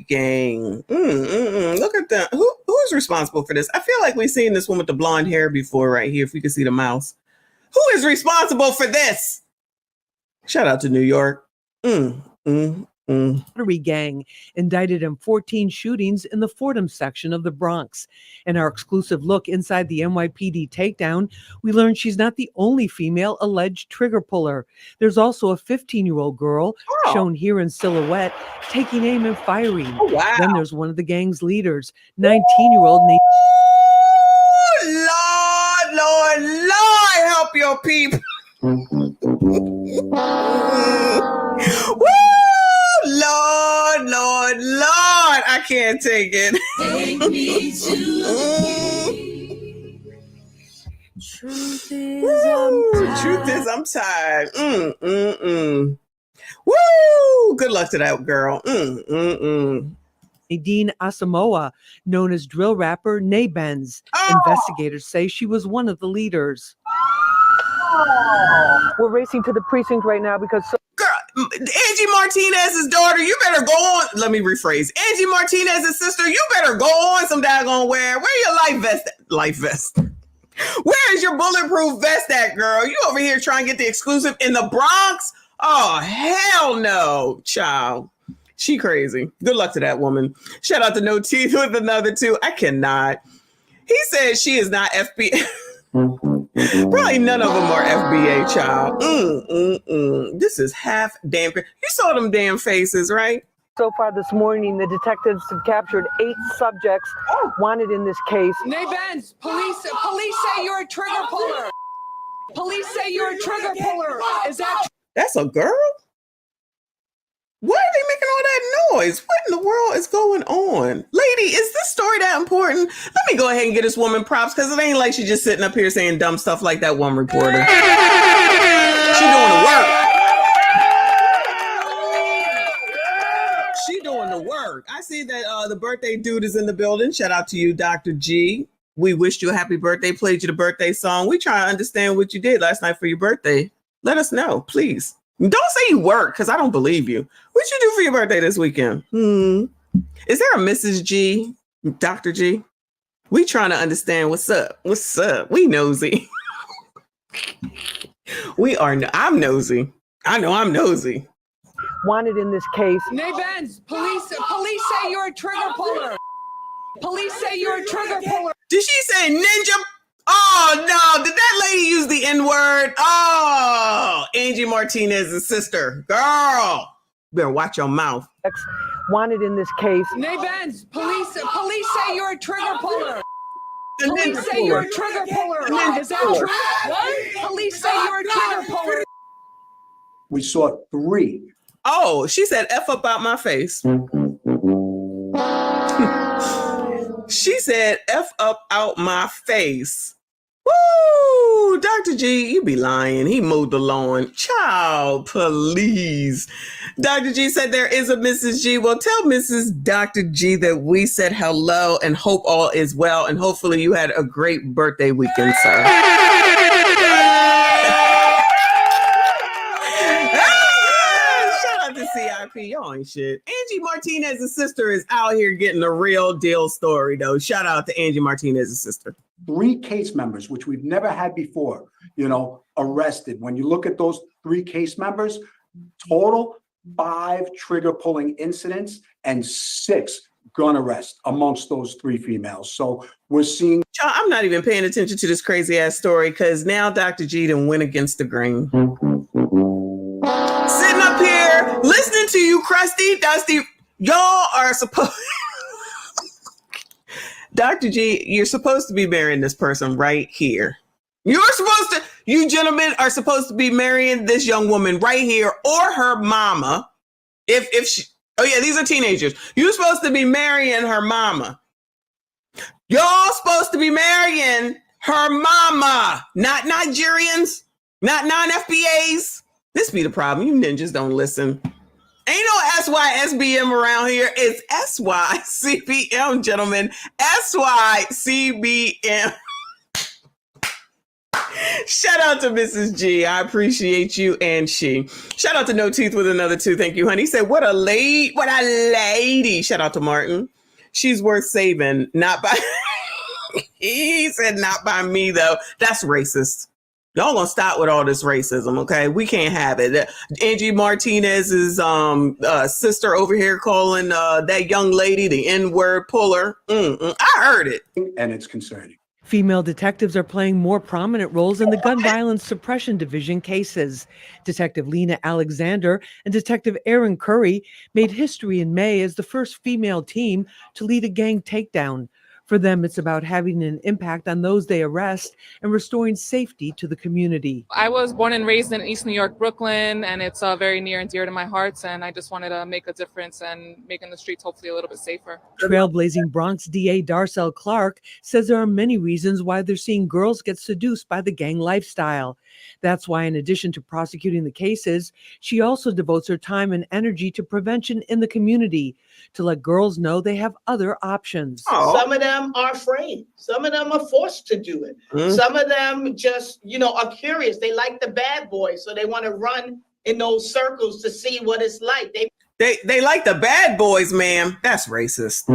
[SPEAKER 1] gang. Look at that. Who's responsible for this? I feel like we've seen this one with the blonde hair before right here, if we can see the mouse. Who is responsible for this? Shout out to New York.
[SPEAKER 18] Slaughtery gang indicted in 14 shootings in the Fordham section of the Bronx. In our exclusive look inside the NYPD takedown, we learned she's not the only female alleged trigger puller. There's also a 15-year-old girl shown here in silhouette taking aim and firing.
[SPEAKER 1] Oh, wow.
[SPEAKER 18] Then there's one of the gang's leaders, 19-year-old named
[SPEAKER 1] Lord, help your people. Lord, I can't take it.
[SPEAKER 21] Take me to truth is
[SPEAKER 1] I'm tired. Woo! Good luck to that girl.
[SPEAKER 18] Nadine Asamoah, known as drill rapper Nay Benz. Investigators say she was one of the leaders. We're racing to the precinct right now because...
[SPEAKER 1] Angie Martinez's daughter, you better go on. Let me rephrase. Angie Martinez's sister, you better go on some daggone wear. Where your life vest? Where is your bulletproof vest at, girl? You over here trying to get the exclusive in the Bronx? Oh, hell no, child. She crazy. Good luck to that woman. Shout out to No Teeth with another two. I cannot. He said she is not FBA. Probably none of them are FBA, child. This is half damn. You saw them damn faces, right?
[SPEAKER 18] So far this morning, the detectives have captured 8 subjects wanted in this case.
[SPEAKER 21] Nay Benz, police say you're a trigger puller. Police say you're a trigger puller. Is that?
[SPEAKER 1] That's a girl? Why are they making all that noise? What in the world is going on? Lady, is this story that important? Let me go ahead and get this woman props, because it ain't like she's just sitting up here saying dumb stuff like that one reporter. She doing the work. She doing the work. I see that the birthday dude is in the building. Shout out to you, Dr. G. We wished you a happy birthday, played you the birthday song. We try to understand what you did last night for your birthday. Let us know, please. Don't say you work, because I don't believe you. What you do for your birthday this weekend? Is there a Mrs. G, Dr. G? We trying to understand what's up. What's up? We nosy. I'm nosy. I know I'm nosy.
[SPEAKER 18] Wanted in this case.
[SPEAKER 21] Nay Benz, police say you're a trigger puller. Police say you're a trigger puller.
[SPEAKER 1] Did she say ninja? Oh, no. Did that lady use the N-word? Oh, Angie Martinez's sister. Girl, you better watch your mouth.
[SPEAKER 18] Wanted in this case.
[SPEAKER 21] Nay Benz, police say you're a trigger puller. Police say
[SPEAKER 1] puller.
[SPEAKER 21] you're a trigger puller. Is that true? What? Police say you're a trigger puller.
[SPEAKER 15] We saw 3.
[SPEAKER 1] Oh, she said F up out my face. She said F up out my face. Woo! Dr. G, you be lying. He mowed the lawn. Child, please. Dr. G said there is a Mrs. G. Well, tell Mrs. Dr. G that we said hello and hope all is well. And hopefully you had a great birthday weekend, sir. Shout out to CIP. Y'all ain't shit. Angie Martinez's sister is out here getting a real deal story, though. Shout out to Angie Martinez's sister.
[SPEAKER 15] 3 case members, which we've never had before, arrested. When you look at those 3 case members, total 5 trigger pulling incidents and 6 gun arrests amongst those 3 females. So we're seeing.
[SPEAKER 1] I'm not even paying attention to this crazy ass story, because now Dr. G done went against the grain. Sitting up here listening to you, crusty, dusty. Y'all are supposed. Dr. G, you're supposed to be marrying this person right here. You gentlemen are supposed to be marrying this young woman right here, or her mama. If she, oh yeah, these are teenagers. You're supposed to be marrying her mama. Y'all supposed to be marrying her mama, not Nigerians, not non-FBAs. This be the problem. You ninjas don't listen. Ain't no SYSBM around here. It's SYCBM, gentlemen. SYCBM. Shout out to Mrs. G. I appreciate you and she. Shout out to No Teeth with another 2. Thank you, honey. He said, what a lady. Shout out to Martin. She's worth saving, not by... He said, not by me, though. That's racist. Y'all gonna stop with all this racism, okay? We can't have it. Angie Martinez's sister over here calling that young lady the N-word puller. I heard it.
[SPEAKER 15] And it's concerning.
[SPEAKER 7] Female detectives are playing more prominent roles in the gun violence suppression division cases. Detective Lena Alexander and Detective Aaron Curry made history in May as the first female team to lead a gang takedown. For them, it's about having an impact on those they arrest and restoring safety to the community.
[SPEAKER 16] I was born and raised in East New York, Brooklyn, and it's very near and dear to my heart. And I just wanted to make a difference and making the streets hopefully a little bit safer.
[SPEAKER 7] Trailblazing Bronx DA Darcel Clark says there are many reasons why they're seeing girls get seduced by the gang lifestyle. That's why, in addition to prosecuting the cases, she also devotes her time and energy to prevention in the community to let girls know they have other options.
[SPEAKER 21] Some of them are afraid. Some of them are forced to do it. Some of them just, are curious. They like the bad boys, so they want to run in those circles to see what it's like.
[SPEAKER 1] They like the bad boys, ma'am. That's racist.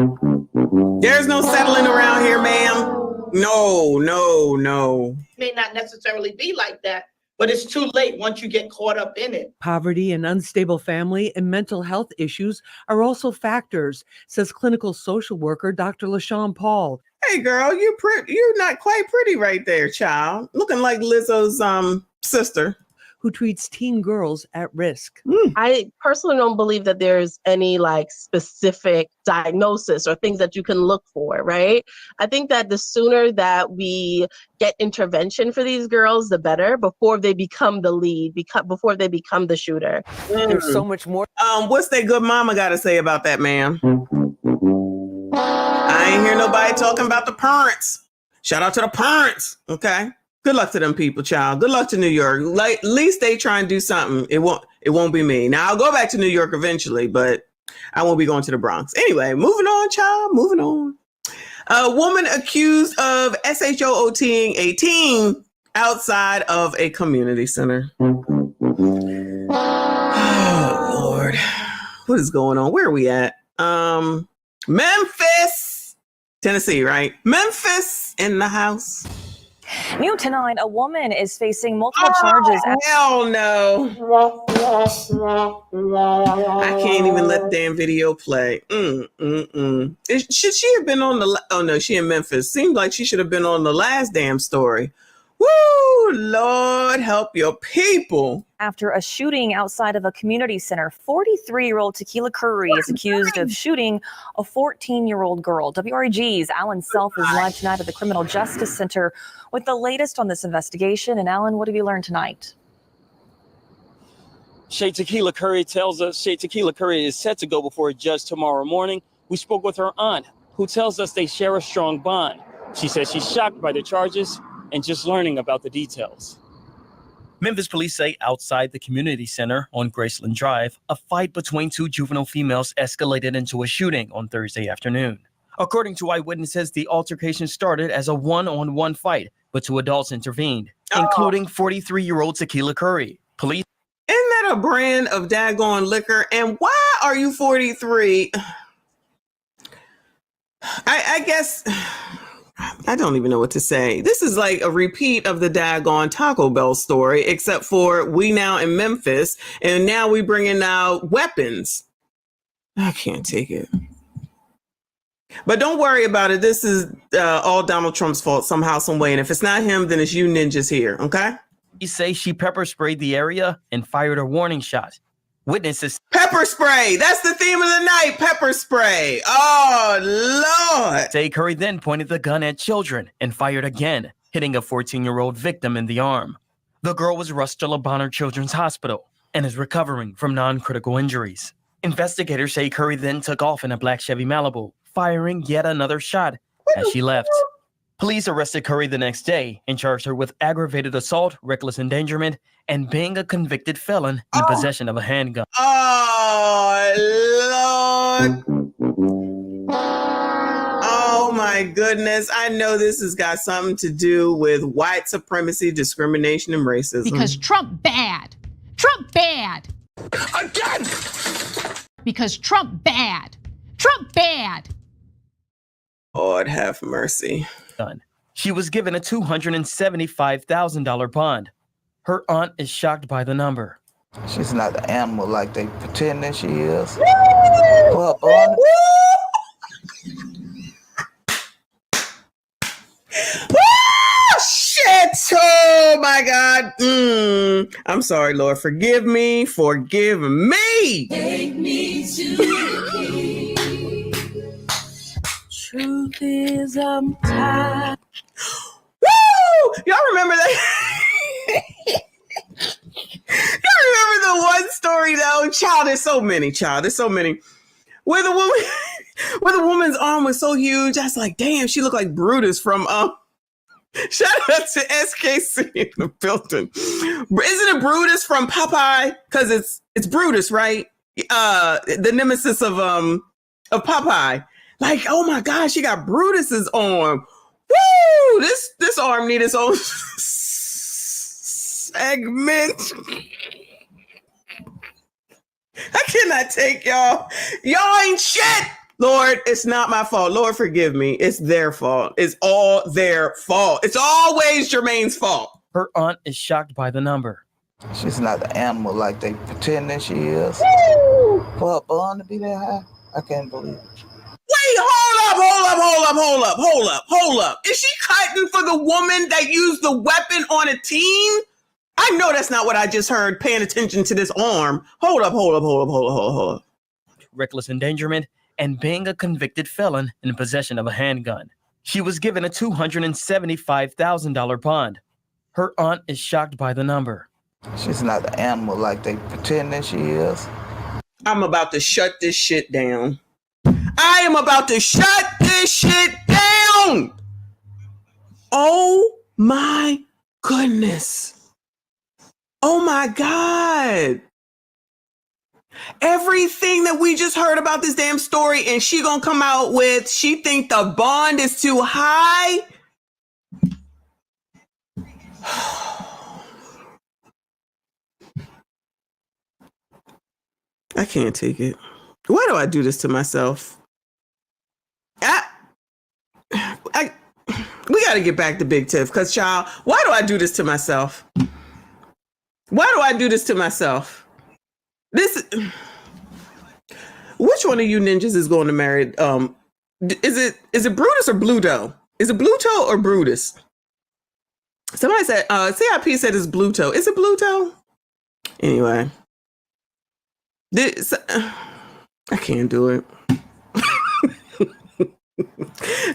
[SPEAKER 1] There's no settling around here, ma'am. No.
[SPEAKER 21] May not necessarily be like that, but it's too late once you get caught up in it.
[SPEAKER 7] Poverty and unstable family and mental health issues are also factors, says clinical social worker Dr. LaShawn Paul.
[SPEAKER 1] Hey, girl, you're not quite pretty right there, child. Looking like Lizzo's sister.
[SPEAKER 7] Who treats teen girls at risk.
[SPEAKER 21] I personally don't believe that there's any specific diagnosis or things that you can look for, right? I think that the sooner that we get intervention for these girls, the better, before they become the lead, before they become the shooter.
[SPEAKER 18] There's so much more.
[SPEAKER 1] What's that good mama got to say about that, ma'am? I ain't hear nobody talking about the parents. Shout out to the parents, okay? Good luck to them people, child. Good luck to New York. At least they try and do something. It won't be me. Now I'll go back to New York eventually, but I won't be going to the Bronx. Anyway, moving on, child. Moving on. A woman accused of SHOOTing a teen outside of a community center. Oh, Lord. What is going on? Where are we at? Memphis, Tennessee, right? Memphis in the house.
[SPEAKER 17] New tonight, a woman is facing multiple charges.
[SPEAKER 1] Hell no. I can't even let the damn video play. Should she have been on the... Oh, no, she in Memphis. Seems like she should have been on the last damn story. Woo, Lord, help your people.
[SPEAKER 17] After a shooting outside of a community center, 43-year-old Tequila Curry is accused of shooting a 14-year-old girl. WREG's Alan Self is live tonight at the Criminal Justice Center with the latest on this investigation. And Alan, what have you learned tonight?
[SPEAKER 19] Shay Tequila Curry tells us Shay Tequila Curry is set to go before a judge tomorrow morning. We spoke with her aunt, who tells us they share a strong bond. She says she's shocked by the charges and just learning about the details.
[SPEAKER 20] Memphis police say outside the community center on Graceland Drive, a fight between two juvenile females escalated into a shooting on Thursday afternoon. According to eyewitnesses, the altercation started as a one-on-one fight, but two adults intervened, including 43-year-old Tequila Curry. Police.
[SPEAKER 1] Isn't that a brand of daggone liquor? And why are you 43? I guess... I don't even know what to say. This is like a repeat of the daggone Taco Bell story, except for we now in Memphis, and now we bringing out weapons. I can't take it. But don't worry about it. This is all Donald Trump's fault somehow, some way. And if it's not him, then it's you ninjas here, okay?
[SPEAKER 20] He say she pepper sprayed the area and fired a warning shot. Witnesses.
[SPEAKER 1] Pepper spray. That's the theme of the night. Pepper spray. Oh, Lord.
[SPEAKER 20] Say Curry then pointed the gun at children and fired again, hitting a 14-year-old victim in the arm. The girl was rushed to Le Bonheur Children's Hospital and is recovering from non-critical injuries. Investigators say Curry then took off in a black Chevy Malibu, firing yet another shot as she left. Police arrested Curry the next day and charged her with aggravated assault, reckless endangerment, and being a convicted felon in possession of a handgun.
[SPEAKER 1] Oh, Lord. Oh, my goodness. I know this has got something to do with white supremacy, discrimination, and racism.
[SPEAKER 8] Because Trump bad. Trump bad.
[SPEAKER 1] Again!
[SPEAKER 8] Because Trump bad. Trump bad.
[SPEAKER 1] Lord have mercy.
[SPEAKER 20] She was given a $275,000 bond. Her aunt is shocked by the number.
[SPEAKER 3] She's not an animal like they pretend that she is. Well, bond.
[SPEAKER 1] Shit! Oh my God! I'm sorry, Lord. Forgive me. Forgive me.
[SPEAKER 5] Take me to the king. Truth is, I'm tired.
[SPEAKER 1] Woo! Y'all remember that? Y'all remember the one story though? Child, there's so many. Where the woman's arm was so huge, I was like, damn, she looked like Brutus from shout out to SKC in the building. Isn't it Brutus from Popeye? Because it's Brutus, right? The nemesis of Popeye. Like, oh my gosh, she got Brutus's arm. Woo! This arm need its own segment. I cannot take y'all. Y'all ain't shit. Lord, it's not my fault. Lord, forgive me. It's their fault. It's all their fault. It's always Jermaine's fault.
[SPEAKER 20] Her aunt is shocked by the number.
[SPEAKER 3] She's not an animal like they pretend that she is.
[SPEAKER 1] Woo!
[SPEAKER 3] For a bond to be that high, I can't believe it.
[SPEAKER 1] Wait, hold up. Is she cutting for the woman that used the weapon on a teen? I know that's not what I just heard, paying attention to this arm. Hold up.
[SPEAKER 20] Reckless endangerment and being a convicted felon in possession of a handgun. She was given a $275,000 bond. Her aunt is shocked by the number.
[SPEAKER 3] She's not an animal like they pretend that she is.
[SPEAKER 1] I'm about to shut this shit down. I am about to shut this shit down. Oh my goodness. Oh my God. Everything that we just heard about this damn story, and she gonna come out with, she think the bond is too high. I can't take it. Why do I do this to myself? We got to get back to Big Tiff, because, child, why do I do this to myself? Which one of you ninjas is going to marry? Is it Brutus or Bluto? Is it Bluto or Brutus? Somebody said, CIP said it's Bluto. Is it Bluto? Anyway. I can't do it.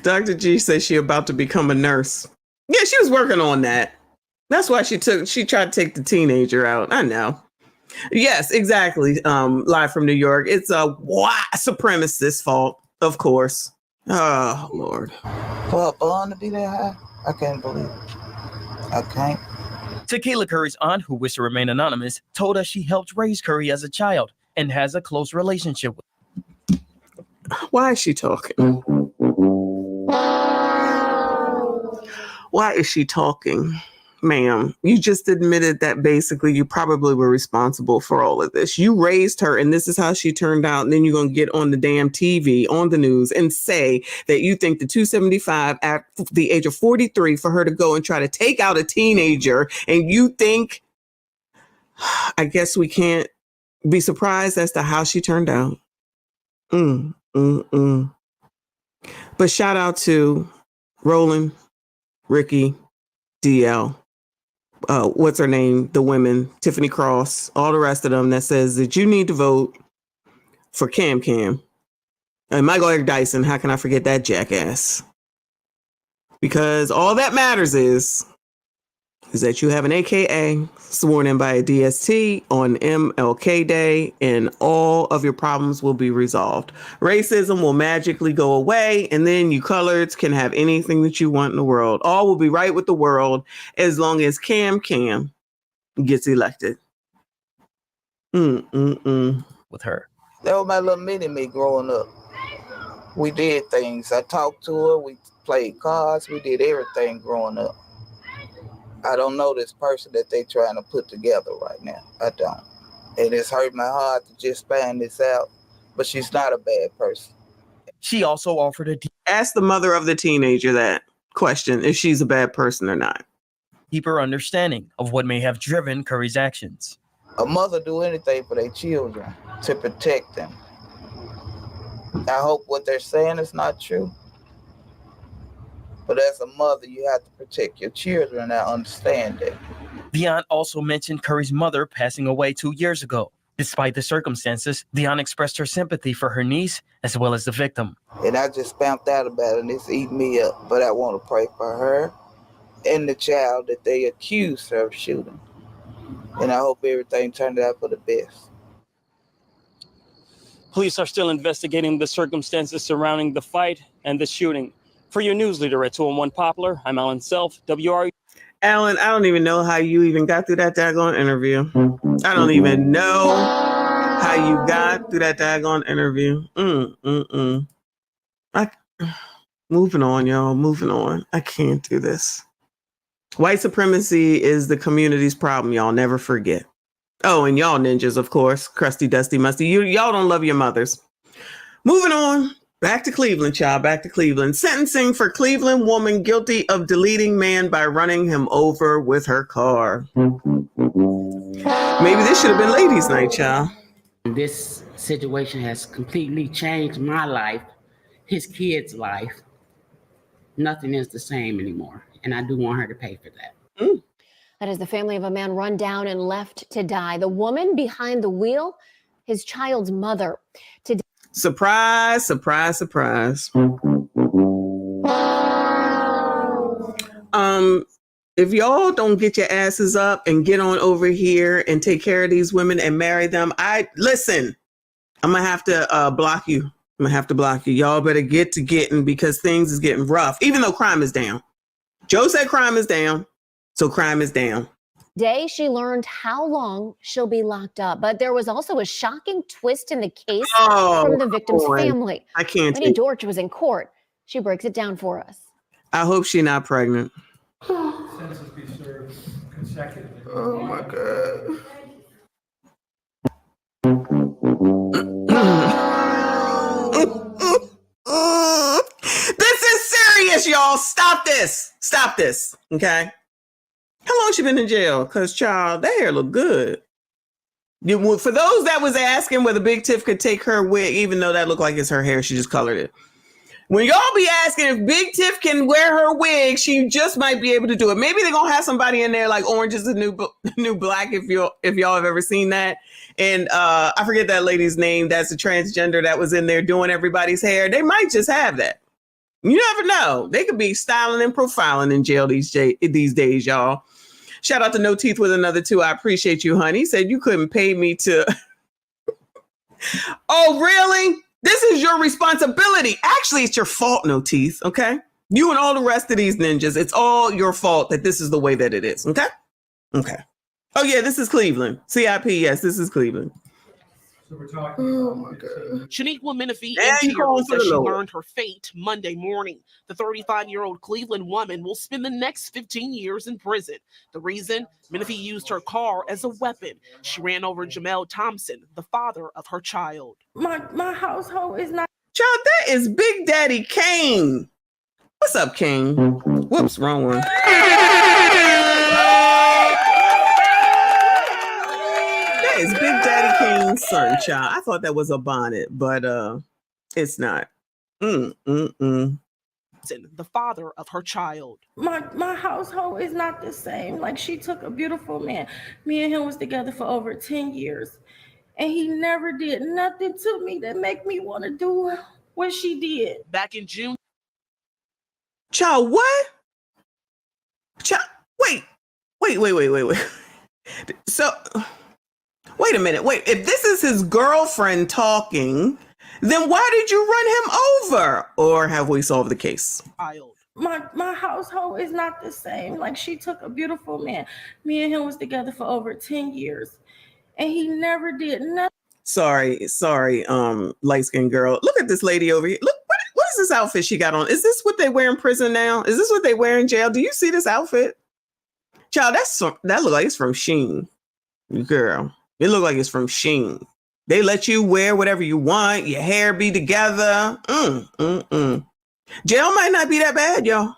[SPEAKER 1] Dr. G says she about to become a nurse. Yeah, she was working on that. That's why she tried to take the teenager out. I know. Yes, exactly. Live from New York. It's a white supremacist fault, of course. Oh, Lord.
[SPEAKER 3] For a bond to be that high, I can't believe it. I can't.
[SPEAKER 20] Tequila Curry's aunt, who wished to remain anonymous, told us she helped raise Curry as a child and has a close relationship with him.
[SPEAKER 1] Why is she talking? Why is she talking? Ma'am, you just admitted that basically you probably were responsible for all of this. You raised her and this is how she turned out. And then you're going to get on the damn TV, on the news, and say that you think the 275 at the age of 43 for her to go and try to take out a teenager. And you think, I guess we can't be surprised as to how she turned out. But shout out to Roland, Ricky, DL, what's her name? The women, Tiffany Cross, all the rest of them that says that you need to vote for KamKam. And Michael Eric Dyson, how can I forget that jackass? Because all that matters is that you have an AKA sworn in by a DST on MLK Day, and all of your problems will be resolved. Racism will magically go away, and then you coloreds can have anything that you want in the world. All will be right with the world as long as KamKam gets elected.
[SPEAKER 20] With her.
[SPEAKER 3] That was my little mini me growing up. We did things. I talked to her. We played cards. We did everything growing up. I don't know this person that they trying to put together right now. I don't. And it's hurt my heart to just find this out. But she's not a bad person.
[SPEAKER 20] She also offered a
[SPEAKER 1] Ask the mother of the teenager that question, if she's a bad person or not.
[SPEAKER 20] deeper understanding of what may have driven Curry's actions.
[SPEAKER 3] A mother do anything for their children to protect them. I hope what they're saying is not true. But as a mother, you have to protect your children. I understand that.
[SPEAKER 20] The aunt also mentioned Curry's mother passing away 2 years ago. Despite the circumstances, the aunt expressed her sympathy for her niece as well as the victim.
[SPEAKER 3] And I just found out about it, and it's eating me up. But I want to pray for her and the child that they accused her of shooting. And I hope everything turned out for the best.
[SPEAKER 19] Police are still investigating the circumstances surrounding the fight and the shooting. For your news leader at 201 Poplar, I'm Alan Self, WRU.
[SPEAKER 1] Alan, I don't even know how you even got through that daggone interview. I don't even know how you got through that daggone interview. Moving on, y'all. Moving on. I can't do this. White supremacy is the community's problem, y'all. Never forget. Oh, and y'all ninjas, of course. Crusty, dusty, musty. Y'all don't love your mothers. Moving on. Back to Cleveland, child. Back to Cleveland. Sentencing for Cleveland woman guilty of deleting man by running him over with her car. Maybe this should have been ladies' night, child.
[SPEAKER 4] This situation has completely changed my life, his kid's life. Nothing is the same anymore. And I do want her to pay for that.
[SPEAKER 6] That is the family of a man run down and left to die. The woman behind the wheel, his child's mother.
[SPEAKER 1] Surprise, surprise, surprise. If y'all don't get your asses up and get on over here and take care of these women and marry them, listen, I'm gonna have to block you. I'm gonna have to block you. Y'all better get to getting, because things is getting rough, even though crime is down. Joe said crime is down, so crime is down.
[SPEAKER 6] Today, she learned how long she'll be locked up. But there was also a shocking twist in the case from the victim's family.
[SPEAKER 1] I can't.
[SPEAKER 6] Wendy Dorch was in court. She breaks it down for us.
[SPEAKER 1] I hope she's not pregnant.
[SPEAKER 9] Sentences be served consecutively.
[SPEAKER 3] Oh my God.
[SPEAKER 1] This is serious, y'all. Stop this. Stop this. Okay. How long she been in jail? Because, child, that hair look good. For those that was asking whether Big Tiff could take her wig, even though that looked like it's her hair, she just colored it. When y'all be asking if Big Tiff can wear her wig, she just might be able to do it. Maybe they're going to have somebody in there like Orange is the New Black, if y'all have ever seen that. And I forget that lady's name. That's a transgender that was in there doing everybody's hair. They might just have that. You never know. They could be styling and profiling in jail these days, y'all. Shout out to No Teeth with another 2. I appreciate you, honey. Said you couldn't pay me to. Oh, really? This is your responsibility. Actually, it's your fault, No Teeth. Okay. You and all the rest of these ninjas. It's all your fault that this is the way that it is. Okay. Okay. Oh, yeah. This is Cleveland. CIP. Yes, this is Cleveland.
[SPEAKER 9] So we're talking about
[SPEAKER 14] Shaniqua Menifee
[SPEAKER 1] Yeah, you calling for
[SPEAKER 14] says
[SPEAKER 1] the
[SPEAKER 14] she
[SPEAKER 1] Lord.
[SPEAKER 14] learned her fate Monday morning. The 35-year-old Cleveland woman will spend the next 15 years in prison. The reason? Menifee used her car as a weapon. She ran over Jamel Thompson, the father of her child.
[SPEAKER 5] My household is not.
[SPEAKER 1] Child, that is Big Daddy Kane. What's up, King? Whoops, wrong one. That is Big Daddy Kane's son, child. I thought that was a bonnet, but it's not.
[SPEAKER 14] The father of her child.
[SPEAKER 5] My household is not the same. Like, she took a beautiful man. Me and him was together for over 10 years. And he never did nothing to me that make me want to do what she did.
[SPEAKER 14] Back in June.
[SPEAKER 1] Child, what? Child, wait. So, wait a minute. Wait, if this is his girlfriend talking, then why did you run him over? Or have we solved the case?
[SPEAKER 5] My household is not the same. Like, she took a beautiful man. Me and him was together for over 10 years. And he never did nothing.
[SPEAKER 1] Sorry, light-skinned girl. Look at this lady over here. Look, what is is this outfit she got on? Is this what they wear in prison now? Is this what they wear in jail? Do you see this outfit? Child, that look like it's from Shein. Girl, it look like it's from Shein. They let you wear whatever you want. Your hair be together. Jail might not be that bad, y'all.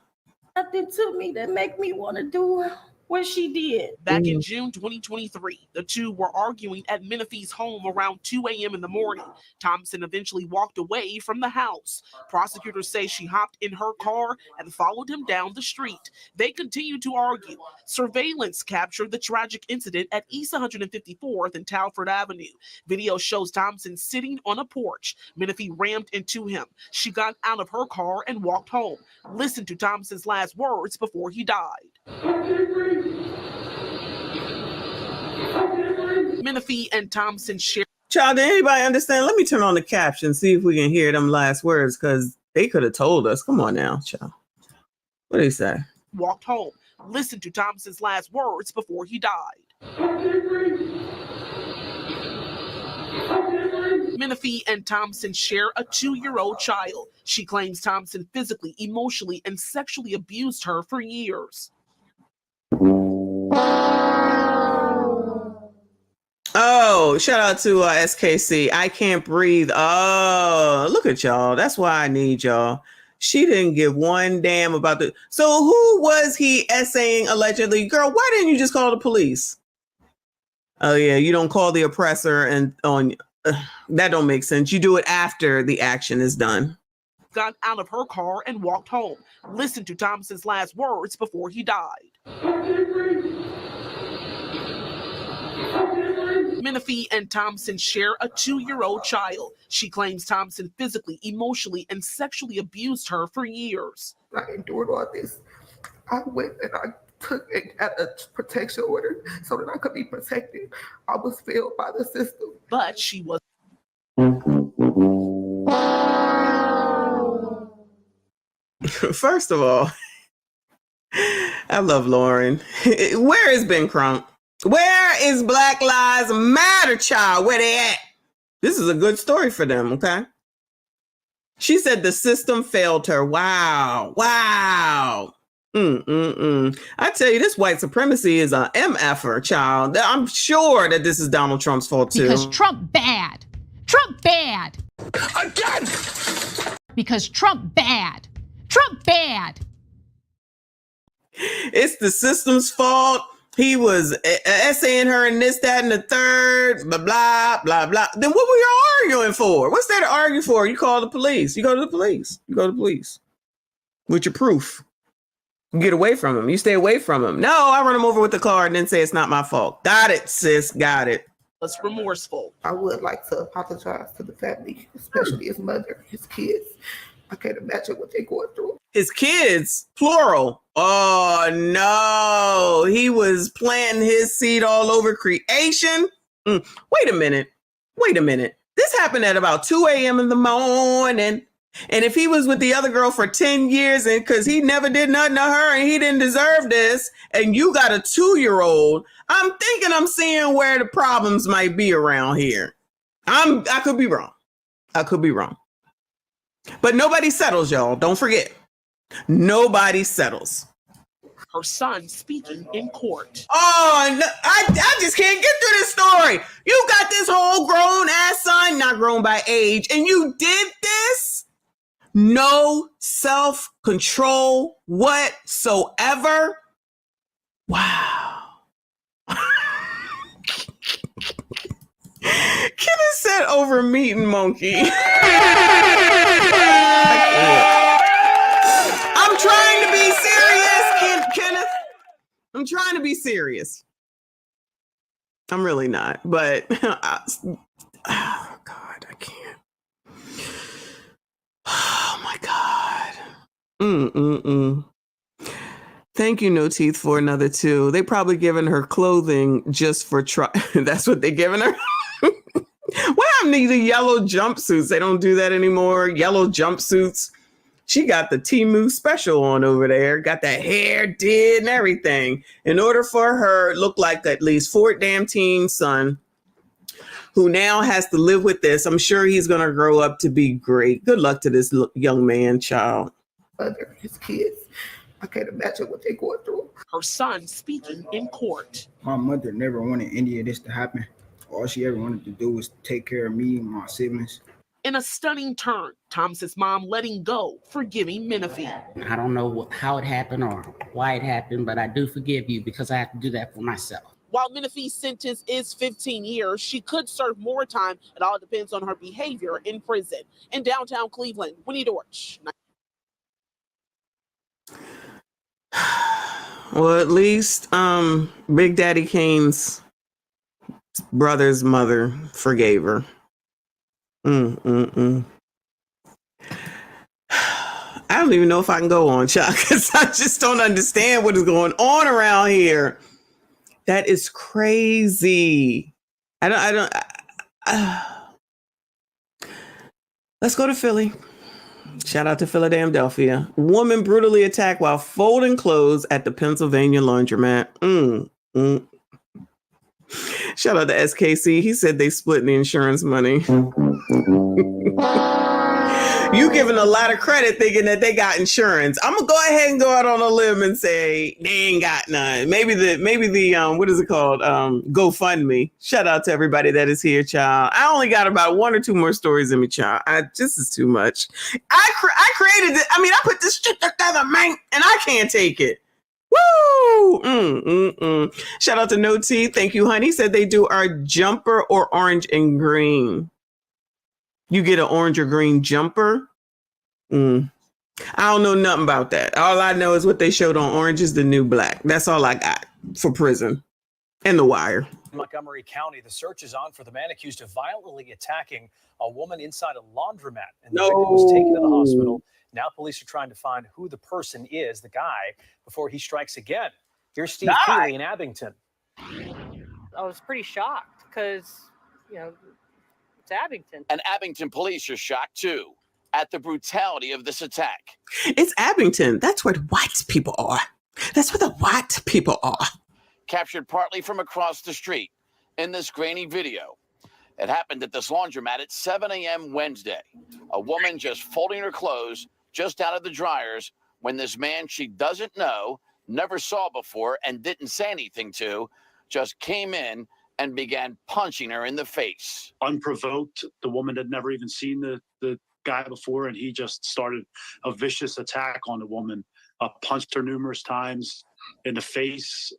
[SPEAKER 5] Nothing to me that make me want to do what she did.
[SPEAKER 14] Back in June 2023, the two were arguing at Menifee's home around 2 a.m. in the morning. Thompson eventually walked away from the house. Prosecutors say she hopped in her car and followed him down the street. They continued to argue. Surveillance captured the tragic incident at East 154th and Talford Avenue. Video shows Thompson sitting on a porch. Menifee rammed into him. She got out of her car and walked home. Listen to Thompson's last words before he died. Menifee and Thompson share.
[SPEAKER 1] Child, did anybody understand? Let me turn on the caption, see if we can hear them last words, because they could have told us. Come on now, child. What did he say?
[SPEAKER 14] Walked home. Listen to Thompson's last words before he died. Menifee and Thompson share a 2-year-old child. She claims Thompson physically, emotionally, and sexually abused her for years.
[SPEAKER 1] Oh, shout out to SKC. I can't breathe. Oh, look at y'all. That's why I need y'all. She didn't give one damn about the. So who was he essaying allegedly? Girl, why didn't you just call the police? Oh yeah, you don't call the oppressor and on. That don't make sense. You do it after the action is done.
[SPEAKER 14] Got out of her car and walked home. Listen to Thompson's last words before he died. Menifee and Thompson share a 2-year-old child. She claims Thompson physically, emotionally, and sexually abused her for years.
[SPEAKER 2] I endured all this. I went and I took and got a protection order so that I could be protected. I was failed by the system.
[SPEAKER 14] But she was.
[SPEAKER 1] First of all, I love Lauren. Where is Ben Crump? Where is Black Lives Matter, child? Where they at? This is a good story for them, okay? She said the system failed her. Wow. Wow. I tell you, this white supremacy is a MFer, child. I'm sure that this is Donald Trump's fault, too.
[SPEAKER 8] Because Trump bad. Trump bad.
[SPEAKER 1] Again!
[SPEAKER 8] Because Trump bad. Trump bad.
[SPEAKER 1] It's the system's fault. He was essaying her in this, that, and the third, blah, blah, blah, blah. Then what were you arguing for? What's there to argue for? You call the police. You go to the police. You go to the police. With your proof. You get away from him. You stay away from him. No, I run him over with the car and then say it's not my fault. Got it, sis. Got it.
[SPEAKER 14] Was remorseful.
[SPEAKER 2] I would like to apologize to the family, especially his mother, his kids. I can't imagine what they're going through.
[SPEAKER 1] His kids, plural. Oh, no. He was planting his seed all over creation. Wait a minute. This happened at about 2 a.m. in the morning. And if he was with the other girl for 10 years and because he never did nothing to her and he didn't deserve this, and you got a 2-year-old, I'm thinking I'm seeing where the problems might be around here. I could be wrong. But nobody settles, y'all. Don't forget. Nobody settles.
[SPEAKER 14] Her son speaking in court.
[SPEAKER 1] Oh, no, I just can't get through this story. You got this whole grown ass son, not grown by age, and you did this? No self-control whatsoever? Wow. Kenneth said over meat and monkey. I'm trying to be serious, Kenneth. I'm trying to be serious. I'm really not, but oh God, I can't. Oh my God. Thank you, No Teeth, for another 2. They probably given her clothing just for try. That's what they giving her. What happened to the yellow jumpsuits? They don't do that anymore. Yellow jumpsuits. She got the Temu special on over there. Got that hair did and everything. In order for her look like at least 14 son who now has to live with this. I'm sure he's going to grow up to be great. Good luck to this young man, child.
[SPEAKER 2] His kids. I can't imagine what they're going through.
[SPEAKER 14] Her son speaking in court.
[SPEAKER 12] My mother never wanted any of this to happen. All she ever wanted to do was take care of me and my siblings.
[SPEAKER 14] In a stunning turn, Thompson's mom letting go, forgiving Menifee.
[SPEAKER 4] I don't know how it happened or why it happened, but I do forgive you because I have to do that for myself.
[SPEAKER 14] While Menifee's sentence is 15 years, she could serve more time. It all depends on her behavior in prison. In downtown Cleveland, Winnie Dorch.
[SPEAKER 1] Well, at least Big Daddy Kane's brother's mother forgave her. I don't even know if I can go on, Chuck, because I just don't understand what is going on around here. That is crazy. Let's go to Philly. Shout out to Philadelphia. Woman brutally attacked while folding clothes at the Pennsylvania laundromat. Shout out to SKC. He said they split the insurance money. You giving a lot of credit thinking that they got insurance. I'm gonna go ahead and go out on a limb and say they ain't got none. Maybe the what is it called? GoFundMe. Shout out to everybody that is here, child. I only got about 1 or 2 more stories in me, child. This is too much. I created it. I mean, I put this shit together, man, and I can't take it. Woo! Shout out to No T. Thank you, honey. Said they do our jumper or orange and green. You get an orange or green jumper. I don't know nothing about that. All I know is what they showed on Orange is the New Black. That's all I got for prison and The Wire.
[SPEAKER 22] In Montgomery County, the search is on for the man accused of violently attacking a woman inside a laundromat. And the victim was taken to the hospital. Now police are trying to find who the person is, the guy, before he strikes again. Here's Steve Keeley in Abington.
[SPEAKER 23] I was pretty shocked because, it's Abington.
[SPEAKER 24] And Abington police are shocked, too, at the brutality of this attack.
[SPEAKER 1] It's Abington. That's where the white people are. That's where the white people are.
[SPEAKER 24] Captured partly from across the street in this grainy video. It happened at this laundromat at 7 a.m. Wednesday. A woman just folding her clothes just out of the dryers when this man she doesn't know, never saw before, and didn't say anything to, just came in and began punching her in the face.
[SPEAKER 25] Unprovoked, the woman had never even seen the guy before, and he just started a vicious attack on the woman, punched her numerous times in the face,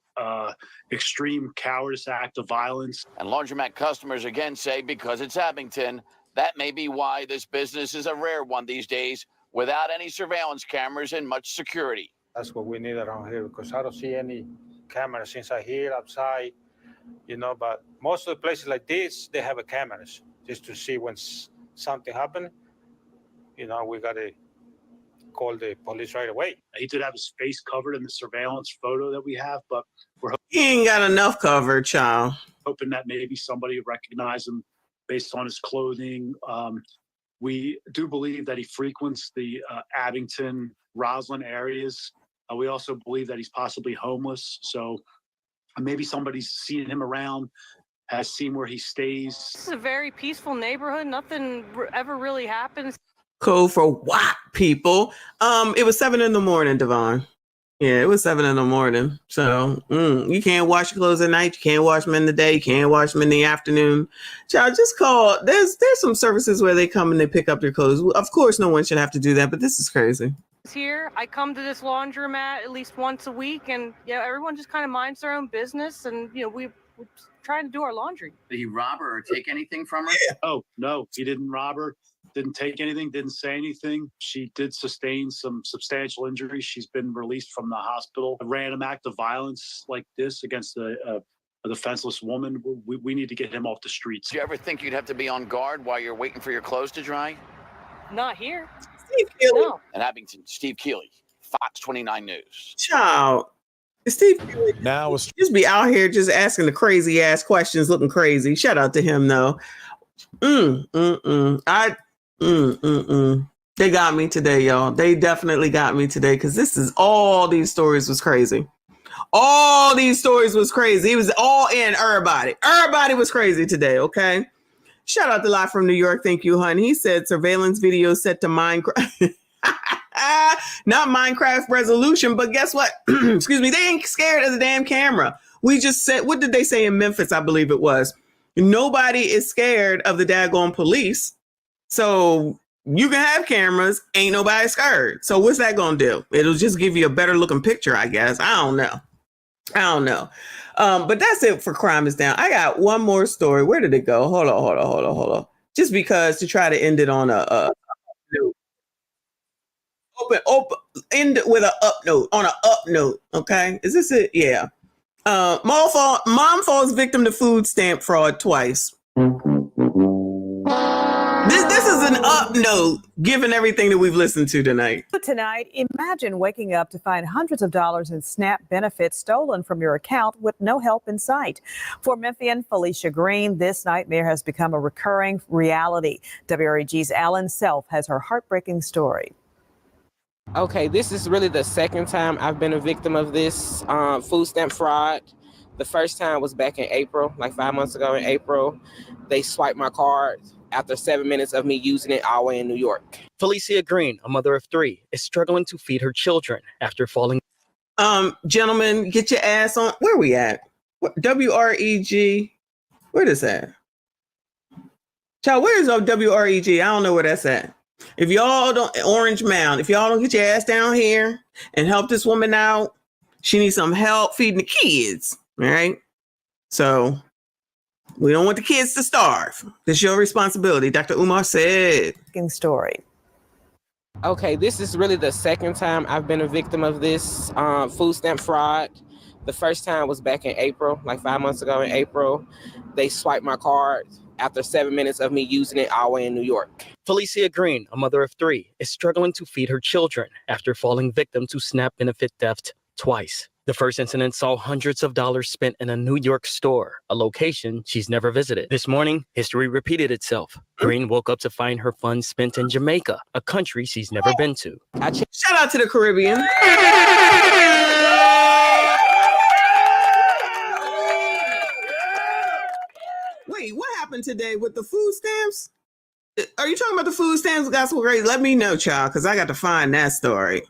[SPEAKER 25] extreme cowardice act of violence.
[SPEAKER 24] And laundromat customers again say because it's Abington, that may be why this business is a rare one these days, without any surveillance cameras and much security.
[SPEAKER 26] That's what we need around here because I don't see any cameras inside here, outside, but most of the places like this, they have a cameras just to see when something happened. We got to call the police right away.
[SPEAKER 25] He did have his face covered in the surveillance photo that we have, but
[SPEAKER 1] he ain't got enough cover, child.
[SPEAKER 25] Hoping that maybe somebody recognized him based on his clothing. We do believe that he frequents the Abington, Roslyn areas. We also believe that he's possibly homeless. So maybe somebody's seen him around, has seen where he stays.
[SPEAKER 23] This is a very peaceful neighborhood. Nothing ever really happens.
[SPEAKER 1] Code for what, people? It was 7 a.m, Devon. Yeah, it was 7 a.m. So you can't wash your clothes at night. You can't wash them in the day. You can't wash them in the afternoon. Child, just call. There's some services where they come and they pick up your clothes. Of course, no one should have to do that, but this is crazy.
[SPEAKER 23] Here, I come to this laundromat at least once a week, and everyone just kind of minds their own business, and we're trying to do our laundry.
[SPEAKER 24] Did he rob her or take anything from her?
[SPEAKER 25] Oh, no, he didn't rob her. Didn't take anything, didn't say anything. She did sustain some substantial injuries. She's been released from the hospital. A random act of violence like this against a defenseless woman, we need to get him off the streets.
[SPEAKER 24] Do you ever think you'd have to be on guard while you're waiting for your clothes to dry?
[SPEAKER 23] Not here.
[SPEAKER 1] Steve Keeley.
[SPEAKER 23] No.
[SPEAKER 24] In Abington, Steve Keeley, Fox 29 News.
[SPEAKER 1] Child, Steve Keeley
[SPEAKER 11] now it's
[SPEAKER 1] just be out here just asking the crazy ass questions, looking crazy. Shout out to him though. They got me today, y'all. They definitely got me today because all these stories was crazy. All these stories was crazy. It was all in everybody. Everybody was crazy today, okay? Shout out to Live from New York. Thank you, hun. He said surveillance video set to Minecraft. Not Minecraft resolution, but guess what? Excuse me. They ain't scared of the damn camera. We just said, what did they say in Memphis? I believe it was. Nobody is scared of the daggone police. So you can have cameras. Ain't nobody scared. So what's that going to do? It'll just give you a better looking picture, I guess. I don't know. But that's it for Crime is Down. I got one more story. Where did it go? Hold on. Just because to try to end it on a note. End it with an up note, on an up note. Okay. Is this it? Yeah. Mom falls victim to food stamp fraud twice. This is an up note, given everything that we've listened to tonight.
[SPEAKER 7] Tonight, imagine waking up to find hundreds of dollars in SNAP benefits stolen from your account with no help in sight. For Memphian Felicia Green, this nightmare has become a recurring reality. WREG's Alan Self has her heartbreaking story.
[SPEAKER 10] Okay, this is really the second time I've been a victim of this food stamp fraud. The first time was back in April, like 5 months ago in April. They swiped my card after 7 minutes of me using it all the way in New York.
[SPEAKER 20] Felicia Green, a mother of 3, is struggling to feed her children after falling.
[SPEAKER 1] Gentlemen, get your ass on. Where we at? WREG. Where is that? Child, where is WREG? I don't know where that's at. If y'all don't, Orange Mound, if y'all don't get your ass down here and help this woman out, she needs some help feeding the kids. All right. So we don't want the kids to starve. That's your responsibility. Dr. Umar said.
[SPEAKER 7] Story.
[SPEAKER 10] Okay, this is really the second time I've been a victim of this food stamp fraud. The first time was back in April, like 5 months ago in April. They swiped my card after 7 minutes of me using it all the way in New York.
[SPEAKER 20] Felicia Green, a mother of 3, is struggling to feed her children after falling victim to SNAP benefit theft twice. The first incident saw hundreds of dollars spent in a New York store, a location she's never visited. This morning, history repeated itself. Green woke up to find her funds spent in Jamaica, a country she's never been to.
[SPEAKER 1] Shout out to the Caribbean. Wait, what happened today with the food stamps? Are you talking about the food stamps? Got so great. Let me know, child, because I got to find that story.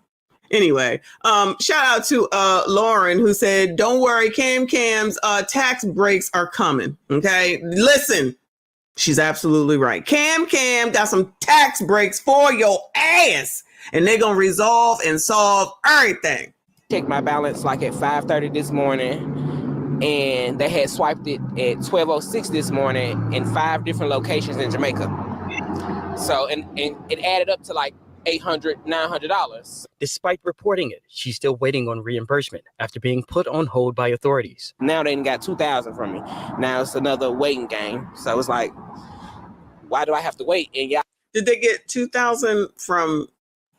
[SPEAKER 1] Anyway, shout out to Lauren, who said, don't worry, KamKam's tax breaks are coming. Okay, listen, she's absolutely right. KamKam got some tax breaks for your ass, and they're going to resolve and solve everything.
[SPEAKER 10] Checked my balance like at 5:30 this morning, and they had swiped it at 12:06 this morning in 5 different locations in Jamaica. So, and it added up to like $800, $900.
[SPEAKER 20] Despite reporting it, she's still waiting on reimbursement after being put on hold by authorities.
[SPEAKER 10] Now they got $2,000 from me. Now it's another waiting game. So it's like, why do I have to wait? And y'all,
[SPEAKER 1] did they get $2,000 from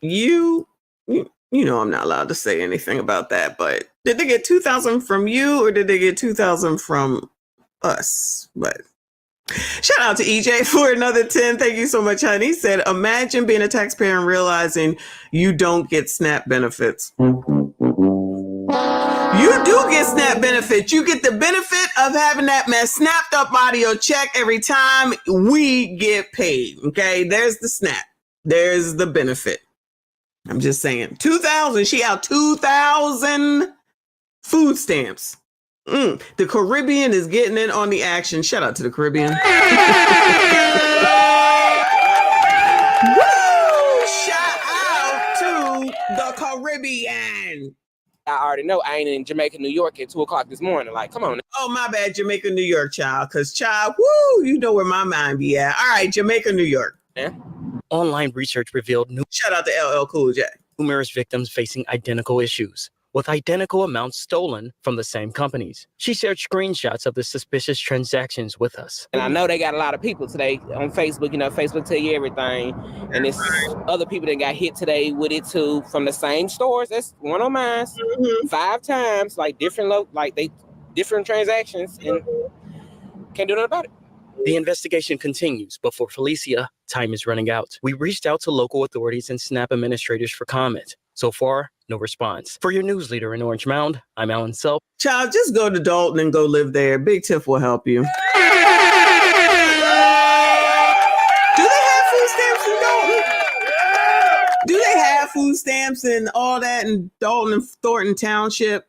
[SPEAKER 1] you? You know I'm not allowed to say anything about that, but did they get $2,000 from you or did they get $2,000 from us? But shout out to EJ for another 10. Thank you so much, honey. He said, imagine being a taxpayer and realizing you don't get SNAP benefits. You do get SNAP benefits. You get the benefit of having that mess snapped up out of your check every time we get paid. Okay, there's the SNAP. There's the benefit. I'm just saying. 2,000. She out 2,000 food stamps. The Caribbean is getting in on the action. Shout out to the Caribbean. Woo! Shout out to the Caribbean.
[SPEAKER 10] I already know I ain't in Jamaica, New York at 2 o'clock this morning. Like, come on.
[SPEAKER 1] Oh, my bad, Jamaica, New York, child. Because, child, woo, you know where my mind be at. All right, Jamaica, New York.
[SPEAKER 10] Yeah.
[SPEAKER 20] Online research revealed
[SPEAKER 1] Shout out to LL Cool J.
[SPEAKER 20] Numerous victims facing identical issues, with identical amounts stolen from the same companies. She shared screenshots of the suspicious transactions with us.
[SPEAKER 10] And I know they got a lot of people today on Facebook. You know, Facebook tell you everything. And it's other people that got hit today with it too from the same stores. That's one of mine. 5 times, like different transactions, and can't do nothing about it.
[SPEAKER 20] The investigation continues, but for Felicia, time is running out. We reached out to local authorities and SNAP administrators for comment. So far, no response. For your news leader in Orange Mound, I'm Alan Self.
[SPEAKER 1] Child, just go to Dalton and go live there. Big Tiff will help you. got food stamps and all that in Dalton and Thornton Township?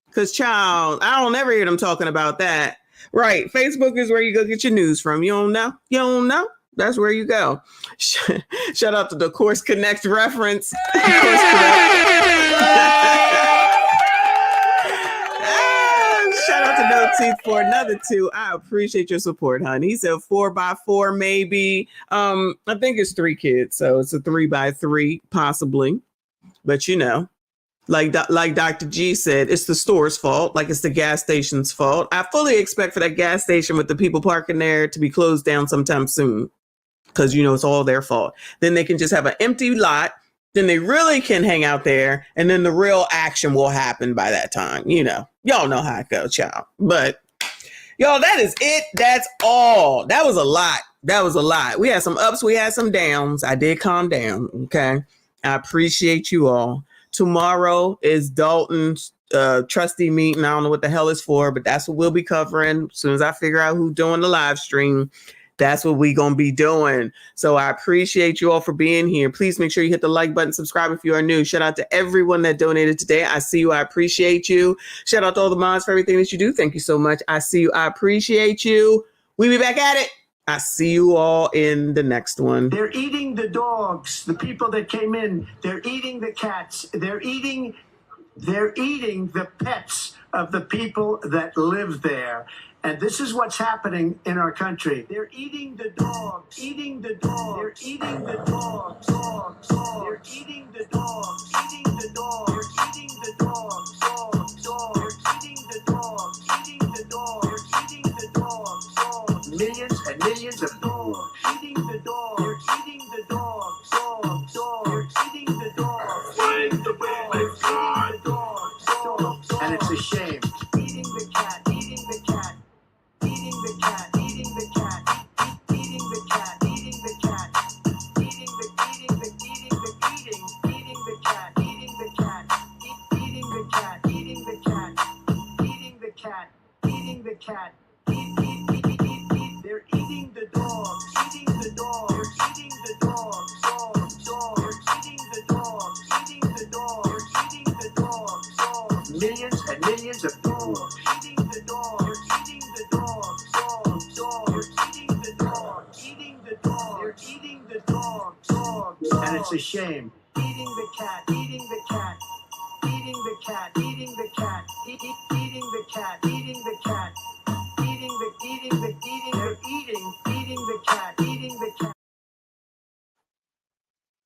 [SPEAKER 1] Because, child, I don't ever hear them talking about that. Right. Facebook is where you go get your news from. You don't know? You don't know? That's where you go. Shout out to the Course Connect reference. Shout out to No Teeth for another 2. I appreciate your support, honey. He said 4x4, maybe. I think it's 3 kids, so it's a 3x3, possibly. But you know, like Dr. G said, it's the store's fault, like it's the gas station's fault. I fully expect for that gas station with the people parking there to be closed down sometime soon, because you know it's all their fault. Then they can just have an empty lot. Then they really can hang out there, and then the real action will happen by that time. You know, y'all know how it goes, child. But y'all, that is it. That's all. That was a lot. That was a lot. We had some ups, we had some downs. I did calm down. Okay. I appreciate you all. Tomorrow is Dalton's trustee meeting. I don't know what the hell it's for, but that's what we'll be covering. As soon as I figure out who's doing the live stream, that's what we're going to be doing. So I appreciate you all for being here. Please make sure you hit the like button, subscribe if you are new. Shout out to everyone that donated today. I see you. I appreciate you. Shout out to all the mods for everything that you do. Thank you so much. I see you. I appreciate you. We'll be back at it. I see you all in the next one.
[SPEAKER 13] They're eating the dogs, the people that came in. They're eating the cats. They're eating the pets of the people that live there. And this is what's happening in our country. They're eating the dogs, eating the dogs. They're eating the dogs, dogs, dogs. They're eating the dogs, eating the dogs. They're eating the dogs, dogs, dogs. They're eating the dogs, eating the dogs. They're eating the dogs, dogs. Millions and millions of dogs. Eating the dogs. They're eating the dogs, dogs, dogs. They're eating the dogs. Eating the dogs. They're eating the dogs, dogs, dogs. And it's a shame. Eating the cat, eating the cat. Eating the cat, eating the cat, eating the cat, eating the cat, eating the cat, eating the cat, eating the cat, eating the cat, eating the cat, eating the cat. They're eating the dogs, eating the dogs, they're eating the dogs, dogs, dogs. They're eating the dogs, eating the dogs, they're eating the dogs, dogs. Millions and millions of dogs, eating the dogs, they're eating the dogs, dogs, dogs. They're eating the dogs, eating the dogs, they're eating the dogs, dogs. And it's a shame. Eating the cat, eating the cat, eating the cat, eating the cat, eating the cat, eating the cat, eating the cat, eating the cat, eating